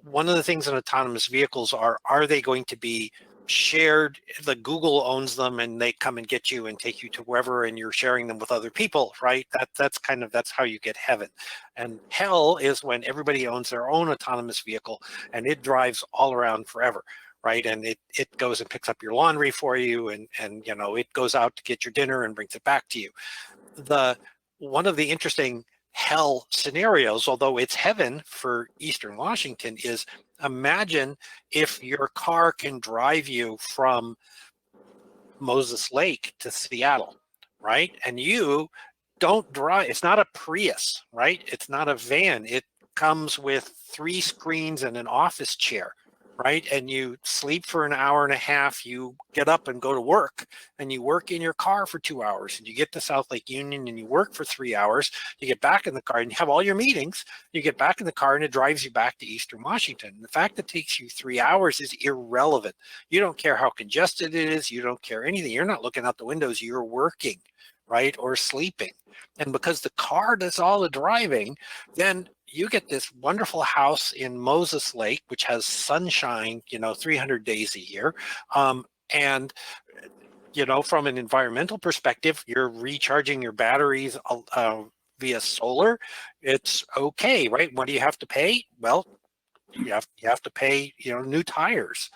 one of the things in autonomous vehicles are they going to be shared? The Google owns them and they come and get you and take you to wherever, and you're sharing them with other people, right? That's how you get heaven. And hell is when everybody owns their own autonomous vehicle and it drives all around forever, right? And it goes and picks up your laundry for you, and you know, it goes out to get your dinner and brings it back to you. One of the interesting hell scenarios, although it's heaven for Eastern Washington, is imagine if your car can drive you from Moses Lake to Seattle, right? And you don't drive, it's not a Prius, right? It's not a van. It comes with 3 screens and an office chair, right? And you sleep for an hour and a half, you get up and go to work, and you work in your car for 2 hours, and you get to South Lake Union and you work for 3 hours, you get back in the car and you have all your meetings, you get back in the car and it drives you back to Eastern Washington. The fact that it takes you 3 hours is irrelevant. You don't care how congested it is, you don't care anything. You're not looking out the windows, you're working, right? Or sleeping. And because the car does all the driving, then you get this wonderful house in Moses Lake, which has sunshine, 300 days a year. And, from an environmental perspective, you're recharging your batteries via solar. It's okay, right? What do you have to pay? Well, you have to pay, new tires.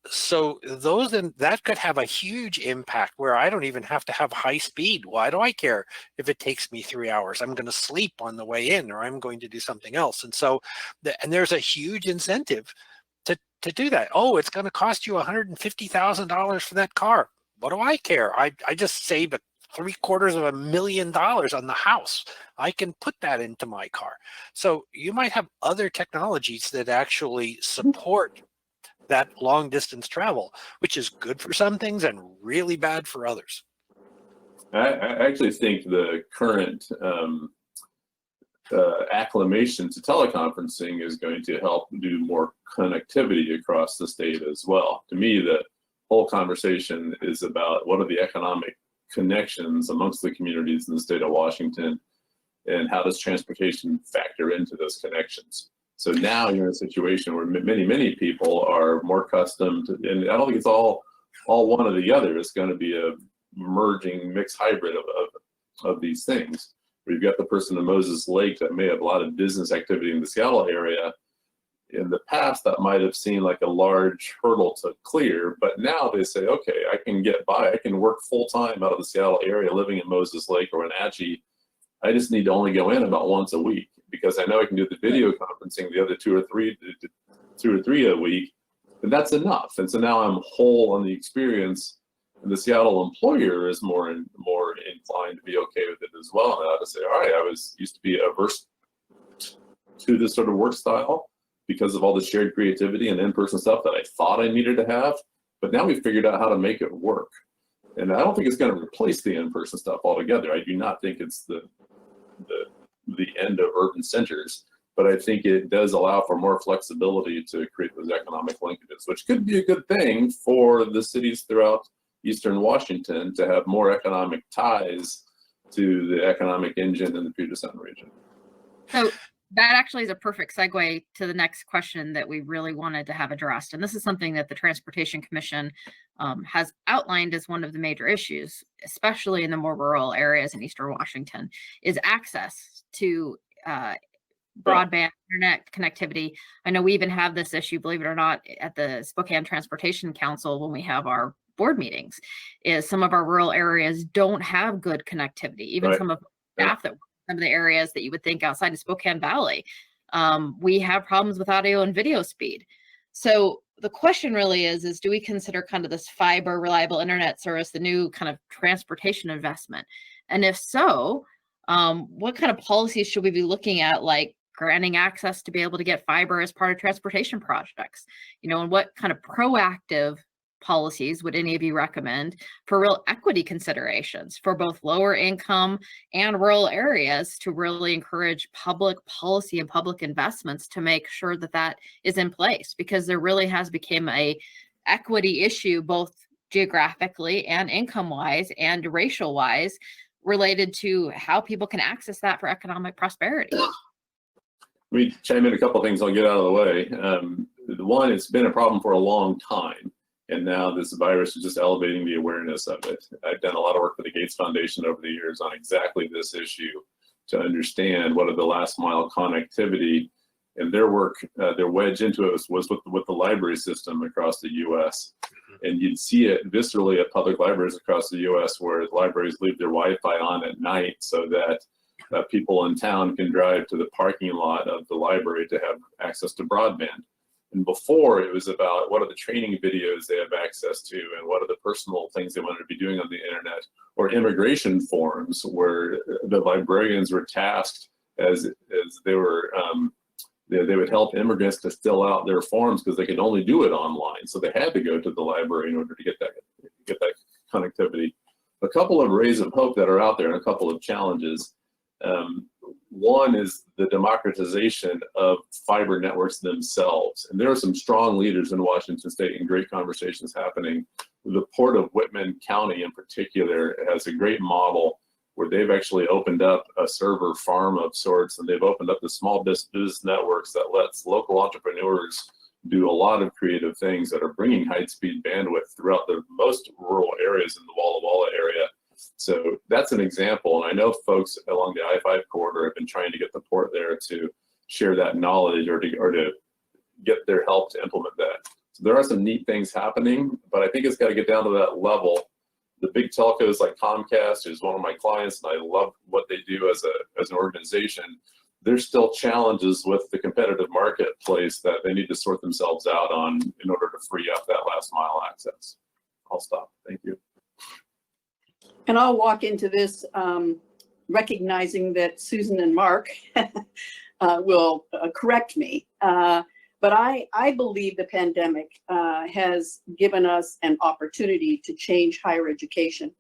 So that could have a huge impact where I don't even have to have high speed. Why do I care if it takes me 3 hours? I'm going to sleep on the way in, or I'm going to do something else. And so, and there's a huge incentive to do that. Oh, it's going to cost you $150,000 for that car. What do I care? I just saved $750,000 on the house. I can put that into my car. So you might have other technologies that actually support that long distance travel, which is good for some things and really bad for others. I actually think the current acclimation to teleconferencing is going to help do more connectivity across the state as well. To me, the whole conversation is about what are the economic connections amongst the communities in the state of Washington, and how does transportation factor into those connections? So now you're in a situation where many people are more accustomed to, and I don't think it's all one or the other. It's going to be a merging mixed hybrid of these things. Where you've got the person in Moses Lake that may have a lot of business activity in the Seattle area. In the past, that might have seemed like a large hurdle to clear, but now they say, okay, I can get by. I can work full time out of the Seattle area, living in Moses Lake or in Atchee. I just need to only go in about once a week, because I know I can do the video conferencing the other two or three a week, and that's enough. And so now I'm whole on the experience, and the Seattle employer is more inclined to be okay with it as well. Now to say, all right, I used to be averse to this sort of work style because of all the shared creativity and in-person stuff that I thought I needed to have, but now we've figured out how to make it work. And I don't think it's going to replace the in-person stuff altogether. I do not think it's the end of urban centers, but I think it does allow for more flexibility to create those economic linkages, which could be a good thing for the cities throughout Eastern Washington to have more economic ties to the economic engine in the Puget Sound region. So that actually is a perfect segue to the next question that we really wanted to have addressed. And this is something that the Transportation Commission has outlined as one of the major issues, especially in the more rural areas in Eastern Washington, is access to broadband internet connectivity. I know we even have this issue, believe it or not, at the Spokane Transportation Council when we have our board meetings, is some of our rural areas don't have good connectivity. Even some of the staff that work in some of the areas that you would think outside of Spokane Valley, we have problems with audio and video speed. So the question really is do we consider kind of this fiber reliable internet service the new kind of transportation investment? And if so, what kind of policies should we be looking at, like granting access to be able to get fiber as part of transportation projects? And what kind of proactive policies would any of you recommend for real equity considerations for both lower income and rural areas to really encourage public policy and public investments to make sure that that is in place? Because there really has become a equity issue, both geographically and income wise and racial wise, related to how people can access that for economic prosperity. Let me chime in a couple of things. I'll get out of the way. The one, it's been a problem for a long time, and now this virus is just elevating the awareness of it. I've done a lot of work for the Gates Foundation over the years on exactly this issue to understand what are the last mile connectivity, and their work, their wedge into it was with the library system across the U.S. And you'd see it viscerally at public libraries across the U.S. where libraries leave their Wi-Fi on at night so that people in town can drive to the parking lot of the library to have access to broadband. And before, it was about what are the training videos they have access to and what are the personal things they wanted to be doing on the internet, or immigration forms where the librarians were tasked as they were, they would help immigrants to fill out their forms because they could only do it online. So they had to go to the library in order to get that connectivity. A couple of rays of hope that are out there and a couple of challenges. One is the democratization of fiber networks themselves. And there are some strong leaders in Washington State and great conversations happening. The Port of Whitman County in particular has a great model where they've actually opened up a server farm of sorts, and they've opened up the small business networks that lets local entrepreneurs do a lot of creative things that are bringing high-speed bandwidth throughout the most rural areas in the Walla Walla area. So that's an example, and I know folks along the I-5 corridor have been trying to get the port there to share that knowledge or to get their help to implement that. So there are some neat things happening, but I think it's got to get down to that level. The big telcos like Comcast, who's one of my clients, and I love what they do as an organization. There's still challenges with the competitive marketplace that they need to sort themselves out on in order to free up that last mile access. I'll stop. Thank you. And I'll walk into this recognizing that Susan and Mark will correct me. But I believe the pandemic has given us an opportunity to change higher education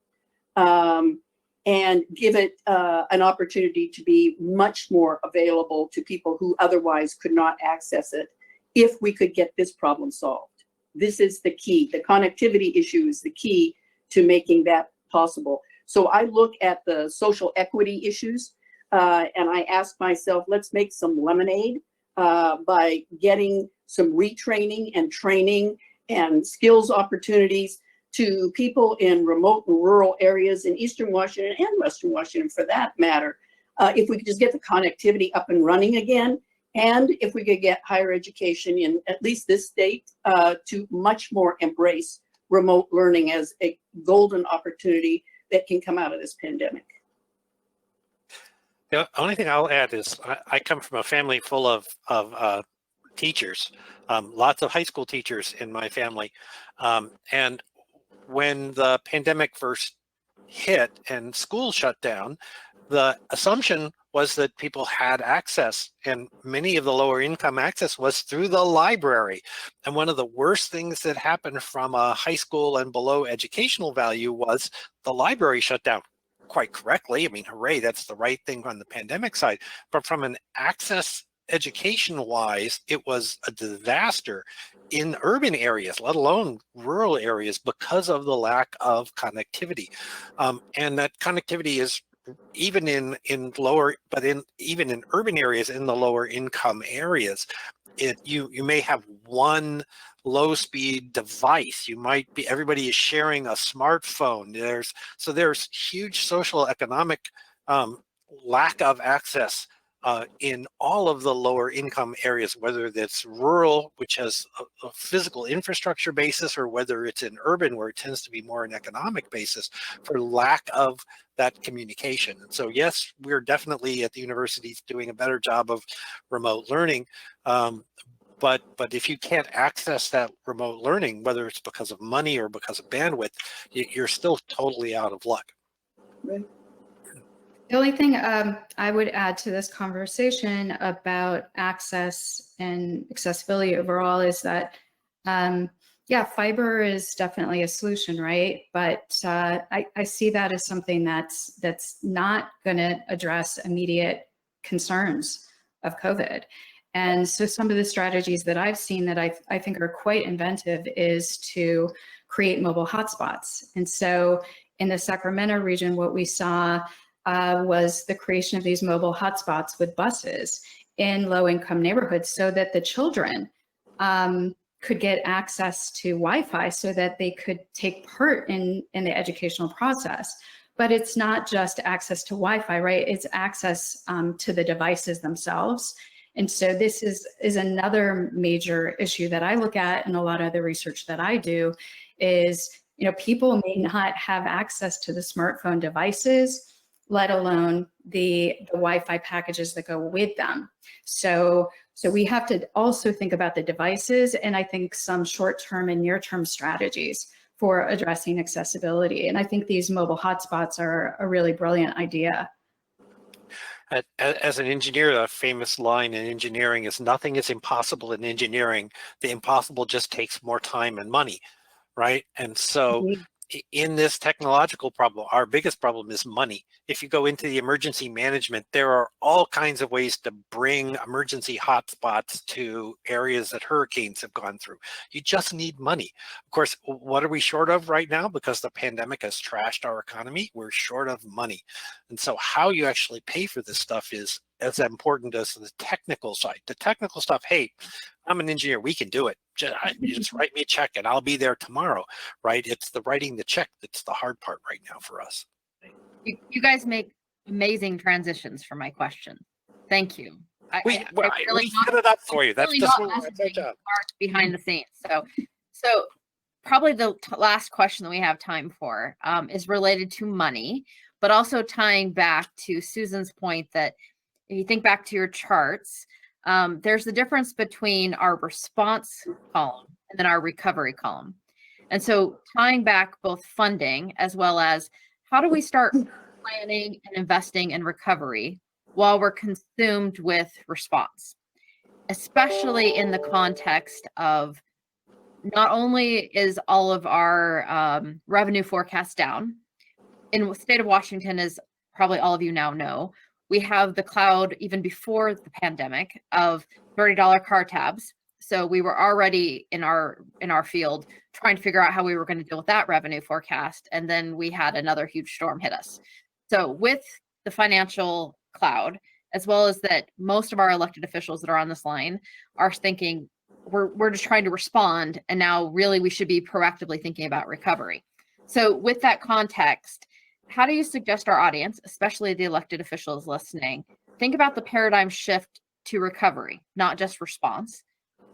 and give it an opportunity to be much more available to people who otherwise could not access it if we could get this problem solved. This is the key. The connectivity issue is the key to making that possible. So I look at the social equity issues and I ask myself, let's make some lemonade by getting some retraining and training and skills opportunities to people in remote and rural areas in Eastern Washington and Western Washington for that matter. If we could just get the connectivity up and running again, and if we could get higher education in at least this state to much more embrace remote learning as a golden opportunity that can come out of this pandemic. The only thing I'll add is I come from a family full of teachers, lots of high school teachers in my family. And when the pandemic first hit and schools shut down, the assumption was that people had access, and many of the lower income access was through the library. And one of the worst things that happened from a high school and below educational value was the library shut down. Quite correctly. I mean, hooray, that's the right thing on the pandemic side. But from an access education wise, it was a disaster in urban areas, let alone rural areas, because of the lack of connectivity. And that connectivity is even in lower, but even in urban areas, in the lower income areas, you may have one low speed device. You might be, everybody is sharing a smartphone. There's huge social economic lack of access in all of the lower income areas, whether that's rural, which has a physical infrastructure basis, or whether it's in urban, where it tends to be more an economic basis, for lack of that communication. And so, yes, we're definitely at the universities doing a better job of remote learning. But if you can't access that remote learning, whether it's because of money or because of bandwidth, you're still totally out of luck. Right. The only thing I would add to this conversation about access and accessibility overall is that, yeah, fiber is definitely a solution, right? But I see that as something that's not going to address immediate concerns of COVID. And so some of the strategies that I've seen that I think are quite inventive is to create mobile hotspots. And so in the Sacramento region, what we saw was the creation of these mobile hotspots with buses in low-income neighborhoods so that the children could get access to Wi-Fi so that they could take part in the educational process. But it's not just access to Wi-Fi, right? It's access to the devices themselves. And so this is another major issue that I look at, and a lot of the research that I do is, you know, people may not have access to the smartphone devices, let alone the Wi-Fi packages that go with them. So we have to also think about the devices, and I think some short-term and near-term strategies for addressing accessibility. And I think these mobile hotspots are a really brilliant idea. As an engineer, a famous line in engineering is nothing is impossible in engineering. The impossible just takes more time and money, right? And so in this technological problem, our biggest problem is money. If you go into the emergency management, there are all kinds of ways to bring emergency hotspots to areas that hurricanes have gone through. You just need money. Of course, what are we short of right now? Because the pandemic has trashed our economy, we're short of money. And so how you actually pay for this stuff is as important as the technical side. The technical stuff, hey, I'm an engineer, we can do it. You just write me a check and I'll be there tomorrow, right? It's the writing the check that's the hard part right now for us. You guys make amazing transitions for my question. Thank you. We set it up for you. That's really just not what our messaging job. art behind the scenes. So probably the last question that we have time for is related to money, but also tying back to Susan's point that if you think back to your charts, there's the difference between our response column and then our recovery column. And so tying back both funding as well as how do we start planning and investing in recovery while we're consumed with response, especially in the context of not only is all of our revenue forecast down, in the state of Washington, as probably all of you now know, we have the cloud even before the pandemic of $30 car tabs. So we were already in our field trying to figure out how we were going to deal with that revenue forecast. And then we had another huge storm hit us. So with the financial cloud, as well as that most of our elected officials that are on this line are thinking, we're just trying to respond. And now really we should be proactively thinking about recovery. So with that context, how do you suggest our audience, especially the elected officials listening, think about the paradigm shift to recovery, not just response?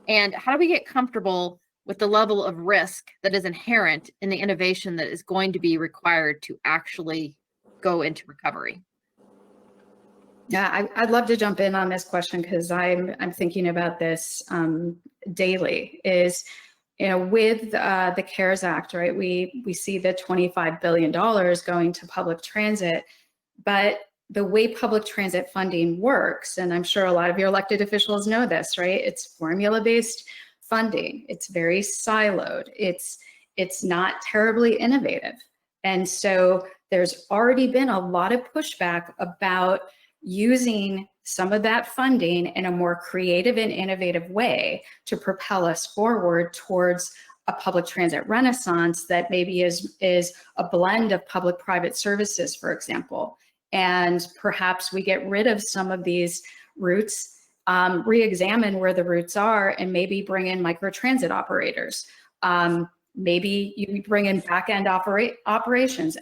And how do we get comfortable with the level of risk that is inherent in the innovation that is going to be required to actually go into recovery? Yeah, I'd love to jump in on this question because I'm thinking about this daily. Is, you know, with the CARES Act, right? We see the $25 billion going to public transit, but the way public transit funding works, and I'm sure a lot of your elected officials know this, right? It's formula-based funding. It's very siloed. It's not terribly innovative. And so there's already been a lot of pushback about using some of that funding in a more creative and innovative way to propel us forward towards a public transit renaissance that maybe is a blend of public-private services, for example. And perhaps we get rid of some of these routes, re-examine where the routes are, and maybe bring in microtransit operators. Maybe you bring in back-end operations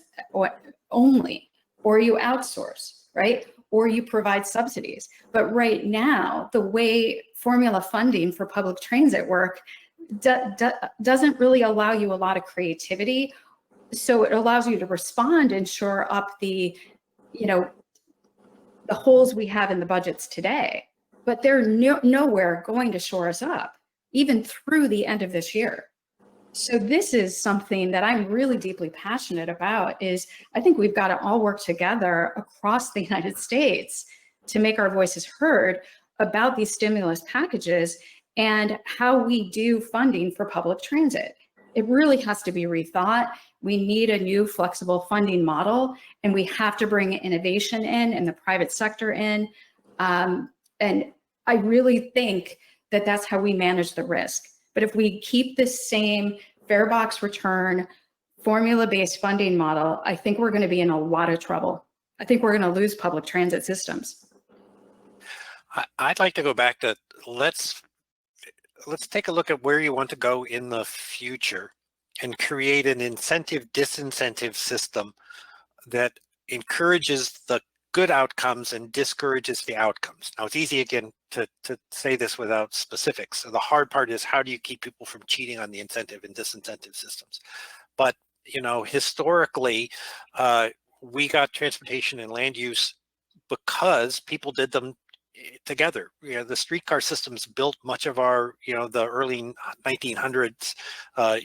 only, or you outsource, right? Or you provide subsidies. But right now, the way formula funding for public transit work doesn't really allow you a lot of creativity. So it allows you to respond and shore up the holes we have in the budgets today, but they're nowhere going to shore us up. even through the end of this year. So this is something that I'm really deeply passionate about. Is I think we've got to all work together across the United States to make our voices heard about these stimulus packages and how we do funding for public transit. It really has to be rethought. We need a new flexible funding model, and we have to bring innovation in and the private sector in. And I really think that that's how we manage the risk. But if we keep this same fare box return, formula-based funding model, I think we're going to be in a lot of trouble. I think we're going to lose public transit systems. I'd like to go back to let's take a look at where you want to go in the future and create an incentive disincentive system that encourages the good outcomes and discourages the outcomes. Now, it's easy again to say this without specifics. So the hard part is, how do you keep people from cheating on the incentive and disincentive systems? But, you know, historically, we got transportation and land use because people did them together. You know, the streetcar systems built much of our, you know, the early 1900s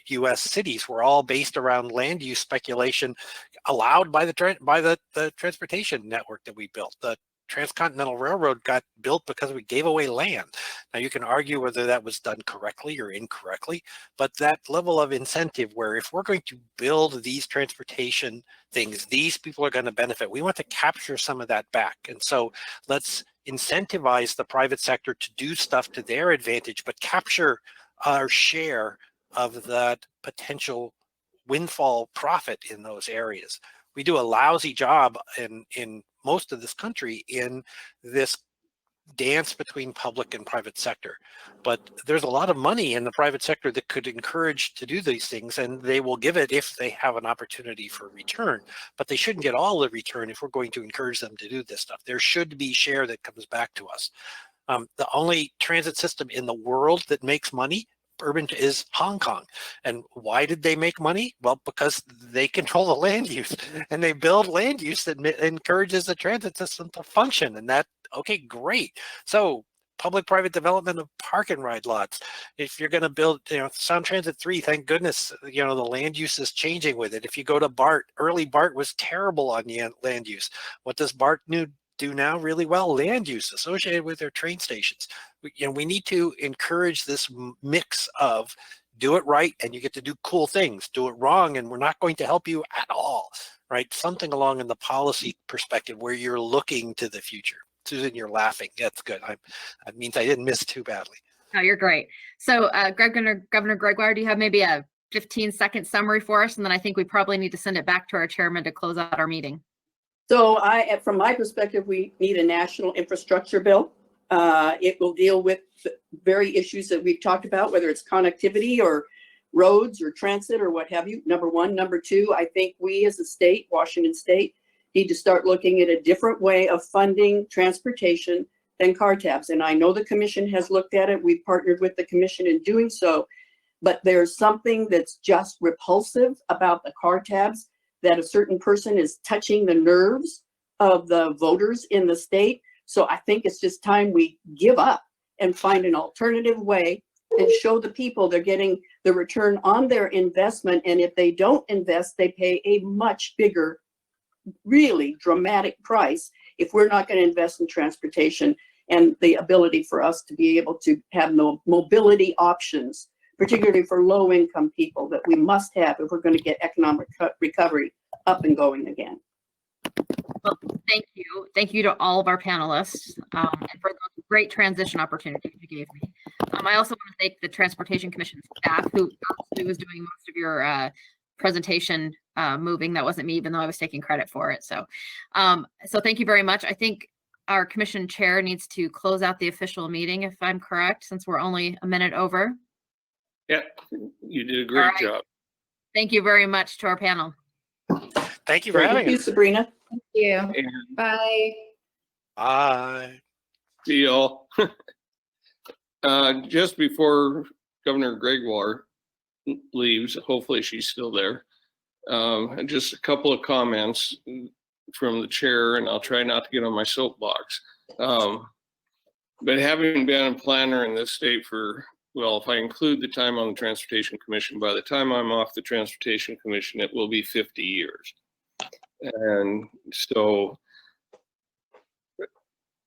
U.S. cities were all based around land use speculation allowed by the transportation network that we built. The Transcontinental Railroad got built because we gave away land. Now, you can argue whether that was done correctly or incorrectly, but that level of incentive where if we're going to build these transportation things, these people are going to benefit. We want to capture some of that back. And so let's incentivize the private sector to do stuff to their advantage, but capture our share of that potential windfall profit in those areas. We do a lousy job in most of this country in this dance between public and private sector, but there's a lot of money in the private sector that could encourage to do these things, and they will give it if they have an opportunity for return, but they shouldn't get all the return if we're going to encourage them to do this stuff. There should be share that comes back to us. The only transit system in the world that makes money urban is Hong Kong. And why did they make money? Well, because they control the land use and they build land use that encourages the transit system to function. And that, okay, great. So public-private development of park and ride lots. If you're going to build, you know, Sound Transit 3, thank goodness, you know, the land use is changing with it. If you go to BART, early BART was terrible on the land use. What does BART do now really well? Land use associated with their train stations. We need to encourage this mix of do it right and you get to do cool things, do it wrong and we're not going to help you at all, right? Something along in the policy perspective where you're looking to the future. Susan, you're laughing. That's good. That means I didn't miss too badly. No, you're great. So Governor Gregoire, do you have maybe a 15-second summary for us? And then I think we probably need to send it back to our chairman to close out our meeting. So from my perspective, we need a national infrastructure bill. It will deal with the very issues that we've talked about, whether it's connectivity or roads or transit or what have you, number one. Number two, I think we as a state, Washington State, need to start looking at a different way of funding transportation than car tabs. And I know the commission has looked at it. We've partnered with the commission in doing so, but there's something that's just repulsive about the car tabs, that a certain person is touching the nerves of the voters in the state. So I think it's just time we give up and find an alternative way and show the people they're getting the return on their investment. And if they don't invest, they pay a much bigger, really dramatic price if we're not going to invest in transportation and the ability for us to be able to have no mobility options, particularly for low-income people, that we must have if we're going to get economic recovery up and going again. Well, thank you. Thank you to all of our panelists and for the great transition opportunities you gave me. I also want to thank the Transportation Commission staff who actually was doing most of your presentation moving. That wasn't me, even though I was taking credit for it. So, so thank you very much. I think our commission chair needs to close out the official meeting, if I'm correct, since we're only a minute over. Yeah, you did a great job. Thank you very much to our panel. Thank you for having us. Thank you, Sabrina. Thank you. And Bye. Bye. see y'all. Just before Governor Gregoire leaves, hopefully she's still there. Just a couple of comments from the chair, and I'll try not to get on my soapbox. But having been a planner in this state for well, if I include the time on the Transportation Commission, by the time I'm off the Transportation Commission, it will be 50 years. And so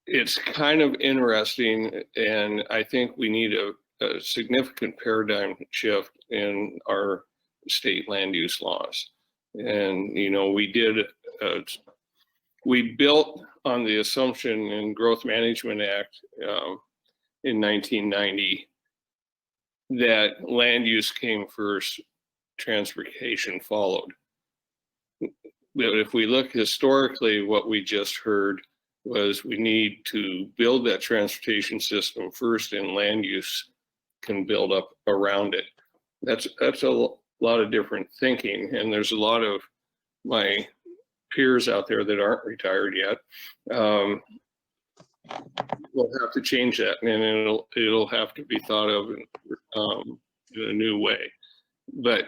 it's kind of interesting, and I think we need a significant paradigm shift in our state land use laws. And, you know, we built on the assumption in Growth Management Act in 1990 that land use came first, transportation followed. But if we look historically, what we just heard was we need to build that transportation system first, and land use can build up around it. That's a lot of different thinking, and there's a lot of my peers out there that aren't retired yet. We'll have to change that, and it'll have to be thought of in a new way. But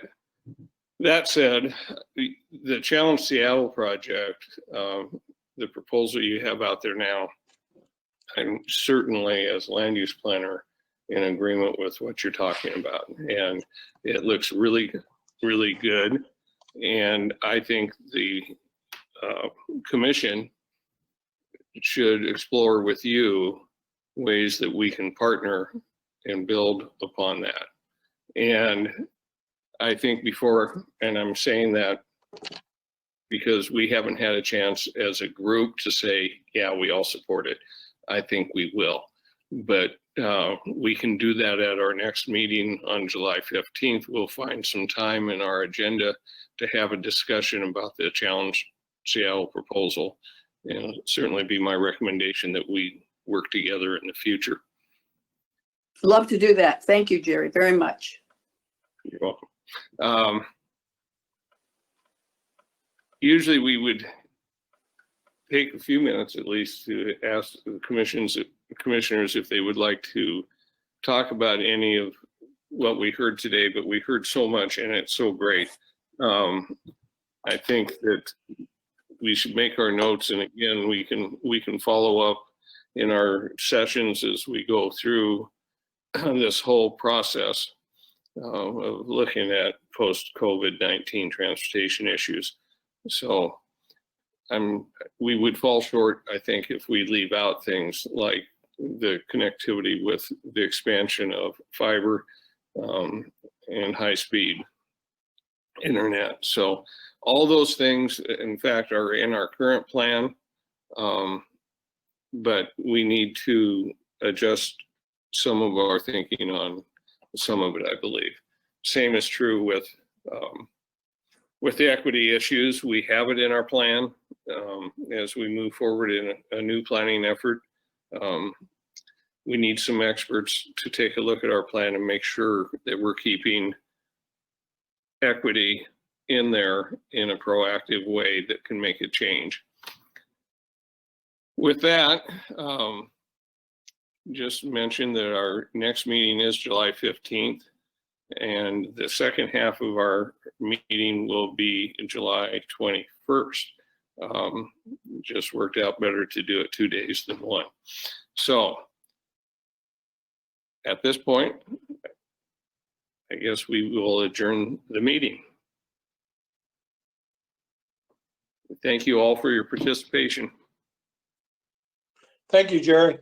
that said, the Challenge Seattle project, the proposal you have out there now, I'm certainly, as land use planner, in agreement with what you're talking about, and it looks really, really good. And I think the commission should explore with you ways that we can partner and build upon that. And I think before, and I'm saying that because we haven't had a chance as a group to say, yeah, we all support it. I think we will, but we can do that at our next meeting on July 15th. We'll find some time in our agenda to have a discussion about the Challenge Seattle proposal. And it'll certainly be my recommendation that we work together in the future. Love to do that. Thank you, Jerry, very much. You're welcome. Usually we would take a few minutes at least to ask the commissioners if they would like to talk about any of what we heard today, but we heard so much and it's so great. I think that we should make our notes, and again, we can follow up in our sessions as we go through this whole process of looking at post-COVID-19 transportation issues. So we would fall short, I think, if we leave out things like the connectivity with the expansion of fiber and high-speed internet. So all those things, in fact, are in our current plan, but we need to adjust some of our thinking on some of it, I believe. Same is true with the equity issues. We have it in our plan as we move forward in a new planning effort. We need some experts to take a look at our plan and make sure that we're keeping equity in there in a proactive way that can make a change. With that, just mention that our next meeting is July 15th, and the second half of our meeting will be July 21st. Just worked out better to do it 2 days than one. So at this point, I guess we will adjourn the meeting. Thank you all for your participation. Thank you, Jerry.